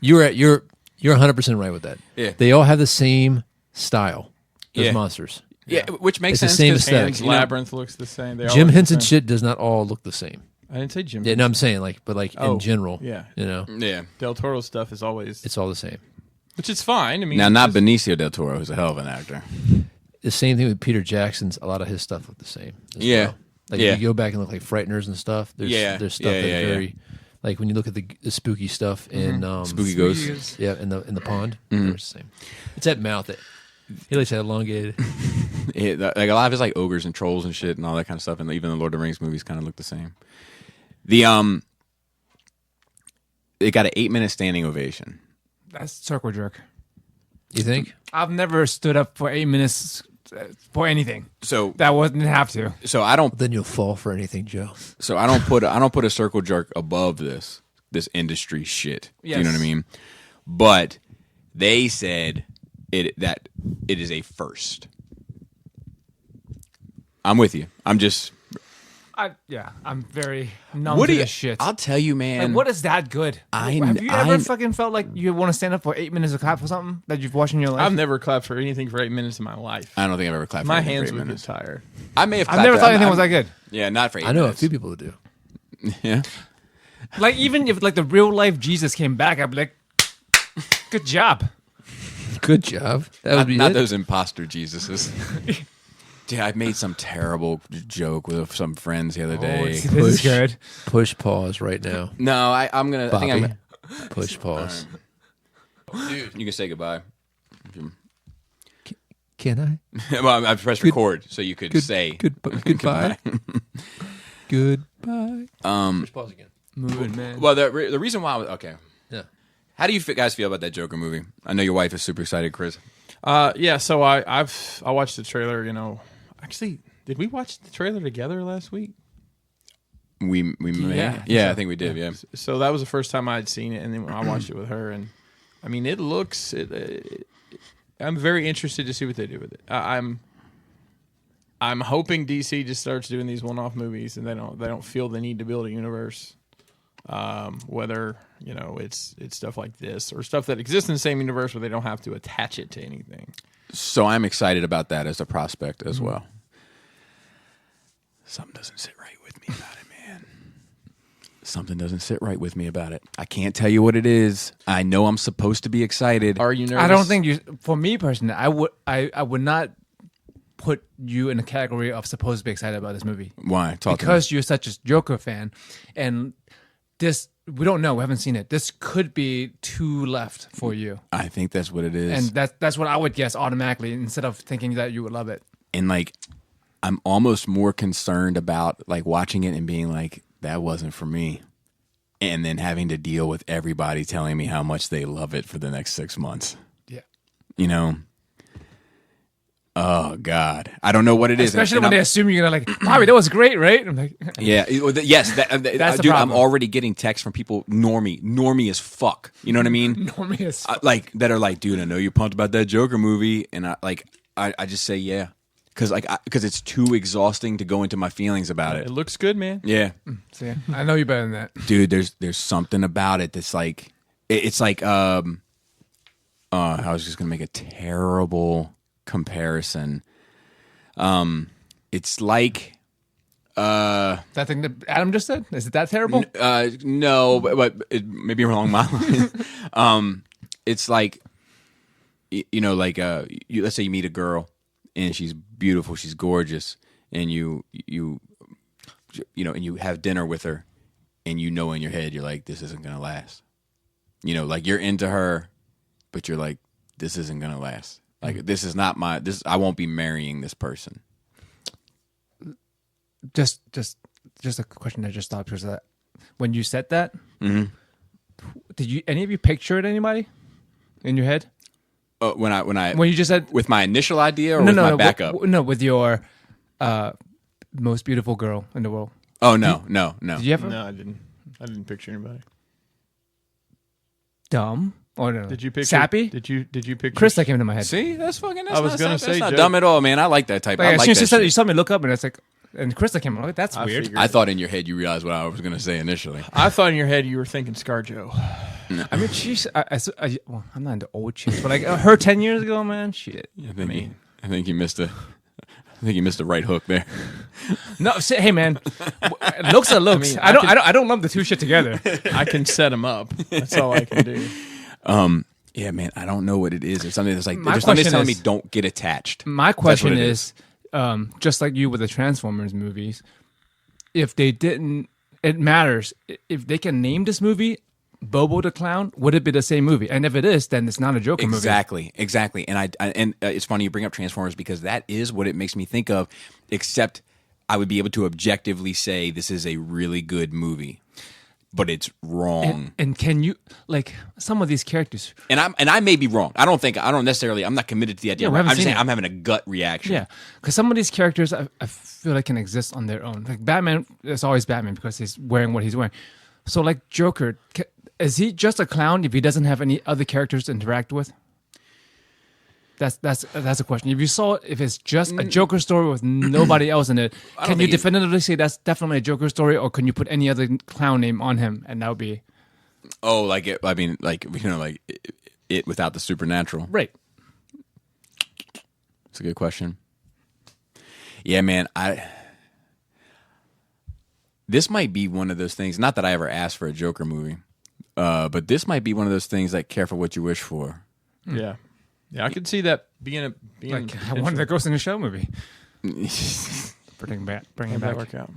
B: You're 100% right with that.
E: Yeah.
B: They all have the same style. Those
E: Yeah.
B: monsters.
E: Yeah, which makes
B: It's the
E: sense.
B: same
E: 'cause
B: aesthetic.
C: Pan's
E: you know,
C: Labyrinth looks the same. They all
B: Jim
C: look the
B: Henson
C: same.
B: shit does not all look the same.
C: I didn't say Jim.
B: Yeah, no, I'm saying
C: Oh,
B: in general.
C: yeah.
B: You know,
E: Yeah.
C: Del Toro stuff is always,
B: it's all the same.
C: which is fine. I mean,
E: Now, not
C: it's-
E: Benicio del Toro, who's a hell of an actor.
B: The same thing with Peter Jackson's. A lot of his stuff look the same. as
E: Yeah.
B: well. Like
E: Yeah.
B: if you go back and look like Frighteners and stuff. There's stuff that's very like when you look at the spooky stuff in
E: Spooky Ghosts.
B: Yeah, in the pond. They're the same. It's that mouth that he likes that elongated.
E: Like a lot of his like ogres and trolls and shit and all that kind of stuff, and even the Lord of the Rings movies kind of look the same. It got an 8-minute standing ovation.
D: That's circle jerk.
B: You think?
D: I've never stood up for 8 minutes for anything.
E: So
D: That wasn't have to.
E: I don't
B: Then you'll fall for anything, Joe.
E: put a circle jerk above this industry shit. Do you know
D: Yes.
E: what I mean? But they said that it is a first. I'm with you.
D: I'm very numb
E: What
D: to
E: do you?
D: this shit.
E: I'll tell you, man.
D: Like, what is that good? Have you ever fucking felt like you want to stand up for 8 minutes of clap for something that you've watched in your life?
C: I've never clapped for anything for 8 minutes in my life.
E: I don't think I've ever clapped.
C: My
E: for
C: hands
E: for 8
C: would get
E: minutes.
C: tired.
E: I may have.
D: I've never thought anything was that good.
E: Yeah, not for 8
B: I know
E: minutes.
B: a few people who do.
E: Yeah.
D: Like even if like the real life Jesus came back, I'd be like, good job.
B: Good job. That would be
E: Not
B: it.
E: those imposter Jesuses. Yeah, I made some terrible joke with some friends the other day.
D: This is good.
B: Push pause right now.
E: No, I'm gonna.
B: Bobby.
E: I think
B: Push pause.
E: you can say goodbye.
B: Can I?
E: Well, I pressed record so you could say
B: goodbye. Goodbye. Push pause again.
D: Moving, man.
E: Well, the reason why I was okay.
B: Yeah.
E: How do you guys feel about that Joker movie? I know your wife is super excited, Chris.
C: Yeah. So I watched the trailer. Actually, did we watch the trailer together last week?
E: We may.
C: Yeah,
E: I think we did. Yeah.
C: So that was the first time I'd seen it, and then I watched it with her, and I mean, it looks. I'm very interested to see what they do with it. I'm hoping DC just starts doing these one-off movies, and they don't feel the need to build a universe. Whether it's stuff like this or stuff that exists in the same universe, where they don't have to attach it to anything.
E: So I'm excited about that as a prospect as well. Something doesn't sit right with me about it, man. Something doesn't sit right with me about it. I can't tell you what it is. I know I'm supposed to be excited.
C: Are you nervous?
D: I don't think you. For me personally, I would not put you in the category of supposed to be excited about this movie.
E: Why?
D: Because you're such a Joker fan, and this we don't know. We haven't seen it. This could be too left for you.
E: I think that's what it is.
D: And that's what I would guess automatically instead of thinking that you would love it.
E: And like, I'm almost more concerned about like watching it and being like, that wasn't for me. And then having to deal with everybody telling me how much they love it for the next 6 months.
D: Yeah.
E: Oh God, I don't know what it is.
D: Especially when they assume you're gonna like, Bobby, that was great, right? I'm like,
E: yeah, yes,
D: That's the
E: dude. I'm
D: problem.
E: already getting texts from people, normie as fuck. You know what I mean?
D: normally it's
E: Like that are like, dude, I know you're pumped about that Joker movie, and I just say yeah, because it's too exhausting to go into my feelings about
C: It
E: it.
C: looks good, man.
E: Yeah,
D: See, I know you better than that.
E: dude, there's something about it that's like, it's like I was just gonna make a terrible comparison. It's like
D: That thing that Adam just said, is it that terrible?
E: no, but it may be along my lines. It's like, let's say you meet a girl and she's beautiful, she's gorgeous, and you and you have dinner with her, and in your head you're like, this isn't gonna last. Like you're into her, but you're like, this isn't gonna last. Like this is not I won't be marrying this person.
D: Just a question I just thought, because that when you said that, did any of you picture it? Anybody in your head?
E: When
D: You just said
E: with my initial idea or with my backup?
D: With your most beautiful girl in the world.
E: Oh no.
D: Did you ever?
C: No, I didn't picture anybody.
D: Dumb or no?
C: Did you picture
D: Sappy?
C: Did you picture
D: Chris, that came into my head.
E: See, that's
C: I was gonna say,
E: not
C: Joe.
E: dumb at all, man. I like that type.
D: Like,
E: I
D: as
E: like
D: soon as
E: that
D: you said it,
E: shit.
D: you saw me look up, and it's like, and Chris, that came out. Like, that's
C: I
D: weird.
C: figured.
E: I thought in your head you realized what I was going to say initially.
C: I thought in your head you were thinking ScarJo.
D: I mean, she's. Well, I'm not into old chicks, but like her 10 years ago, man, shit.
E: I think you missed a right hook there.
D: No, hey man, looks are looks.
C: mean,
D: I don't lump the two shit together.
C: I can set him up. That's all I can do.
E: Yeah, man, I don't know what it is. There's something that's like,
D: My
E: there's something that's
D: question
E: telling me
D: is-
E: don't get attached.
D: My question
E: what it
D: is, just like you with the Transformers movies, if they didn't, it matters. If they can name this movie Bobo the Clown, would it be the same movie? And if it is, then it's not a Joker movie.
E: Exactly. And it's funny you bring up Transformers because that is what it makes me think of, except I would be able to objectively say this is a really good movie. But it's wrong.
D: And can you, like, some of these characters?
E: And I may be wrong. I'm not committed to the idea.
D: Yeah, we haven't
E: I'm just
D: seen
E: saying
D: it.
E: I'm having a gut reaction.
D: Yeah, because some of these characters I feel like can exist on their own. Like Batman, it's always Batman because he's wearing what he's wearing. So like Joker, is he just a clown if he doesn't have any other characters to interact with? That's a question. If it's just a Joker story with nobody else in it, can you definitively say that's definitely a Joker story, or can you put any other clown name on him and that would be?
E: Oh, like it. I mean, like it without the supernatural.
D: Right.
E: It's a good question. Yeah, man. This might be one of those things. Not that I ever asked for a Joker movie, but this might be one of those things like careful what you wish for.
C: Yeah. Yeah, I could see that being
D: like one that goes in the show movie. Bring it back.
C: Work out.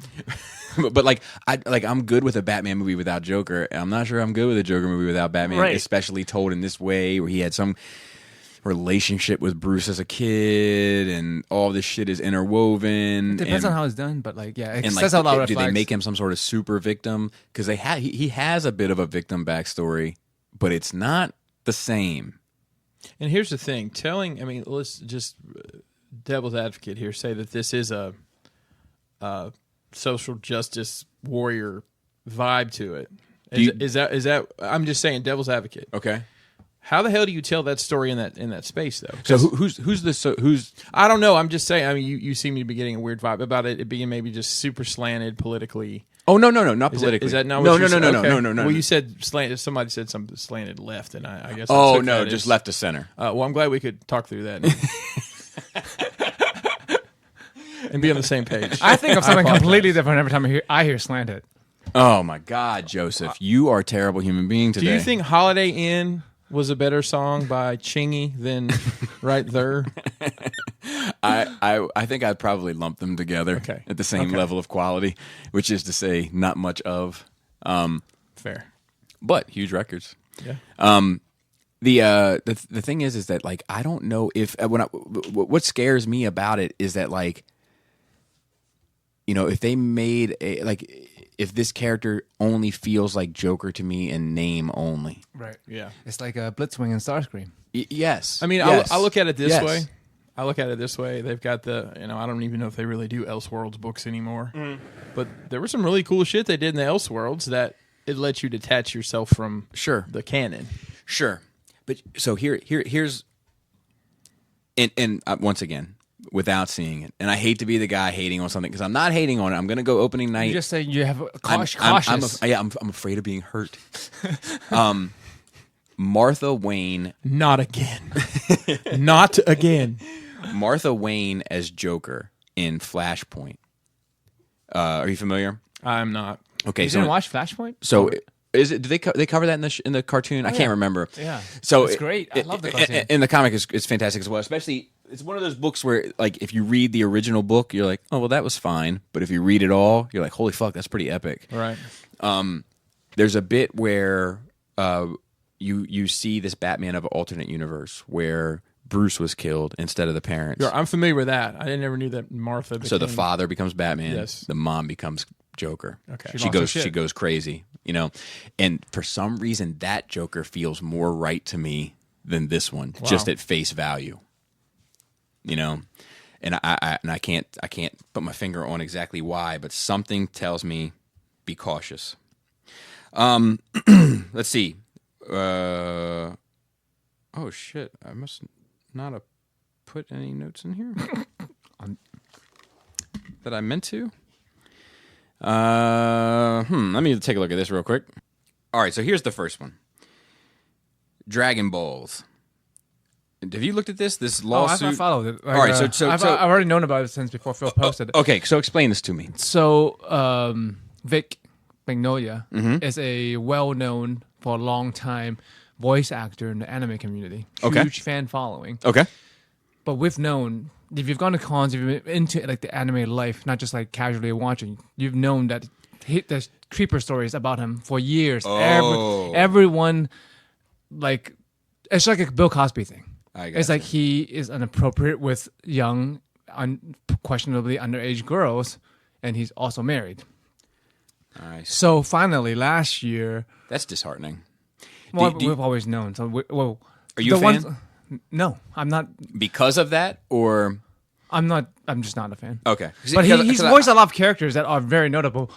E: but I'm good with a Batman movie without Joker. I'm not sure I'm good with a Joker movie without Batman, especially told in this way where he had some relationship with Bruce as a kid, and all this shit is interwoven.
D: It depends on how it's done, but like, yeah, it
E: and
D: says
E: like,
D: a lot of
E: do
D: flags.
E: they make him some sort of super victim? Because he has a bit of a victim backstory, but it's not the same.
C: And here's the thing: let's just devil's advocate here, say that this is a social justice warrior vibe to it. Is that? I'm just saying, devil's advocate.
E: Okay.
C: How the hell do you tell that story in that space though?
E: So who's
C: I don't know. I'm just saying. I mean, you seem to be getting a weird vibe about it being maybe just super slanted politically.
E: Oh no, not politically.
C: Is that not
E: no,
C: what
E: no,
C: you
E: no,
C: said?
E: no,
C: Okay.
E: no, no, no.
C: Well, you said slanted. Somebody said something slanted left, and I guess.
E: Oh
C: I took
E: no,
C: that
E: just
C: as,
E: left to center.
C: Well, I'm glad we could talk through that and be on the same page.
D: I think of something completely different every time I hear slanted.
E: Oh my God, Joseph, you are a terrible human being today.
C: Do you think Holiday Inn was a better song by Chingy than Right There?
E: I think I'd probably lump them together at the same level of quality, which is to say, not much of.
C: Fair,
E: but huge records.
C: Yeah.
E: The thing is that like I don't know if what scares me about it is that like, you know, if they made if this character only feels like Joker to me in name only.
D: Right.
C: Yeah.
D: It's like a Blitzwing and Starscream.
E: Yes.
C: I mean,
E: yes.
C: I look at it this
E: yes.
C: way. I look at it this way. They've got I don't even know if they really do Elseworlds books anymore. But there was some really cool shit they did in the Elseworlds that it lets you detach yourself from the canon.
E: Sure. But so here's and once again, without seeing it, and I hate to be the guy hating on something because I'm not hating on it. I'm going to go opening night.
D: You just say you have cautious.
E: I'm afraid of being hurt. Martha Wayne,
C: not again, not again.
E: Martha Wayne as Joker in Flashpoint. Are you familiar?
C: I'm not.
E: Okay,
D: you didn't watch Flashpoint?
E: So. Is it? Do they cover that in the cartoon? I can't remember.
D: Yeah,
E: so
D: it's great. I love the cartoon.
E: And the comic is fantastic as well. Especially, it's one of those books where, like, if you read the original book, you're like, oh well, that was fine. But if you read it all, you're like, holy fuck, that's pretty epic.
C: Right.
E: There's a bit where you see this Batman of an alternate universe where Bruce was killed instead of the parents.
C: I'm familiar with that. I never knew that Martha became...
E: So the father becomes Batman.
C: Yes.
E: The mom becomes Joker.
C: Okay.
E: She goes crazy, you know. And for some reason that Joker feels more right to me than this one, just at face value. You know. And I can't put my finger on exactly why, but something tells me be cautious. Let's see. Oh shit, I must not have put any notes in here that I meant to. Let me take a look at this real quick. All right, so here's the first one. Draggin Ballz. Have you looked at this lawsuit?
D: I followed it. Like,
E: all right, so
D: I've already known about it since before Phil posted it.
E: Okay, so explain this to me.
D: So Vic Magnolia is a well-known for a long time voice actor in the anime community. Huge fan following.
E: Okay.
D: But we've known, if you've gone to cons, if you've been into like the anime life, not just like casually watching, you've known that there's creeper stories about him for years.
E: Oh.
D: Everyone, like, it's like a Bill Cosby thing. It's
E: you.
D: like he is inappropriate with young, questionably underage girls, and he's also married.
E: Nice.
D: So finally, last year...
E: That's disheartening.
D: Well, we've always known. So,
E: are you a fan?
D: No, I'm not.
E: Because of that, or
D: I'm not. I'm just not a fan.
E: Okay,
D: but he's voiced a lot of characters that are very notable.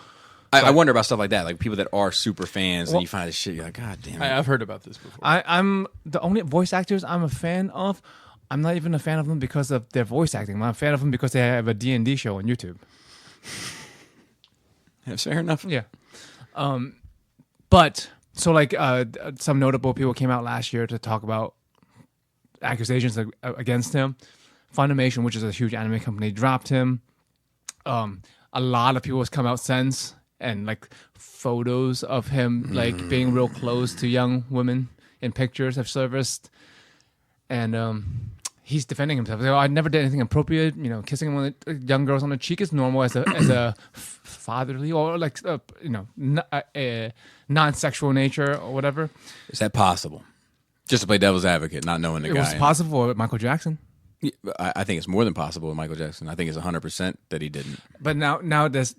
E: I wonder about stuff like that, like people that are super fans, and you find this shit, you're like, God damn it.
C: I've heard about this before.
D: I'm the only voice actors I'm a fan of I'm not even a fan of them because of their voice acting. I'm a fan of them because they have a D&D show on YouTube.
E: Yeah, fair enough.
D: Yeah. But so like some notable people came out last year to talk about accusations against him. Funimation, which is a huge anime company, dropped him. A lot of people has come out since, and like photos of him like being real close to young women in pictures have surfaced, and he's defending himself. So I never did anything appropriate. You know, kissing one of the young girls on the cheek is normal as a fatherly or like non-sexual nature or whatever.
E: Is that possible? Just to play devil's advocate, not knowing the guy.
D: It was possible with Michael Jackson.
E: Yeah, I think it's more than possible with Michael Jackson. I think it's 100% that he didn't.
D: But now there's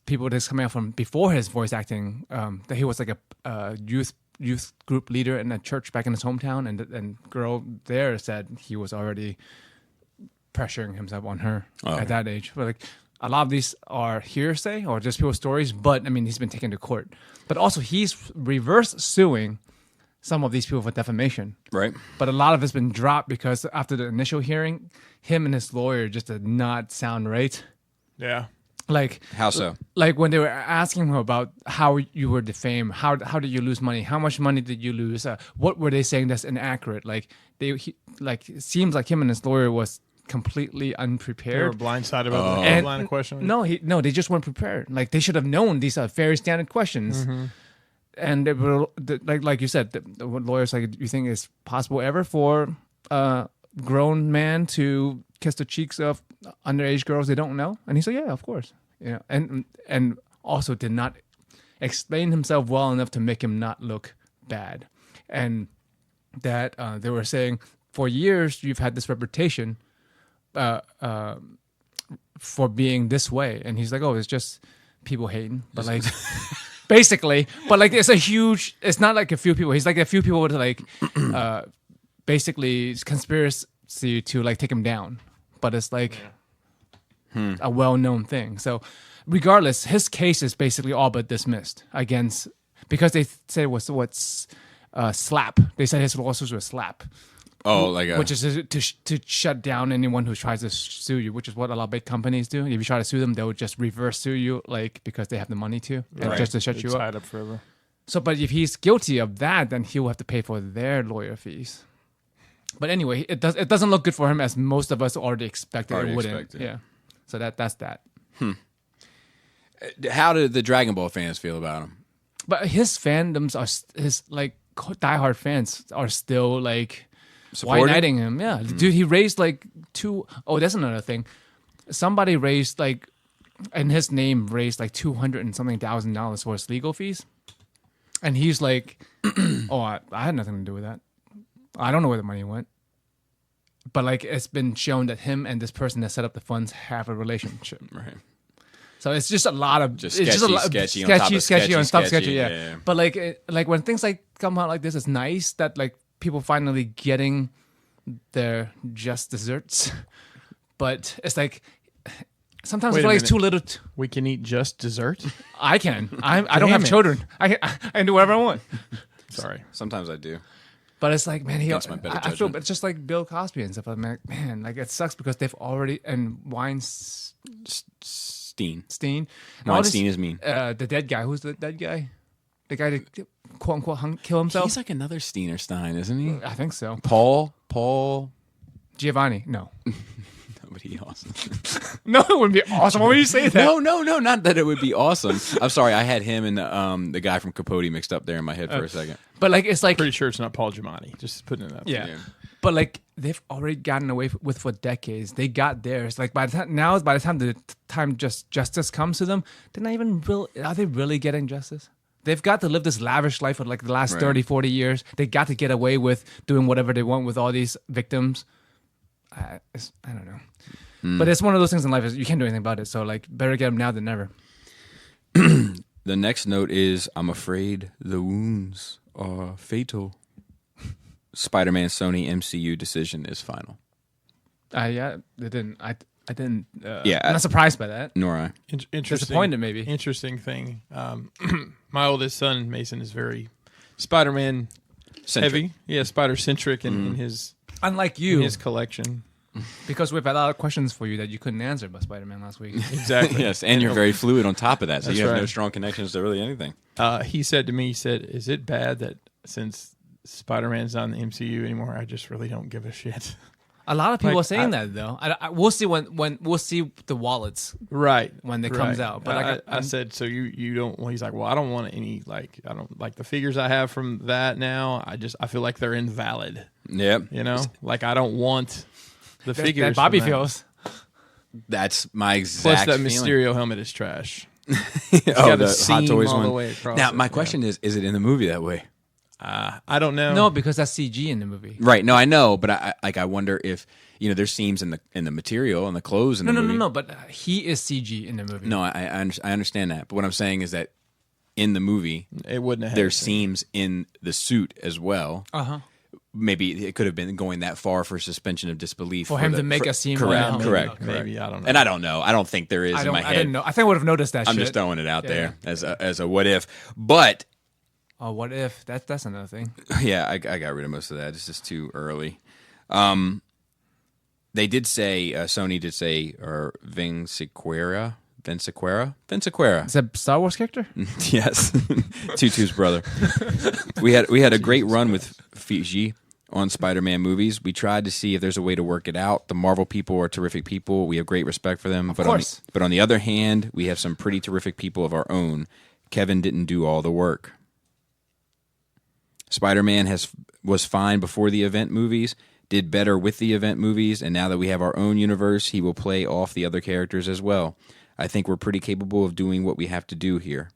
D: people that's coming out from before his voice acting that he was like a youth group leader in a church back in his hometown, and girl there said he was already pressuring himself on her at that age. But like a lot of these are hearsay or just people's stories. But I mean, he's been taken to court. But also he's reverse suing some of these people for defamation.
E: Right.
D: But a lot of it's been dropped because after the initial hearing, him and his lawyer just did not sound right.
C: Yeah.
D: Like
E: how so?
D: Like when they were asking him about how you were defamed, how did you lose money? How much money did you lose? What were they saying that's inaccurate? Like it seems like him and his lawyer was completely unprepared.
C: They were blindsided about the line of questioning.
D: No, they just weren't prepared. Like they should have known these are very standard questions. Mm-hmm. And they were, like you said, the lawyers like, you think it's possible ever for a grown man to kiss the cheeks of underage girls they don't know? And he said, yeah, of course. You know, and also did not explain himself well enough to make him not look bad. And that they were saying, for years you've had this reputation for being this way. And he's like, oh, it's just people hating. But like... Basically, but like it's not like a few people. He's like a few people with like basically conspiracy to like take him down. But it's like a well-known thing. So regardless, his case is basically all but dismissed against, because they said it was slap. They said his lawsuits were slap.
E: Oh, like
D: which is to shut down anyone who tries to sue you, which is what a lot of big companies do. If you try to sue them, they'll just reverse sue you, like because they have the money to, and just to shut you up.
C: Tied up forever.
D: So, but if he's guilty of that, then he will have to pay for their lawyer fees. But anyway, it doesn't look good for him, as most of us already expected it wouldn't. Yeah. So that's that.
E: How did the Dragon Ball fans feel about him?
D: But his fandoms are his like diehard fans are still like. White knighting him, yeah. Dude, he raised like that's another thing. Somebody raised like, and his name raised like $200 and something thousand for his legal fees. And he's like, oh, I had nothing to do with that. I don't know where the money went. But like, it's been shown that him and this person that set up the funds have a relationship.
E: Right.
D: So it's just a lot of
E: sketchy
D: on top sketchy, yeah.
E: Yeah.
D: But like when things like come out like this, it's nice that like people finally getting their just desserts. But it's like sometimes I feel like it's too little.
C: We can eat just dessert?
D: I can. I don't have children. I can do whatever I want.
C: Sorry.
E: Sometimes I do.
D: But it's like, man,
E: I
D: feel it's just like Bill Cosby and stuff. I'm like, man, like it sucks because they've already, and
E: Weinstein.
D: Weinstein
E: is mean.
D: The dead guy. Who's the dead guy? The guy that quote unquote kill himself.
E: He's like another Steen or Stein, isn't he?
D: I think so.
E: Paul
D: Giovanni. No.
E: That would be awesome.
D: No, it wouldn't be awesome. Why would you say that?
E: No, not that it would be awesome. I'm sorry, I had him and the guy from Capote mixed up there in my head for a second.
D: But like, it's like
C: pretty sure it's not Paul Giamatti. Just putting it up.
D: Yeah. But like, they've already gotten away with for decades. They got theirs. Like by the time justice comes to them, they're not even real. Are they really getting justice? They've got to live this lavish life for like the last 30, 40 years. They got to get away with doing whatever they want with all these victims. I don't know. But it's one of those things in life is you can't do anything about it. So like, better get them now than never.
E: The next note is, I'm afraid the wounds are fatal. Spider-Man Sony MCU decision is final.
D: Yeah, they didn't. I didn't. I'm
E: Yeah,
D: not surprised by that.
E: Nor I.
D: Disappointed, maybe.
C: Interesting thing. My oldest son Mason is very Spider-Man
E: Centric.
C: heavy. Yeah, Spider-centric in his.
D: Unlike
C: in
D: you,
C: his collection.
D: because we've had a lot of questions for you that you couldn't answer about Spider-Man last week.
C: Exactly.
E: Yes, and you're very fluid on top of that, so
C: That's
E: you have no
C: right.
E: strong connections to really anything.
C: He said to me, is it bad that since Spider-Man's not in the MCU anymore, I just really don't give a shit?
D: A lot of people
C: Like,
D: are saying that though. We'll see when we'll see the wallets
C: Right.
D: when it comes out. But
C: I said, so you don't, well, he's like, well, I don't want any, like, I don't like the figures I have from that now. I feel like they're invalid.
E: Yep.
C: You know, like I don't want the figures.
D: that Bobby
C: from that.
D: feels.
E: That's my
C: Plus
E: exact
C: that
E: feeling.
C: Mysterio helmet is trash.
E: Oh,
C: got
E: the
C: a
E: Hot
C: seam
E: Toys
C: all
E: one.
C: the way across
E: Now,
C: it,
E: my
C: yeah.
E: question is it in the movie that way?
C: I don't know.
D: No, because that's CG in the movie.
E: Right. No, I know, but I wonder if there's seams in the material and the clothes in the movie.
D: No. But he is CG in the movie.
E: No, I understand that, but what I'm saying is that in the movie
C: It wouldn't have.
E: there's seams in the suit as well. Maybe it could have been going that far for suspension of disbelief
D: For him to make a seam
E: Correct,
D: around.
E: correct.
C: Maybe I don't know.
E: And I don't know. I don't think there is in my head.
D: I didn't know. I think I would have noticed that.
E: I'm
D: shit.
E: just throwing it out
D: Yeah.
E: there as a what if. But
D: Oh, what if? That's another thing.
E: yeah, I got rid of most of that. It's just too early. They did say Sony did say Vin Sequeira.
D: Is that a Star Wars character?
E: Yes, Tutu's brother. We had a great run with Fiji on Spider-Man movies. We tried to see if there's a way to work it out. The Marvel people are terrific people. We have great respect for them.
D: Of course.
E: But on the other hand, we have some pretty terrific people of our own. Kevin didn't do all the work. Spider-Man was fine before the event movies, did better with the event movies, and now that we have our own universe, he will play off the other characters as well. I think we're pretty capable of doing what we have to do here.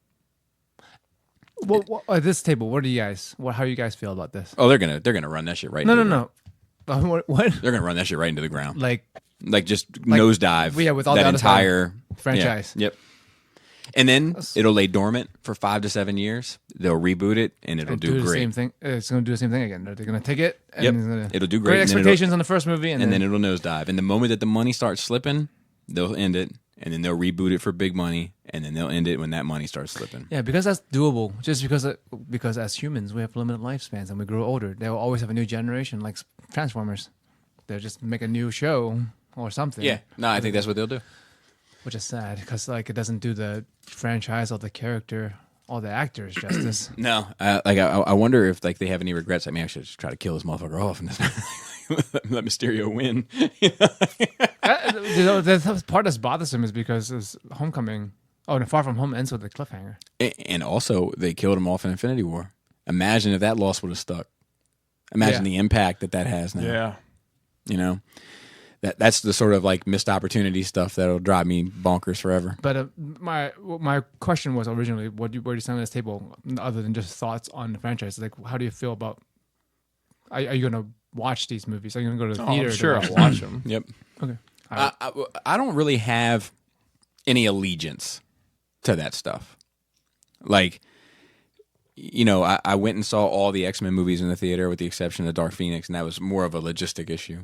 D: Well, at this table, what do you guys? How you guys feel about this?
E: Oh, they're gonna run that shit right.
D: No. What?
E: They're gonna run that shit right into the ground.
D: Like
E: Just nosedive.
D: yeah, with all
E: that
D: the other
E: entire
D: franchise.
E: Yeah, yep. And then it'll lay dormant for 5 to 7 years. They'll reboot it, and it'll do
D: the
E: great.
D: same thing. It's going to do the same thing again. They're going to take it. And
E: Yep.
D: it's gonna,
E: It'll do great.
D: Great
E: and then
D: expectations on the first movie, and
E: then it'll nosedive. And the moment that the money starts slipping, they'll end it, and then they'll reboot it for big money, and then they'll end it when that money starts slipping.
D: yeah, because that's doable. Just because as humans we have limited lifespans and we grow older, they will always have a new generation, like Transformers. They'll just make a new show or something.
E: Yeah, no, I think that's what they'll do.
D: Which is sad because like it doesn't do the franchise or the character or the actors justice.
E: No, I wonder if like they have any regrets. I mean, I should just try to kill this motherfucker off and just let Mysterio win.
D: The part that's bothersome is because it's Homecoming. Oh, and Far From Home ends with a cliffhanger.
E: And also, they killed him off in Infinity War. Imagine if that loss would have stuck. Imagine the impact that has now.
C: Yeah.
E: You know, that's the sort of like missed opportunity stuff that'll drive me bonkers forever.
D: But my question was originally, where do you stand on this table, other than just thoughts on the franchise? Like, how do you feel about? Are you going to watch these movies? Are you going to go to the theater?
C: I'm sure
D: to
C: I'll watch them.
E: Yep.
D: Okay.
E: I don't really have any allegiance to that stuff. Like, you know, I went and saw all the X-Men movies in the theater with the exception of Dark Phoenix, and that was more of a logistic issue.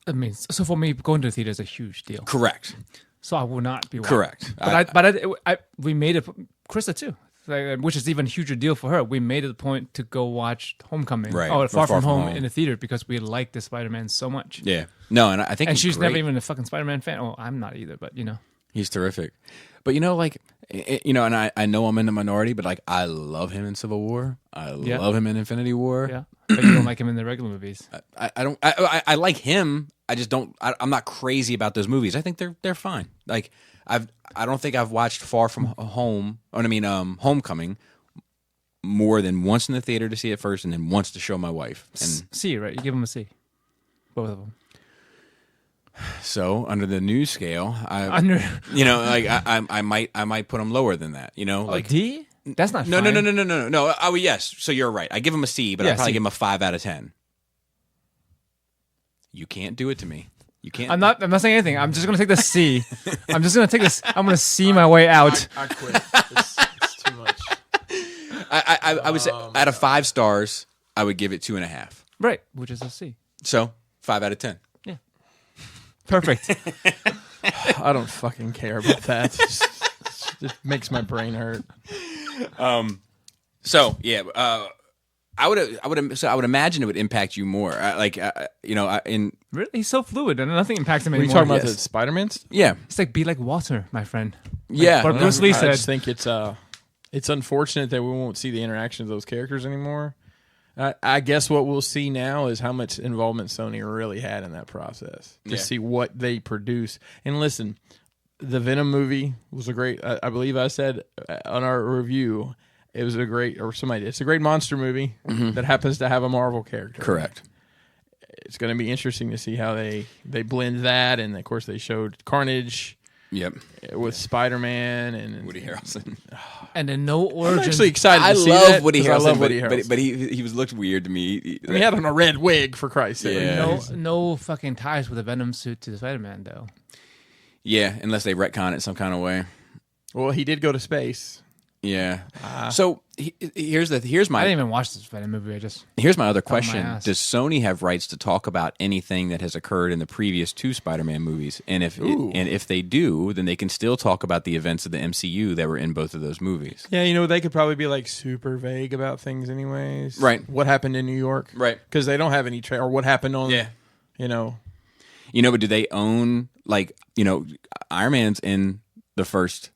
D: I mean, so for me, going to the theater is a huge deal.
E: Correct.
D: So I will not be watching.
E: Correct.
D: But we made it, Krista too, which is even huger deal for her. We made it a point to go watch Homecoming,
E: Right.
D: or Far From Home in the theater because we liked the Spider-Man so much.
E: Yeah. No, and I think
D: And
E: he's
D: she's
E: great.
D: never even a fucking Spider-Man fan. Oh, I'm not either, but you know.
E: He's terrific. But, you know, like, you know, and I know I'm in the minority, but, like, I love him in Civil War. I love him in Infinity War.
D: Yeah. But you don't like him in the regular movies.
E: I like him. I just don't. I'm not crazy about those movies. I think they're fine. Like I don't think I've watched Far From Home. Homecoming more than once in the theater to see it first, and then once to show my wife. And
D: C, right? You give him a C. Both of them.
E: so under the news scale,
D: Under
E: you know, like I might put them lower than that. You know, like
D: D? That's not
E: no.
D: fine.
E: Oh yes. So you're right. I give him a C, but
D: Yeah,
E: I probably
D: C.
E: give him a 5 out of 10. You can't do it to me. You can't.
D: I'm not saying anything. I'm just gonna take the C. I'm just gonna take this. I'm gonna see my way out.
C: I quit. It's too much.
E: I would say out of 5 stars, I would give it 2.5.
D: Right, which is a C.
E: So 5 out of 10.
D: Yeah. Perfect.
C: I don't fucking care about that. It makes my brain hurt.
E: So yeah, I would imagine it would impact you more. In
D: Really, he's so fluid, and nothing impacts him
C: Are you
D: anymore.
C: talking about the Spider-Man stuff?
E: yeah,
D: It's like be like water, my friend.
E: yeah.
D: What Bruce Lee
C: I
D: said.
C: just think it's unfortunate that we won't see the interaction of those characters anymore. I guess what we'll see now is how much involvement Sony really had in that process to see what they produce. And listen, the Venom movie was a great. I believe I said on our review, it was a great, or somebody. It's a great monster movie that happens to have a Marvel character.
E: Correct.
C: It's going to be interesting to see how they blend that, and of course they showed Carnage.
E: Yep.
C: With Spider-Man and
E: Woody Harrelson.
D: And then no origin.
C: I'm actually excited
E: I
C: to see
E: love
C: that
E: Woody
C: 'cause I
E: Harrelson,
C: love Woody Harrelson.
E: but he was looked weird to me.
C: He had on a red wig, for Christ's sake.
E: Yeah.
D: No fucking ties with a Venom suit to the Spider-Man, though.
E: Yeah, unless they retcon it some kind of way.
C: Well, he did go to space.
E: Yeah. So here's
D: I
E: my
D: didn't even watch this Venom movie.
E: here's my other
D: my
E: question:
D: ass.
E: does Sony have rights to talk about anything that has occurred in the previous 2 Spider-Man movies? And if they do, then they can still talk about the events of the MCU that were in both of those movies.
C: Yeah, they could probably be like super vague about things, anyways.
E: Right.
C: What happened in New York?
E: Right.
C: Because they don't have any or what happened on.
E: Yeah.
C: But
E: do they own Iron Man's in the first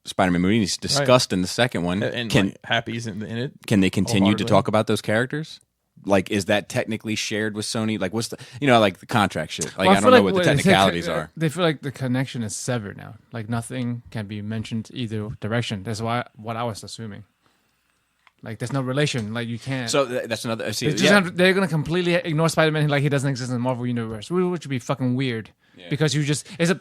E: Spider-Man movie? He's discussed in the second one.
C: And Happy's in it.
E: Can they continue to
C: wholeheartedly.
E: talk about those characters? Like, is that technically shared with Sony? Like, what's the like the contract shit? Like, I don't know what the technicalities are.
D: They feel like the connection is severed now. Like nothing can be mentioned either direction. That's what I was assuming. Like there's no relation. Like you can't.
E: So that's another. See,
D: they're gonna completely ignore Spider-Man like he doesn't exist in the Marvel universe, which would be fucking weird. Yeah. Because it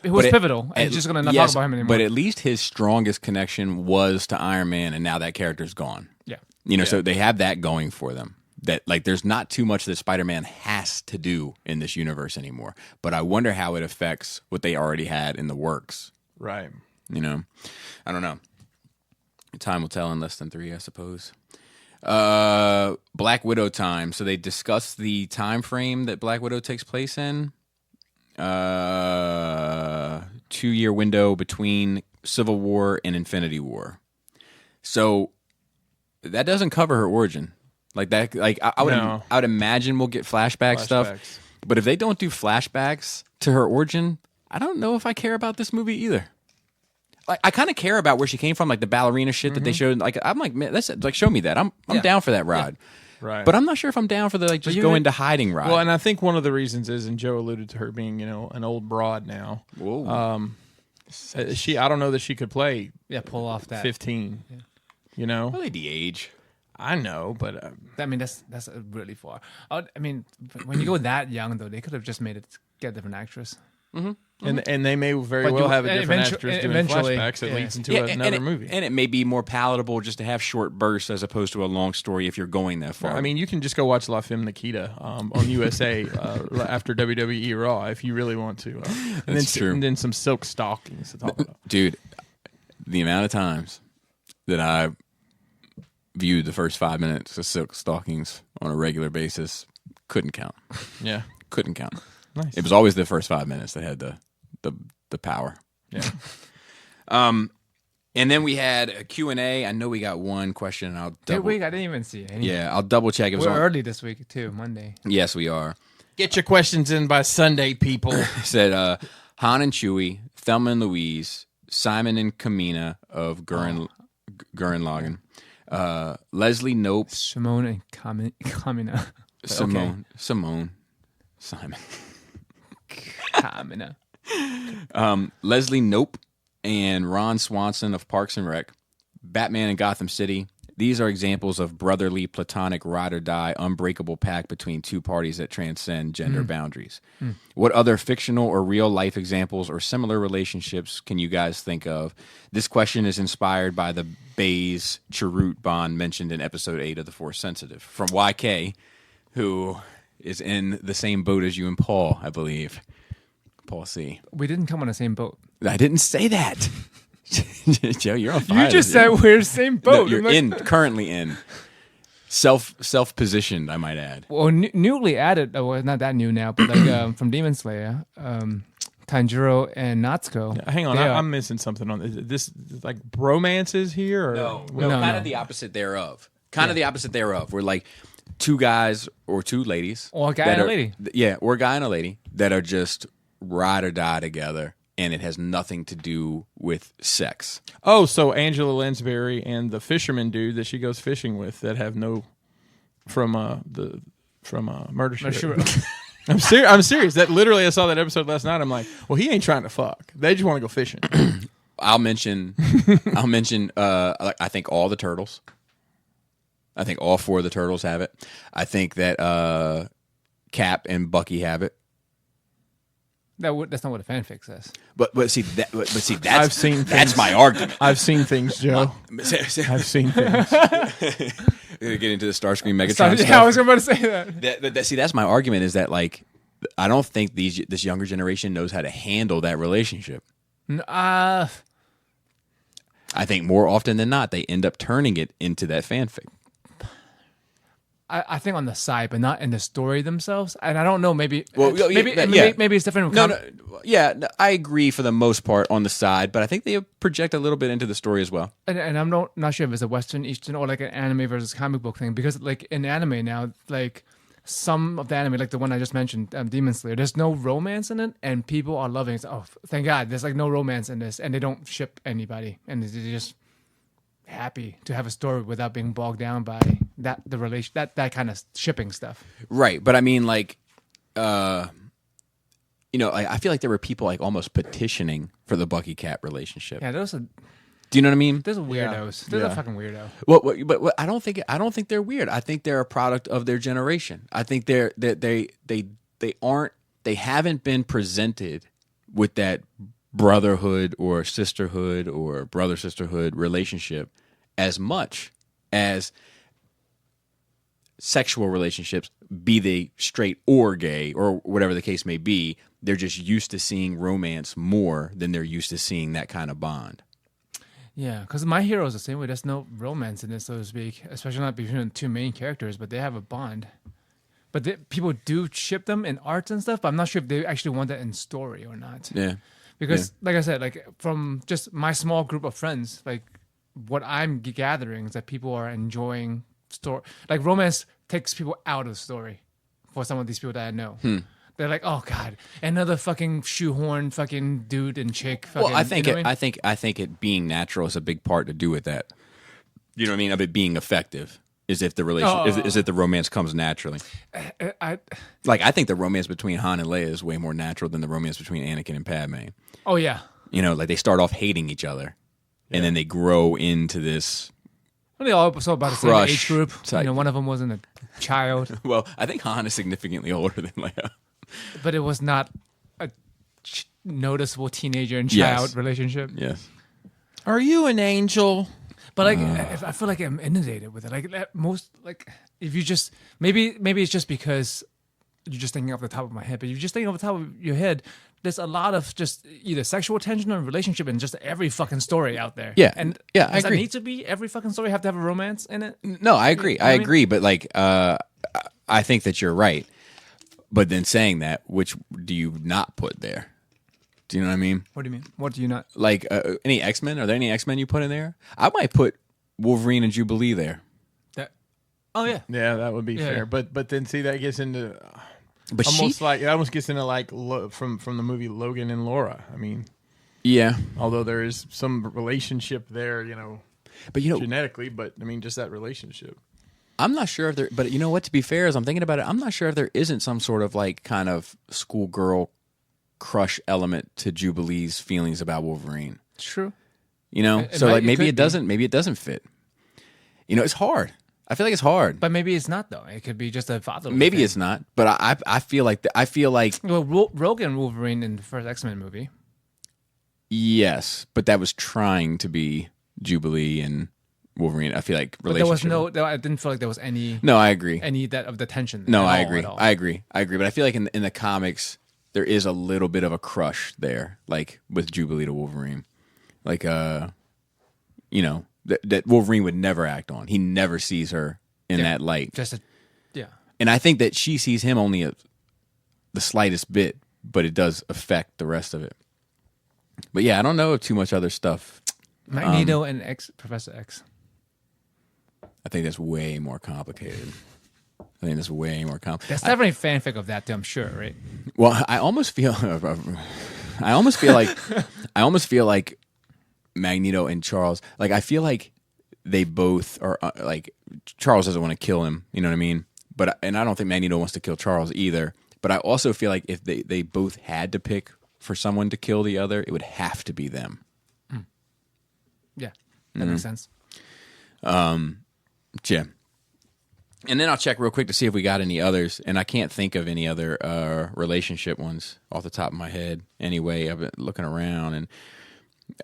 D: was pivotal, and you're just gonna not talk about him anymore.
E: But at least his strongest connection was to Iron Man, and now that character's gone.
D: Yeah.
E: So they have that going for them. That there's not too much that Spider-Man has to do in this universe anymore. But I wonder how it affects what they already had in the works.
C: Right.
E: I don't know. Time will tell in less than 3, I suppose. Black Widow time. So they discussed the time frame that Black Widow takes place in. 2-year window between Civil War and Infinity War. So that doesn't cover her origin. Like that, I would imagine we'll get flashback stuff. But if they don't do flashbacks to her origin, I don't know if I care about this movie either. Like, I kind of care about where she came from, like the ballerina shit that they showed. Like, I'm like, man, that's like, show me that. I'm down for that ride. Yeah.
C: Right.
E: But I'm not sure if I'm down for the just go into hiding ride.
C: Well, and I think one of the reasons is, and Joe alluded to her being, an old broad now.
E: Whoa.
C: I don't know that she could play.
D: Pull off that
C: 15. Yeah.
E: Probably the age.
C: I know, but
D: I mean that's really far. I mean, when you go that young though, they could have just made it get a different actress.
C: Mm-hmm. And they may very well have a different actress doing flashbacks that leads into another movie.
E: And it may be more palatable just to have short bursts as opposed to a long story if you're going that far.
C: I mean, you can just go watch La Femme Nikita on USA after WWE Raw if you really want to.
E: That's true.
C: And then some silk stockings to talk about.
E: Dude, the amount of times that I viewed the first 5 minutes of silk stockings on a regular basis, couldn't count.
C: Yeah.
E: Couldn't count.
C: Nice.
E: It was always the first 5 minutes that had the power.
C: Yeah.
E: And then we had a Q&A. I know we got one question. And I'll double.
D: I didn't even see any.
E: Yeah, I'll double check. It was
D: We're early this week too, Monday.
E: Yes, we are.
C: Get your questions in by Sunday, people.
E: It said Han and Chewie, Thelma and Louise, Simon and Kamina of Gurren Lagann, Leslie Knope,
D: Simone and Kamina.
E: Simone, Simon,
D: Kamina.
E: Leslie Knope, and Ron Swanson of Parks and Rec, Batman and Gotham City. These are examples of brotherly, platonic, ride or die, unbreakable pact between two parties that transcend gender boundaries. What other fictional or real life examples or similar relationships can you guys think of? This question is inspired by the Bays Chirrut bond mentioned in episode 8 of The Force Sensitive from YK, who is in the same boat as you and Paul, I believe. Paul C.
D: We didn't come on the same boat.
E: I didn't say that. Joe, you're on fire.
D: You just said we're the same boat.
E: No, you're currently in. Self-positioned, I might add.
D: Well, newly added, well, not that new now, but like from Demon Slayer, Tanjiro and Natsuko.
C: Yeah, hang on, I'm missing something on this. Like bromances here? Or?
E: No, kind of the opposite thereof. Kind of the opposite thereof. We're like two guys or two ladies.
D: Or a guy and a lady.
E: Yeah, or a guy and a lady that are just ride or die together, and it has nothing to do with sex.
C: Oh, so Angela Lansbury and the fisherman dude that she goes fishing with that have no from Murder She Wrote. I'm serious. That literally, I saw that episode last night. I'm like, well, he ain't trying to fuck. They just want to go fishing.
E: I'll mention. I think all the turtles. I think all 4 of the turtles have it. I think that Cap and Bucky have it.
D: That's not what a fanfic says.
E: But see that's
C: I've seen
E: that's my argument.
C: I've seen things, Joe. I've seen things.
E: Get into the Starscream Megatron stuff.
D: Yeah, I was about to say that.
E: See, that's my argument. Is that like I don't think this younger generation knows how to handle that relationship. I think more often than not they end up turning it into that fanfic.
D: I think on the side, but not in the story themselves. And I don't know. Maybe
E: maybe
D: it's different.
E: No, I agree for the most part on the side, but I think they project a little bit into the story as well.
D: And I'm not sure if it's a Western, Eastern, or like an anime versus comic book thing. Because like in anime now, like some of the anime, like the one I just mentioned, Demon Slayer, there's no romance in it, and people are loving it. Oh, thank God, there's like no romance in this, and they don't ship anybody, and they're just happy to have a story without being bogged down by that kind of shipping stuff.
E: Right, but I mean, like, I feel like there were people like almost petitioning for the Bucky Cap relationship.
D: Yeah, those are.
E: Do you know what I mean?
D: Those are weirdos. Those are fucking weirdo.
E: But I don't think they're weird. I think they're a product of their generation. I think they haven't been presented with that brotherhood or sisterhood or brother sisterhood relationship as much as sexual relationships, be they straight or gay or whatever the case may be. They're just used to seeing romance more than they're used to seeing that kind of bond.
D: Yeah, because My Hero is the same way. There's no romance in it, so to speak, especially not between the two main characters, but they have a bond. But people do ship them in arts and stuff, but I'm not sure if they actually want that in story or not.
E: Yeah.
D: Because, like I said, like from just my small group of friends, like what I'm gathering is that people are enjoying story. Like romance takes people out of the story for some of these people that I know. They're like, oh God, another fucking shoehorn fucking dude and chick. Fucking,
E: well, I think I think it being natural is a big part to do with that. You know what I mean? Of it being effective is if the is if the romance comes naturally. I think the romance between Han and Leia is way more natural than the romance between Anakin and Padme.
D: Oh yeah.
E: Like they start off hating each other, and then they grow into this.
D: Well, they all also about the same age group.
E: Type.
D: One of them wasn't a child.
E: Well, I think Han is significantly older than Leia.
D: But it was not a noticeable teenager and child relationship.
E: Yes.
C: Are you an angel?
D: But like, I feel like I'm inundated with it. Like most, like if you just maybe it's just because you're just thinking off the top of my head. But if you're just thinking off the top of your head, there's a lot of just either sexual tension or relationship in just every fucking story out there.
E: Yeah,
D: and
E: I
D: does
E: agree.
D: That need to be every fucking story have to have a romance in it?
E: No, I agree. I agree. But like, I think that you're right. But then saying that, which do you not put there? Do you know what I mean?
D: What do you mean? What do you not?
E: Like any X-Men? Are there any X-Men you put in there? I might put Wolverine and Jubilee there.
D: Oh yeah,
C: yeah, that would be fair.
D: Yeah.
C: But then see that gets into,
E: But
C: it almost gets into like from the movie Logan and Laura. I mean,
E: yeah.
C: Although there is some relationship there,
E: but
C: genetically, but I mean just that relationship.
E: I'm not sure if there, but you know what? To be fair, as I'm thinking about it, I'm not sure if there isn't some sort of like kind of schoolgirl crush element to Jubilee's feelings about Wolverine.
D: True.
E: So like maybe it doesn't fit. It's hard. I feel like it's hard.
D: But maybe it's not though. It could be just a fatherly
E: Maybe
D: thing.
E: it's not. But I feel like
D: well, Rogue and Wolverine in the first X-Men movie.
E: Yes, but that was trying to be Jubilee and Wolverine. I feel like relationship.
D: But I didn't feel like there was any.
E: No, I agree.
D: Any of the tension.
E: No, I agree. I agree. But I feel like in the comics there is a little bit of a crush there, like with Jubilee to Wolverine, like that Wolverine would never act on. He never sees her in that light. And I think that she sees him only the slightest bit, but it does affect the rest of it. But yeah, I don't know too much other stuff.
D: Magneto and Professor X.
E: I think that's way more complicated.
D: That's definitely fanfic of that, too, I'm sure, right?
E: Well, I almost feel like Magneto and Charles. Like, I feel like they both are like Charles doesn't want to kill him. You know what I mean? And I don't think Magneto wants to kill Charles either. But I also feel like if they both had to pick for someone to kill the other, it would have to be them.
D: Yeah, that makes sense.
E: Yeah. And then I'll check real quick to see if we got any others. And I can't think of any other relationship ones off the top of my head. Anyway, I've been looking around and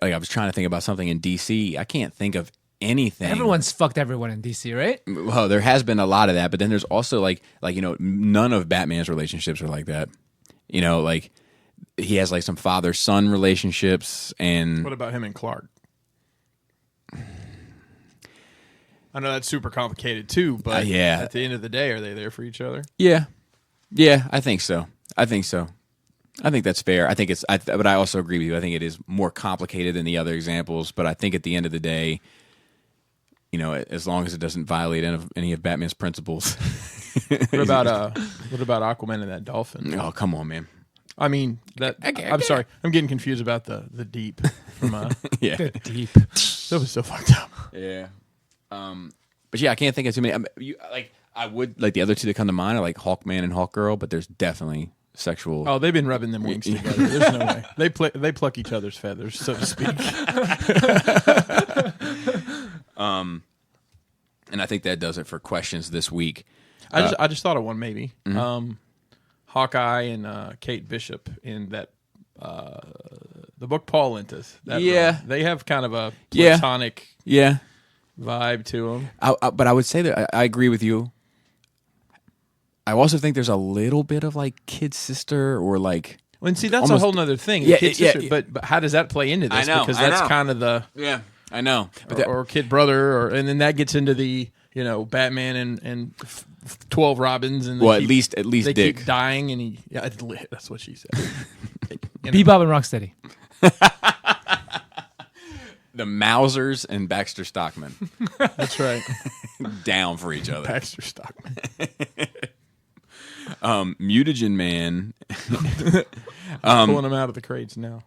E: like I was trying to think about something in DC. I can't think of anything.
D: Everyone's fucked everyone in DC, right?
E: Well, there has been a lot of that, but then there's also like none of Batman's relationships are like that. Like he has like some father-son relationships, and
C: what about him and Clark? I know that's super complicated too, but at the end of the day, are they there for each other?
E: Yeah, I think so. I think that's fair. I think but I also agree with you. I think it is more complicated than the other examples, but I think at the end of the day, as long as it doesn't violate any of Batman's principles.
C: What about Aquaman and that dolphin?
E: Oh, come on, man.
C: I mean, I'm sorry. I'm getting confused about the deep from
E: yeah.
D: The deep.
C: That was so fucked up.
E: Yeah. But yeah, I can't think of too many. I would like the other two that come to mind are like Hawkman and Hawkgirl, but there's definitely sexual.
C: Oh, they've been rubbing them wings together. There's no way they pluck each other's feathers, so to speak.
E: And I think that does it for questions this week.
C: I just thought of one maybe.
E: Mm-hmm.
C: Hawkeye and Kate Bishop in that the book Paul lent us. They have kind of a platonic vibe to them.
E: But I would say that I agree with you. I also think there's a little bit of like kid sister or like.
C: Well, and see, that's a whole other thing. Kid sister, but how does that play into this?
E: I know,
C: because that's kind of the
E: I know,
C: or kid brother, and then that gets into the Batman and 12 Robins, and
E: at least they
C: Dick
E: keep
C: dying, and that's what she said.
D: Bebop and Rocksteady.
C: The
E: Mausers and Baxter Stockman.
C: That's right.
E: Down for each other.
C: Baxter Stockman.
E: Mutagen Man.
C: Pulling them out of the crates now.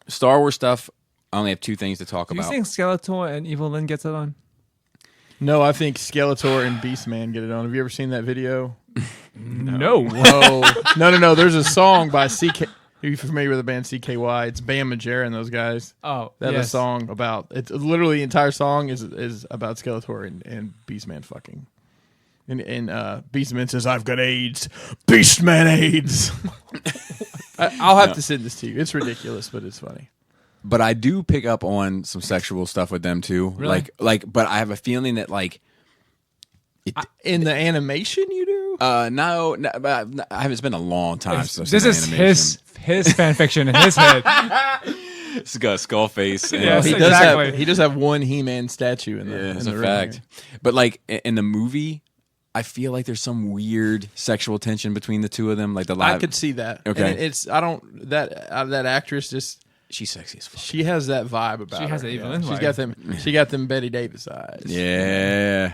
E: Star Wars stuff. I only have two things to talk
D: Do
E: about.
D: you think Skeletor and Evil Lyn gets it on?
C: No, I think Skeletor and Beastman get it on. Have you ever seen that video?
D: No.
C: Whoa. No. There's a song by CK. Are you familiar with the band CKY? It's Bam Margera and those guys.
D: Oh,
C: they have a song about it's literally the entire song is about Skeletor and Beastman fucking. And Beastman says, "I've got AIDS." Beastman AIDS. I'll have to send this to you. It's ridiculous, but it's funny.
E: But I do pick up on some sexual stuff with them too.
D: Really?
E: But I have a feeling that
C: in the animation you do.
E: No, but I haven't. It's been a long time since
D: this is his fan fiction in his head.
E: It's got a skull face. And
D: Yes,
C: he does have one He-Man statue in the.
E: Yeah, it's
C: in
E: a
C: the
E: fact.
C: Here.
E: But like in the movie, I feel like there's some weird sexual tension between the two of them. Like I
C: could see that.
E: Okay,
C: and that actress just.
E: She's sexy as fuck.
C: She has that vibe about her.
D: She has the Evil Lyn vibe.
C: She got them Betty Davis eyes.
E: Yeah.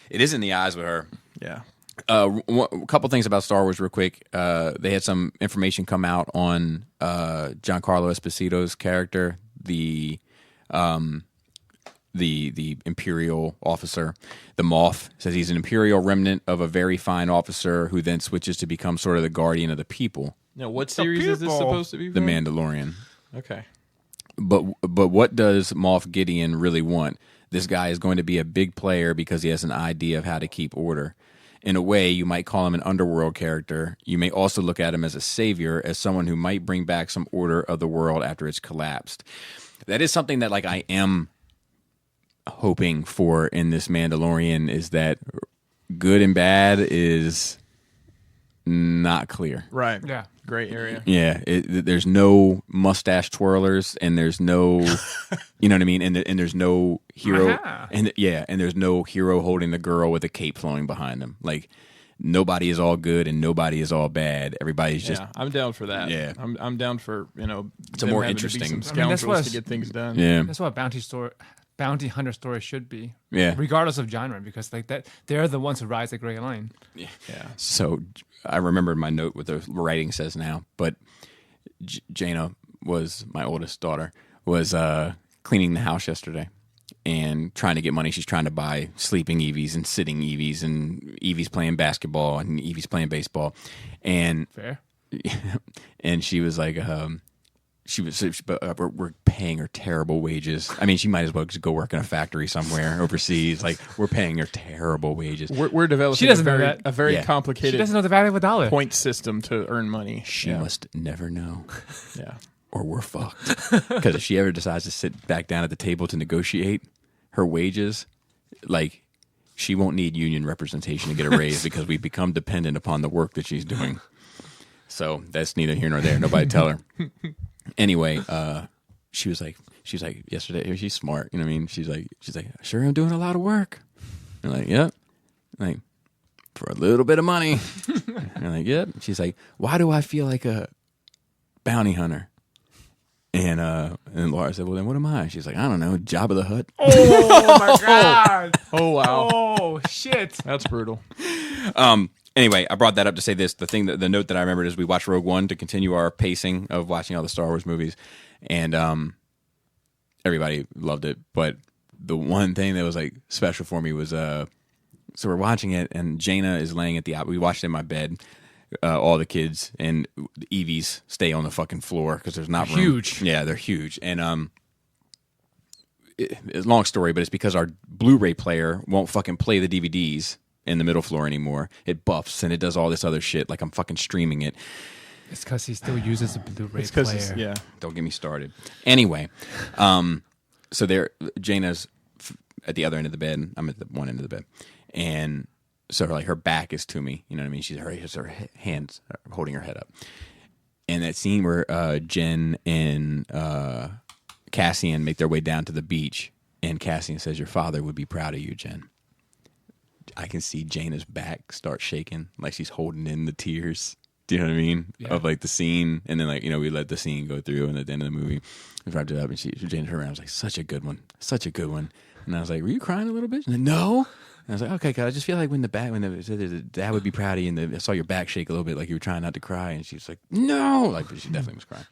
E: It is in the eyes with her.
C: Yeah.
E: A couple things about Star Wars real quick. They had some information come out on Giancarlo Esposito's character, the Imperial officer. The Moff says he's an Imperial remnant of a very fine officer who then switches to become sort of the guardian of the people.
C: Now, what series is this supposed to be from?
E: The Mandalorian.
C: Okay.
E: But what does Moff Gideon really want? This guy is going to be a big player because he has an idea of how to keep order. In a way, you might call him an underworld character. You may also look at him as a savior, as someone who might bring back some order of the world after it's collapsed. That is something that I am hoping for in this Mandalorian, is that good and bad is not clear.
C: Right.
D: Yeah.
C: Gray area.
E: Yeah. There's no mustache twirlers, and there's no, you know what I mean? And there's no hero. And there's no hero holding the girl with a cape flowing behind them. Like, nobody is all good and nobody is all bad. Everybody's just.
C: Yeah, I'm down for that.
E: Yeah.
C: I'm down for,
E: it's a more interesting.
C: scoundrels to get things done.
E: Yeah.
D: That's what Bounty bounty hunter stories should be.
E: Yeah.
D: Regardless of genre, because like that, they're the ones who rise the gray line.
E: Yeah. So I remember my note what the writing says now, but Jana was my oldest daughter, was cleaning the house yesterday and trying to get money. She's trying to buy sleeping Eevees and sitting Eevees and Eevees playing basketball and Eevees playing baseball. And
D: Fair.
E: And she was like, we're paying her terrible wages. I mean, she might as well just go work in a factory somewhere overseas. Like, we're paying her terrible wages.
C: We're developing
D: She doesn't know that.
C: a very
E: Yeah.
D: She
C: complicated
D: doesn't know the value of a dollar.
C: point system to earn money.
E: She must never know.
C: Yeah.
E: Or we're fucked. Because if she ever decides to sit back down at the table to negotiate her wages, like, she won't need union representation to get a raise because we've become dependent upon the work that she's doing. So that's neither here nor there. Nobody tell her. Anyway, she was like yesterday. She's smart, you know what I mean. She's like, sure, I'm doing a lot of work. I'm like, yep. Like, for a little bit of money. I'm like, yep. She's like, why do I feel like a bounty hunter? And Laura said, well, then what am I? She's like, I don't know, Jabba the Hutt.
D: Oh my god!
C: Oh wow,
D: Oh shit!
C: that's brutal.
E: Anyway, I brought that up to say this. The note that I remembered is we watched Rogue One to continue our pacing of watching all the Star Wars movies, and everybody loved it. But the one thing that was like special for me was so we're watching it, and Jaina is laying at we watched it in my bed. All the kids and the Eevees stay on the fucking floor because there's not room.
D: Huge.
E: Yeah, they're huge. And it's a long story, but it's because our Blu-ray player won't fucking play the DVDs in the middle floor anymore. It buffs and it does all this other shit like I'm fucking streaming it.
D: It's because he still uses a Blu-ray
C: It's because
D: player.
C: yeah.
E: Don't get me started. Anyway, so Jaina's at the other end of the bed. I'm at the one end of the bed, and so like her back is to me. You know what I mean? She's her hands holding her head up. And that scene where Jen and Cassian make their way down to the beach, and Cassian says, "Your father would be proud of you, Jen." I can see Jaina's back start shaking, like she's holding in the tears. Do you know what I mean?
D: Yeah.
E: Of like the scene, and then like we let the scene go through, and at the end of the movie, we wrapped it up, and Jaina turned around, was like, "Such a good one, such a good one." And I was like, "Were you crying a little bit?" And then, no. And I was like, "Okay, cause I just feel like when the dad would be proud of you, and I saw your back shake a little bit, like you were trying not to cry." And she was like, "No," like, but she definitely was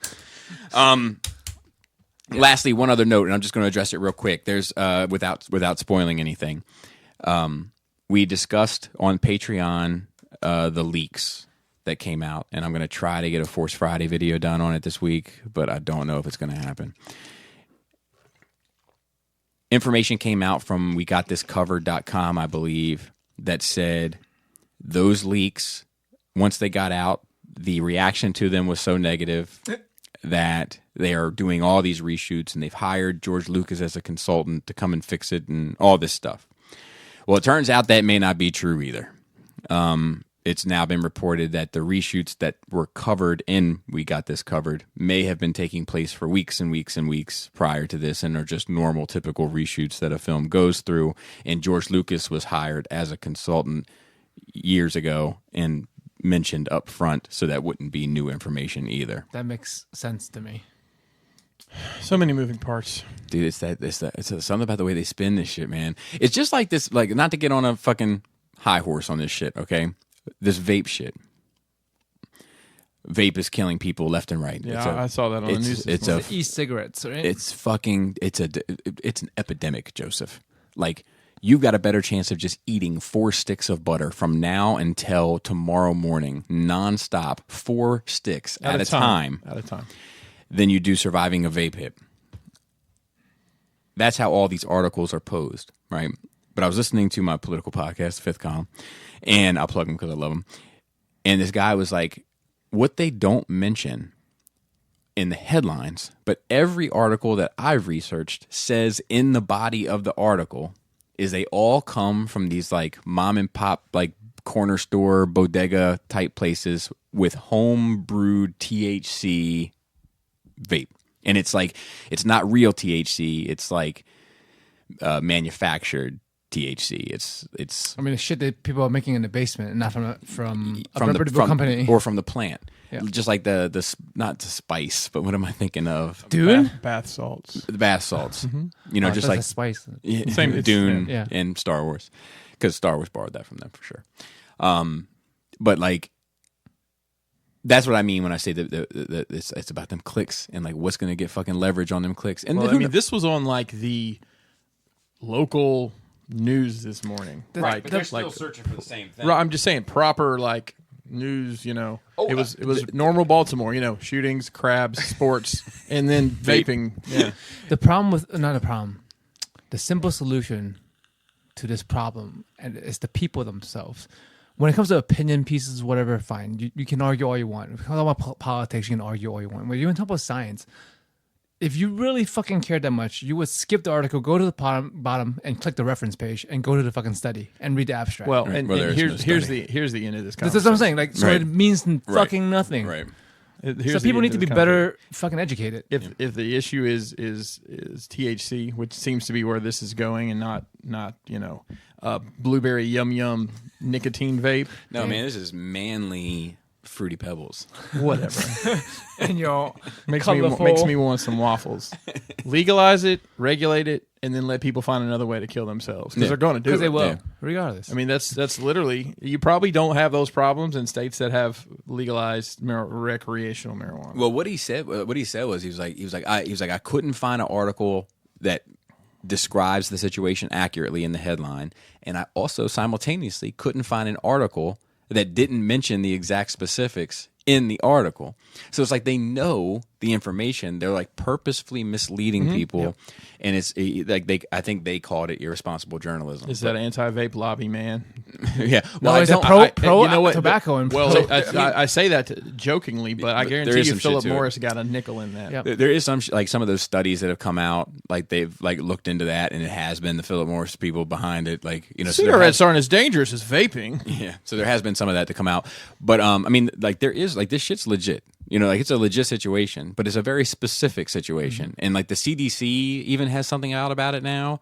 E: crying. Lastly, one other note, and I'm just going to address it real quick. There's without spoiling anything. We discussed on Patreon the leaks that came out, and I'm going to try to get a Force Friday video done on it this week, but I don't know if it's going to happen. Information came out from WeGotThisCovered.com, I believe, that said those leaks, once they got out, the reaction to them was so negative that they are doing all these reshoots, and they've hired George Lucas as a consultant to come and fix it and all this stuff. Well, it turns out that may not be true either. It's now been reported that the reshoots that were covered in We Got This Covered may have been taking place for weeks and weeks and weeks prior to this, and are just normal, typical reshoots that a film goes through. And George Lucas was hired as a consultant years ago and mentioned up front, so that wouldn't be new information either.
D: That makes sense to me.
C: So many moving parts.
E: Dude, it's something about the way they spin this shit, man. It's just like this, like, not to get on a fucking high horse on this shit, okay? This vape shit. Vape is killing people left and right.
C: Yeah, I saw that on the news.
E: It's
D: The e-cigarettes, right?
E: it's an epidemic, Joseph. Like, you've got a better chance of just eating 4 sticks of butter from now until tomorrow morning, nonstop, 4 sticks at a time.
C: At a time.
E: Than you do surviving a vape hit. That's how all these articles are posed, right? But I was listening to my political podcast, Fifth Column, and I'll plug them because I love them. And this guy was like, what they don't mention in the headlines, but every article that I've researched says in the body of the article, is they all come from these like mom and pop, like corner store, bodega type places with home brewed THC vape. And it's like, it's not real THC. It's like manufactured THC. It's
D: I mean, the shit that people are making in the basement, and not from a reputable company
E: or from the plant.
D: Yeah.
E: Just like the not the spice, but what am I thinking of?
D: Dune.
C: Bath salts.
E: The bath salts. You know,
D: Oh,
E: just
D: that's
E: like
D: a spice.
C: Same- it's-
E: Dune
D: yeah.
E: and Star Wars, because Star Wars borrowed that from them for sure. But like, that's what I mean when I say that it's about them clicks and like what's going to get fucking leverage on them clicks. And
C: Well, I mean, this was on like the local news this morning,
E: right, but they're still
C: like,
E: searching for the same thing.
C: right, I'm just saying proper like news. You know, it was normal Baltimore. You know, shootings, crabs, sports, and then vaping. Yeah,
D: The problem with not a problem. The simple solution to this problem, and it's the people themselves. When it comes to opinion pieces, whatever, fine. You can argue all you want. When it comes about politics, you can argue all you want. When you talk about science, if you really fucking cared that much, you would skip the article, go to the bottom, and click the reference page, and go to the fucking study and read the abstract.
C: well,
E: Right.
C: and,
E: Well,
C: and
E: there's
C: here's
E: no
C: here's the end of this
D: that's
C: conversation.
D: what I'm saying. Like, so
E: Right.
D: it means fucking nothing.
E: Right.
C: Here's
D: So
C: the
D: people
C: end
D: need
C: of
D: to be
C: this
D: better fucking educated.
C: If the issue is THC, which seems to be where this is going, and not blueberry yum nicotine vape,
E: No, man, this is manly Fruity Pebbles.
C: whatever.
D: And your
C: makes
D: colorful.
C: me want some waffles. Legalize it, regulate it, and then let people find another way to kill themselves because
E: Yeah.
C: they're going to do it.
D: Because they will,
E: Yeah.
D: regardless.
C: I mean, that's literally. You probably don't have those problems in states that have legalized recreational marijuana.
E: Well, what he said was he was like I couldn't find an article that describes the situation accurately in the headline, and I also simultaneously couldn't find an article that didn't mention the exact specifics in the article. So it's like they know the information. They're like purposefully misleading people, and it's like I think they called it irresponsible journalism.
C: Is that anti-vape lobby, man?
E: Yeah.
D: No,
E: I
D: it's a
E: don't-
D: pro
C: you know what?
D: tobacco and
C: Well,
D: pro.
C: I say that jokingly, but I
E: But there
C: guarantee
E: is
C: you,
E: some shit
C: Philip
E: to it.
C: Morris got a nickel in that.
D: Yep.
E: There is some some of those studies that have come out, like they've like looked into that, and it has been the Philip Morris people behind it, like so there has-
C: Cigarettes aren't as dangerous as vaping.
E: yeah. So there has been some of that to come out, but I mean, like there is like this shit's legit, like it's a legit situation, but it's a very specific situation, and like the CDC even has something out about it now,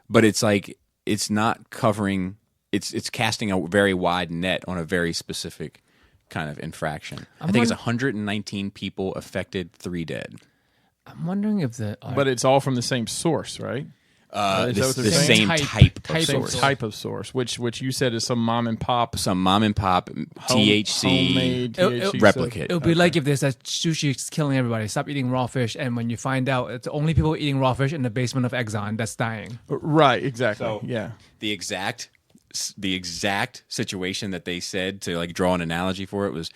E: but it's like it's not covering, it's casting a very wide net on a very specific kind of infraction. I think it's 119 people affected, 3 dead.
D: I'm wondering if
C: But it's all from the same source, right? Is that what
E: The
C: they're saying?
E: same
D: Type
E: type of
D: of
E: source.
D: source.
C: Type of source, which you said is some mom and pop
E: Some mom and pop THC
C: homemade THC
E: replicate.
D: It would be like if there's that sushi is killing everybody. Stop eating raw fish, and when you find out it's only people eating raw fish in the basement of Exxon that's dying.
C: Right, exactly.
E: So-
C: yeah.
E: The exact situation that they said to like draw an analogy for it was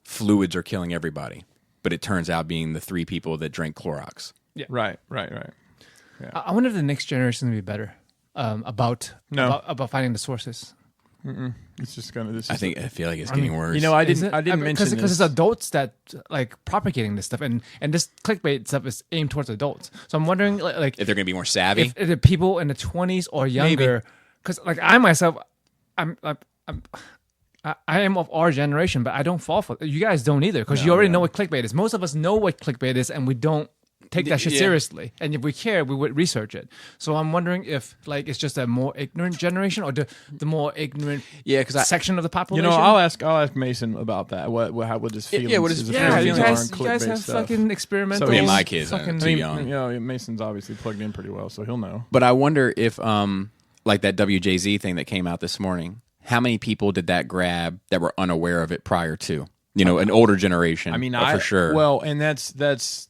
E: fluids are killing everybody, but it turns out being the 3 people that drank Clorox.
C: Right.
D: I wonder if the next generation will be better about
C: No.
D: about finding the sources.
C: It's just gonna.
E: I feel like it's getting worse.
C: You know, I
D: Is
C: didn't
D: it?
C: mention this
D: because it's adults that like propagating this stuff, and this clickbait stuff is aimed towards adults. So I'm wondering like
E: if they're going to be more savvy.
D: if the people in the 20s or younger, because like I myself, I am of our generation, but I don't fall for it. You guys don't either, because you already know what clickbait is. Most of us know what clickbait is, and we don't take that shit
E: Yeah.
D: seriously. And if we care, we would research it. So I'm wondering if like it's just a more ignorant generation or the more ignorant
E: Yeah, 'cause I-
D: section of the
C: You
D: population.
C: know, I'll ask Mason about that. What his feelings?
E: what his
C: his
E: feelings
D: yeah, you
C: feelings are on
D: guys
C: clickbait
D: have
C: stuff.
D: fucking experimental.
C: So
E: Yeah, my kids are
D: fucking,
E: too young.
C: You know, Mason's obviously plugged in pretty well, so he'll know.
E: But I wonder if like that WJZ thing that came out this morning, how many people did that grab that were unaware of it prior to? An older generation.
C: I mean,
E: for sure.
C: Well, and that's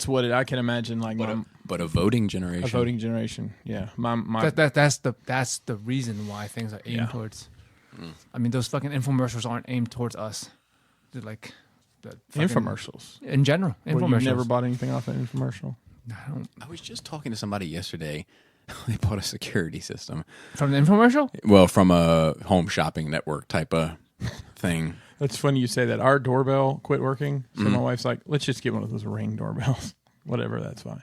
C: what I can imagine. Like
E: but a voting generation.
C: a voting generation. Yeah, my
D: that's the reason why things are aimed towards. I mean, those fucking infomercials aren't aimed towards us. They're like the fucking-
C: infomercials.
D: in general.
C: Well,
D: Infomercials.
C: you've never bought anything off an infomercial.
E: I was just talking to somebody yesterday. They bought a security system.
D: From the infomercial?
E: Well, from a home shopping network type of thing.
C: That's funny you say that. Our doorbell quit working, so my wife's like, "Let's just get one of those Ring doorbells." Whatever, that's fine.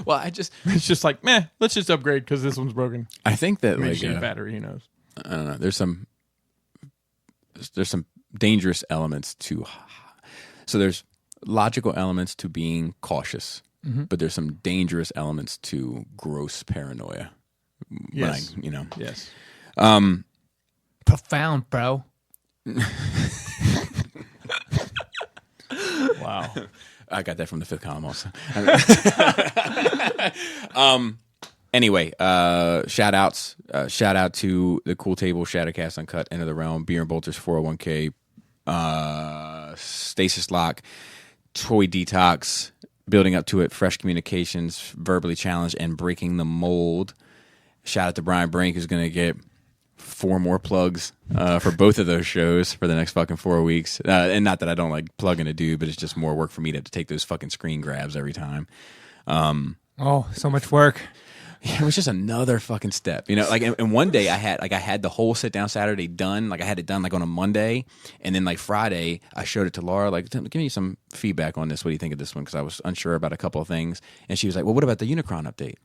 E: Well,
C: It's just like, meh. Let's just upgrade because this one's broken.
E: I think that
C: Maybe
E: like
C: she had a battery. Who knows?
E: I don't know. There's some dangerous elements to. So there's logical elements to being cautious, but there's some dangerous elements to gross paranoia.
C: Yes.
E: When I,
C: Yes.
D: Profound, bro.
C: Wow.
E: I got that from the fifth column also. Anyway, shout outs. Shout out to the Cool Table, Shadowcast Uncut, End of the Realm, Beer and Bolters 401k, Stasis Lock, Toy Detox, Building Up to It, Fresh Communications, Verbally Challenged, and Breaking the Mold. Shout out to Brian Brink, who's going to get 4 more plugs for both of those shows for the next fucking 4 weeks. And not that I don't like plugging a dude, but it's just more work for me to have to take those fucking screen grabs every time.
D: Oh, so much work.
E: It was just another fucking step, Like, and one day I had the whole sit down Saturday done. Like, I had it done like on a Monday, and then like Friday I showed it to Laura. Like, give me some feedback on this. What do you think of this one? Because I was unsure about a couple of things, and she was like, "Well, what about the Unicron update?"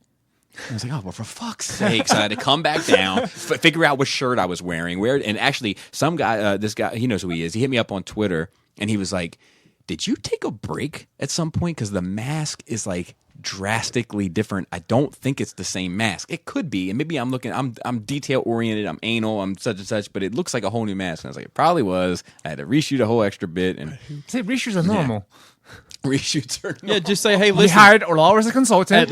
E: I was like, oh, well, for fuck's sake. So I had to come back down, figure out what shirt I was wearing. And actually, some guy, this guy, he knows who he is. He hit me up on Twitter, and he was like, did you take a break at some point? Because the mask is like drastically different. I don't think it's the same mask. It could be. And maybe I'm detail-oriented, I'm anal, I'm such and such, but it looks like a whole new mask. And I was like, it probably was. I had to reshoot a whole extra bit. And
D: See, reshoots are normal.
E: Yeah. Reshoots are normal.
C: Yeah, just say, hey,
D: We
C: listen.
D: hired Laura as a consultant.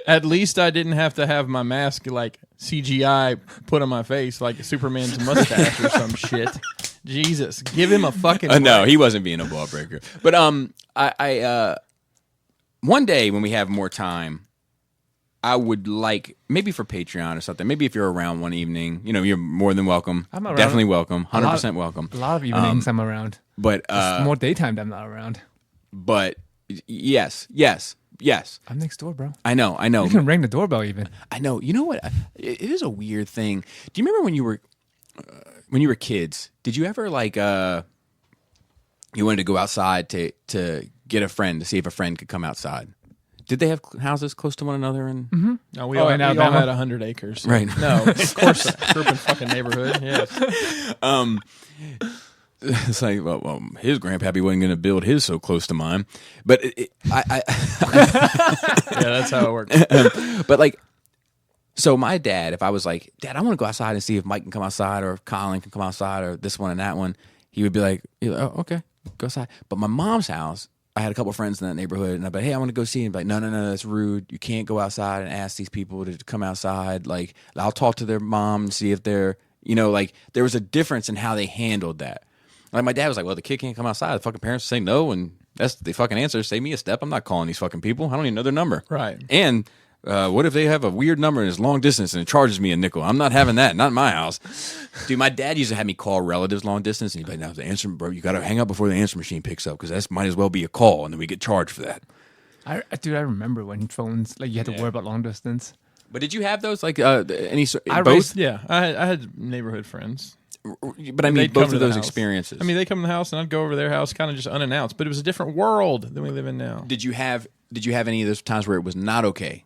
C: At least I didn't have to have my mask like CGI put on my face like Superman's mustache or some shit. Jesus, give him a fucking.
E: No, he wasn't being a ball breaker. But I one day when we have more time, I would like maybe for Patreon or something. Maybe if you're around one evening, you're more than welcome.
D: I'm around.
E: Definitely welcome. 100% welcome.
D: A lot of evenings I'm around.
E: But
D: It's more daytime that I'm not around.
E: But yes.
D: I'm next door, bro.
E: I know.
D: You can ring the doorbell even.
E: I know. You know what? It is a weird thing. Do you remember when you were kids? Did you ever like you wanted to go outside to get a friend to see if a friend could come outside? Did they have houses close to one another? And
C: No, we
D: Oh,
C: all
D: in
C: had
D: Alabama?
C: 100 acres.
E: Right.
C: No, of course not. Grew up in fucking neighborhood. Yes.
E: It's like, well, his grandpappy wasn't going to build his so close to mine, but
C: Yeah, that's how it works.
E: but like, so my dad, if I was like, Dad, I want to go outside and see if Mike can come outside or if Colin can come outside or this one and that one, he would be like, oh, okay, go outside. But my mom's house, I had a couple of friends in that neighborhood, and I'd be like, hey, I want to go see him. Like, no, that's rude. You can't go outside and ask these people to come outside. Like, I'll talk to their mom and see if they're, like, there was a difference in how they handled that. Like, my dad was like, well, the kid can't come outside. The fucking parents say no, and that's the fucking answer. Save me a step. I'm not calling these fucking people. I don't even know their number.
C: Right.
E: And what if they have a weird number and it's long distance and it charges me a nickel? I'm not having that. Not in my house. Dude, my dad used to have me call relatives long distance, and he'd be like, no, the answer, bro, you got to hang up before the answer machine picks up because that might as well be a call, and then we get charged for that.
D: I remember when phones, like, you had to worry about long distance.
E: But did you have those, like, any
D: I
E: both?
D: raised-
C: Yeah, I had neighborhood friends.
E: But I mean,
C: They'd come
E: both
C: to
E: of
C: the
E: those
C: house.
E: experiences.
C: I mean, they come to the house, and I'd go over to their house kind of just unannounced. But it was a different world than we live in now.
E: Did you have any of those times where it was not okay?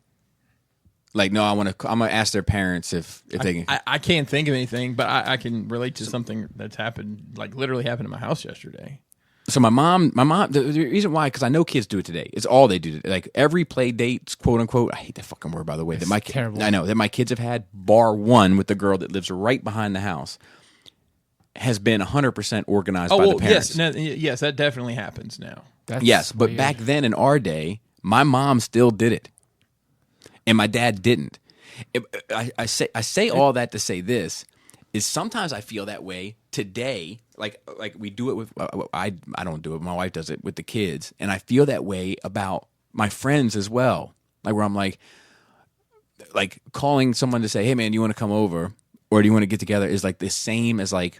E: Like, no, I'm gonna ask their parents if they can.
C: I can't think of anything, but I can relate to something that's happened, like literally happened in my house yesterday.
E: So my mom, the reason why, because I know kids do it today. It's all they do. Like every play date, quote unquote. I hate that fucking word, by the way.
D: Terrible.
E: I know that my kids have had, bar one with the girl that lives right behind the house, has been 100% organized by the parents.
C: Yes, that definitely happens now.
D: That's
E: Yes, but
D: weird.
E: back then in our day, my mom still did it, and my dad didn't. I say all that to say this is sometimes I feel that way today. Like we do it with I don't do it. My wife does it with the kids, and I feel that way about my friends as well. Like where I'm like calling someone to say, "Hey man, you want to come over, or do you want to get together?" is like the same as like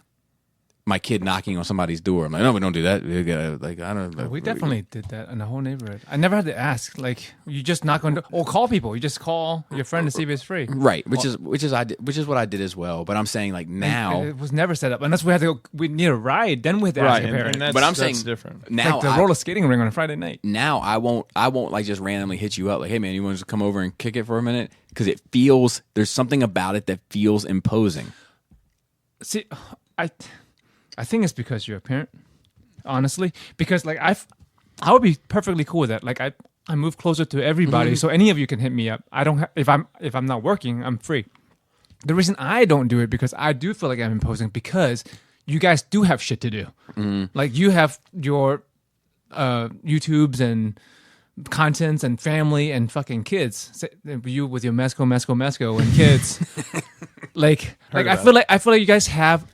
E: my kid knocking on somebody's door. I'm like, no, we don't do that. We gotta, I don't.
D: We definitely did that in the whole neighborhood. I never had to ask. Like, you just knock on or call people. You just call your friend to see if it's free.
E: Right, which is what I did as well. But I'm saying like now,
D: It was never set up unless we had to. We need a ride. Then we had to ask
C: Right,
D: a parent.
C: and that's,
E: but I'm
C: that's
E: saying
C: different.
E: now
D: like the roller skating ring on a Friday night.
E: now I won't like just randomly hit you up like, hey man, you want to come over and kick it for a minute? Because it feels, there's something about it that feels imposing.
D: See, I think it's because you're a parent, honestly. Because like I would be perfectly cool with that. Like I move closer to everybody, so any of you can hit me up. I don't if I'm not working, I'm free. The reason I don't do it because I do feel like I'm imposing because you guys do have shit to do. Like you have your YouTubes and contents and family and fucking kids. You with your mesco and kids. like I feel like you guys have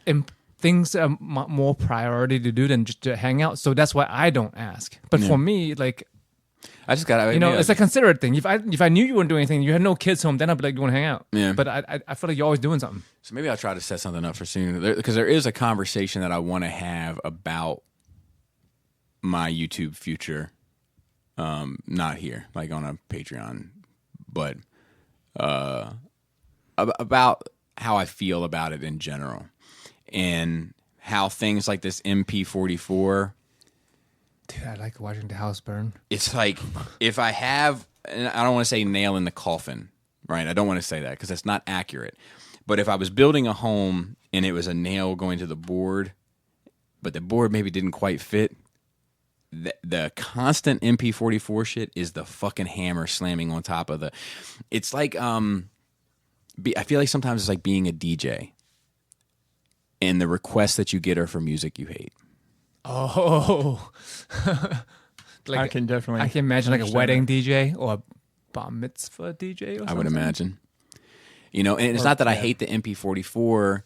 D: things more priority to do than just to hang out. So that's why I don't ask. But for me, like.
E: I just got
D: it's a considerate thing. If I knew you weren't doing anything, you had no kids home, then I'd be like, you want to hang out?
E: Yeah.
D: But I feel like you're always doing something.
E: So maybe I'll try to set something up for soon because there is a conversation that I want to have about my YouTube future. Not here, like on a Patreon, but about how I feel about it in general, and how things like this MP44.
D: Dude, I like watching the house burn.
E: It's like if I have, and I don't want to say nail in the coffin, right? I don't want to say that because that's not accurate. But if I was building a home and it was a nail going to the board, but the board maybe didn't quite fit, the constant MP44 shit is the fucking hammer slamming on top of the. It's like I feel like sometimes it's like being a DJ, and the requests that you get are for music you hate.
D: Oh,
C: like, I can
D: imagine like a wedding DJ or a bar mitzvah DJ or something.
E: I would imagine. And it's not that I hate the MP44.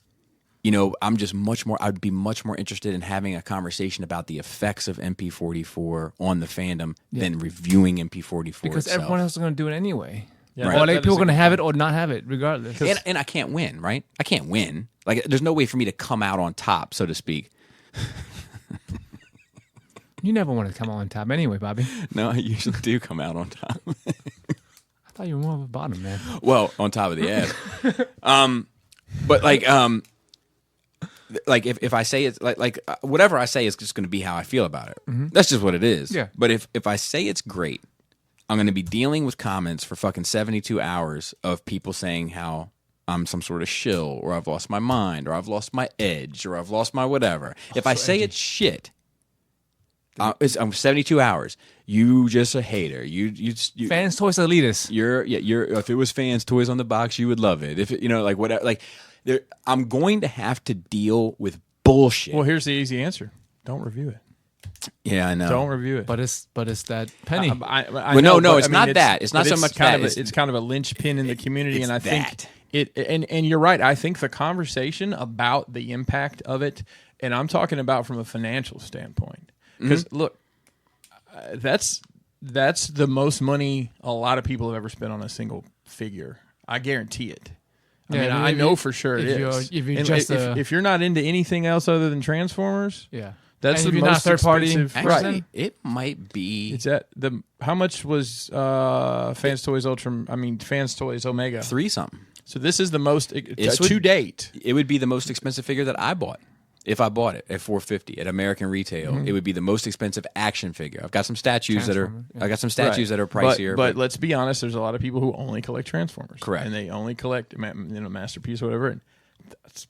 E: I'd be much more interested in having a conversation about the effects of MP44 on the fandom than reviewing MP44
D: because
E: itself.
D: everyone else is going to do it anyway.
C: Yeah,
D: right. Or like people are going to have it or not have it regardless.
E: And I can't win, right? I can't win. Like there's no way for me to come out on top, so to speak.
D: You never want to come on top anyway, Bobby.
E: No, I usually do come out on top.
D: I thought you were more of a bottom, man.
E: Well, on top of the ass. But like if I say it's like whatever I say is just going to be how I feel about it. Mm-hmm. That's just what it is.
D: Yeah.
E: But if I say it's great, I'm going to be dealing with comments for fucking 72 hours of people saying how I'm some sort of shill, or I've lost my mind, or I've lost my edge, or I've lost my whatever. If I say it's shit, I'm 72 hours. You just a hater. You
D: Fans Toys elitist.
E: You're if it was Fans Toys on the box, you would love it. If it, like whatever, like I'm going to have to deal with bullshit.
C: Well, here's the easy answer: don't review it.
E: Yeah, I know.
C: Don't review it.
D: But it's that penny.
E: It's not that. It's not so much that.
C: It's kind of a linchpin in the community, and I think it. And you're right. I think the conversation about the impact of it, and I'm talking about from a financial standpoint, because look, that's the most money a lot of people have ever spent on a single figure. I guarantee it. I know for sure it is. If you're not into anything else other than Transformers, that's the most
E: third party.
C: Right.
E: It might be.
C: It's at how much was Fans Toys Ultra? Fans Toys Omega
E: 3 something.
C: So this is the most to date.
E: It would be the most expensive figure that I bought. If I bought it at $450 at American retail, it would be the most expensive action figure. I've got some statues that are that are pricier.
C: But let's be honest, there's a lot of people who only collect Transformers.
E: Correct.
C: And they only collect Masterpiece or whatever. And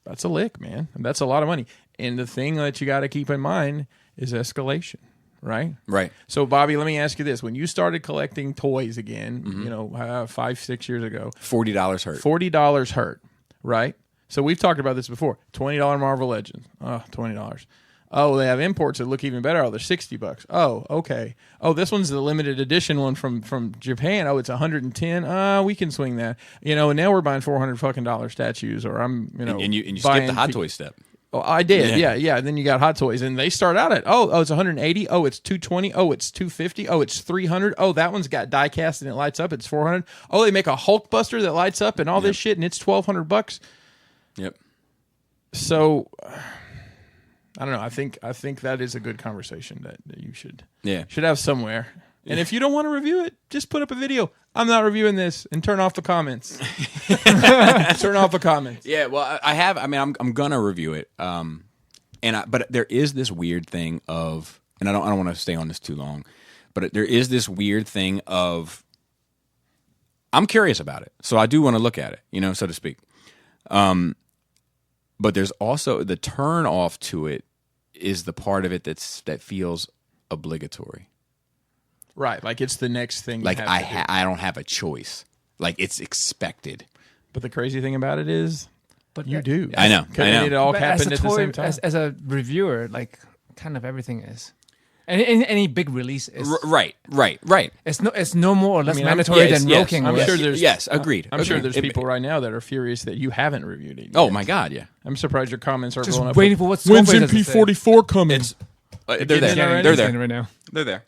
C: that's a lick, man. That's a lot of money. And the thing that you got to keep in mind is escalation, right?
E: Right.
C: So, Bobby, let me ask you this. When you started collecting toys again, 5-6 years ago.
E: $40 hurt.
C: $40 hurt, right? So we've talked about this before. $20 Marvel Legends. Oh, $20. Oh, they have imports that look even better. Oh, they're $60. Oh, okay. Oh, this one's the limited edition one from Japan. Oh, it's $110. We can swing that. And now we're buying $400 fucking statues, or I'm
E: and you skipped the Hot Toy step.
C: Oh, I did. Yeah. And then you got Hot Toys, and they start out at it's 180. Oh, it's 220. Oh, it's 250. Oh, it's 300. Oh, that one's got die cast and it lights up. It's 400. Oh, they make a Hulk Buster that lights up and all this shit, and it's $1,200.
E: Yep.
C: So, I don't know. I think that is a good conversation that you should have somewhere. And if you don't want to review it, just put up a video. I'm not reviewing this, and turn off the comments. Turn off the comments.
E: Yeah. Well, I have. I'm gonna review it. But there is this weird thing of, and I don't want to stay on this too long, but there is this weird thing of, I'm curious about it, so I do want to look at it, so to speak. But there's also the turn off to it is the part of it that feels obligatory.
C: Right, like it's the next thing.
E: Like
C: you have to do.
E: I don't have a choice. Like it's expected.
C: But the crazy thing about it is,
D: But
C: you do.
E: I know.
C: It all
D: But
C: happened
D: as
C: at
D: a
C: the same time.
D: As a reviewer, like kind of everything is. Any big release is
E: Right.
D: It's no more or less
C: mean,
D: mandatory
E: yes,
D: than
E: yes.
D: Roking.
C: I'm
D: was.
C: sure there's.
E: Yes, agreed.
C: I'm sure
E: Agreed.
C: there's people right now that are furious that you haven't reviewed it.
E: Oh
C: yet.
E: my God, yeah.
C: I'm surprised your comments are
D: Just
C: blowing up.
D: waiting for what's
C: When's
D: Scorpion has to say.
C: MP44 coming?
E: They're
C: getting
E: there.
C: in already?
E: They're
D: Saying
E: there.
D: right now.
E: They're there.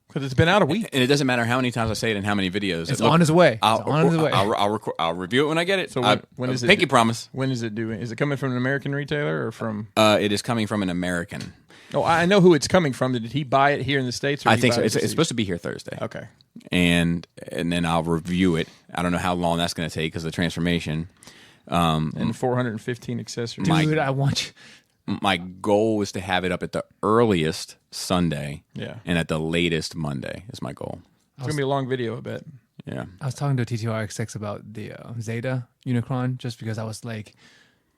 C: Because it's been out a week.
E: And it doesn't matter how many times I say it and how many videos.
D: It's on his way.
E: I'll,
D: It's on his way.
E: I'll review it when I get it.
C: So when is it?
E: Pinky promise.
C: When is it doing? Is it coming from an American retailer or from?
E: It is coming from an American.
C: Oh, I know who it's coming from. Did he buy it here in the States? Or
E: I
C: did he
E: think
C: buy
E: so.
C: it
E: It's
C: overseas?
E: supposed to be here Thursday.
C: Okay.
E: And then I'll review it. I don't know how long that's going to take because of the transformation.
C: And 415 accessories.
D: Dude, I want you.
E: My goal is to have it up at the earliest Sunday.
C: Yeah.
E: And at the latest Monday is my goal.
C: It's gonna be a long video, I bet.
E: Yeah.
D: I was talking to TTRX6 about the Zeta Unicron just because I was like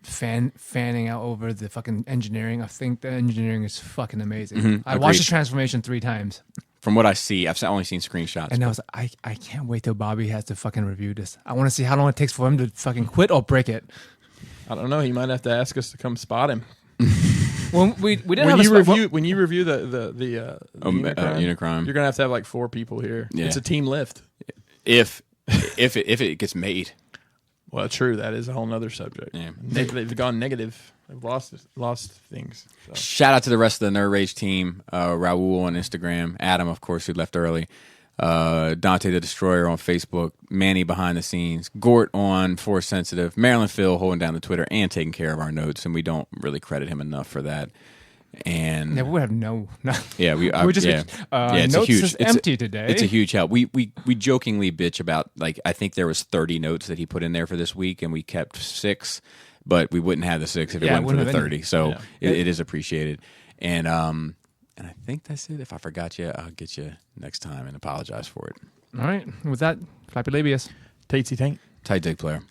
D: fanning out over the fucking engineering. I think the engineering is fucking amazing. I watched the transformation 3 times.
E: From what I see, I've only seen screenshots.
D: And I was like, I can't wait till Bobby has to fucking review this. I want to see how long it takes for him to fucking quit or break it.
C: I don't know. He might have to ask us to come spot him.
D: Well, we didn't
C: When
D: have a
C: you
D: spot-
C: review when you review the
E: Unicron.
C: you're gonna have like 4 people here.
E: Yeah.
C: It's a team lift.
E: If it gets made.
C: Well, true. That is a whole nother subject.
E: Yeah.
C: They've gone negative. They've lost things. So.
E: Shout out to the rest of the Nerd Rage team. Raul on Instagram. Adam, of course, who left early. Dante the Destroyer on Facebook. Manny behind the scenes. Gort on Force Sensitive. Marilyn Phil holding down the Twitter and taking care of our notes. And we don't really credit him enough for that. And
D: Yeah, we would have no.
E: yeah,
D: we just
E: it's
D: notes
E: a huge.
D: is empty today.
E: It's a huge help. We jokingly bitch about like I think there was 30 notes that he put in there for this week, and we kept 6, but we wouldn't have the 6 if it
D: Yeah,
E: wasn't for the
D: wouldn't have
E: 30. So
C: Yeah.
E: it is appreciated. And I think that's it. If I forgot you, I'll get you next time and apologize for it.
D: All right. With that, Flappy Labius.
C: Tatesy Tank.
E: Tight dick player.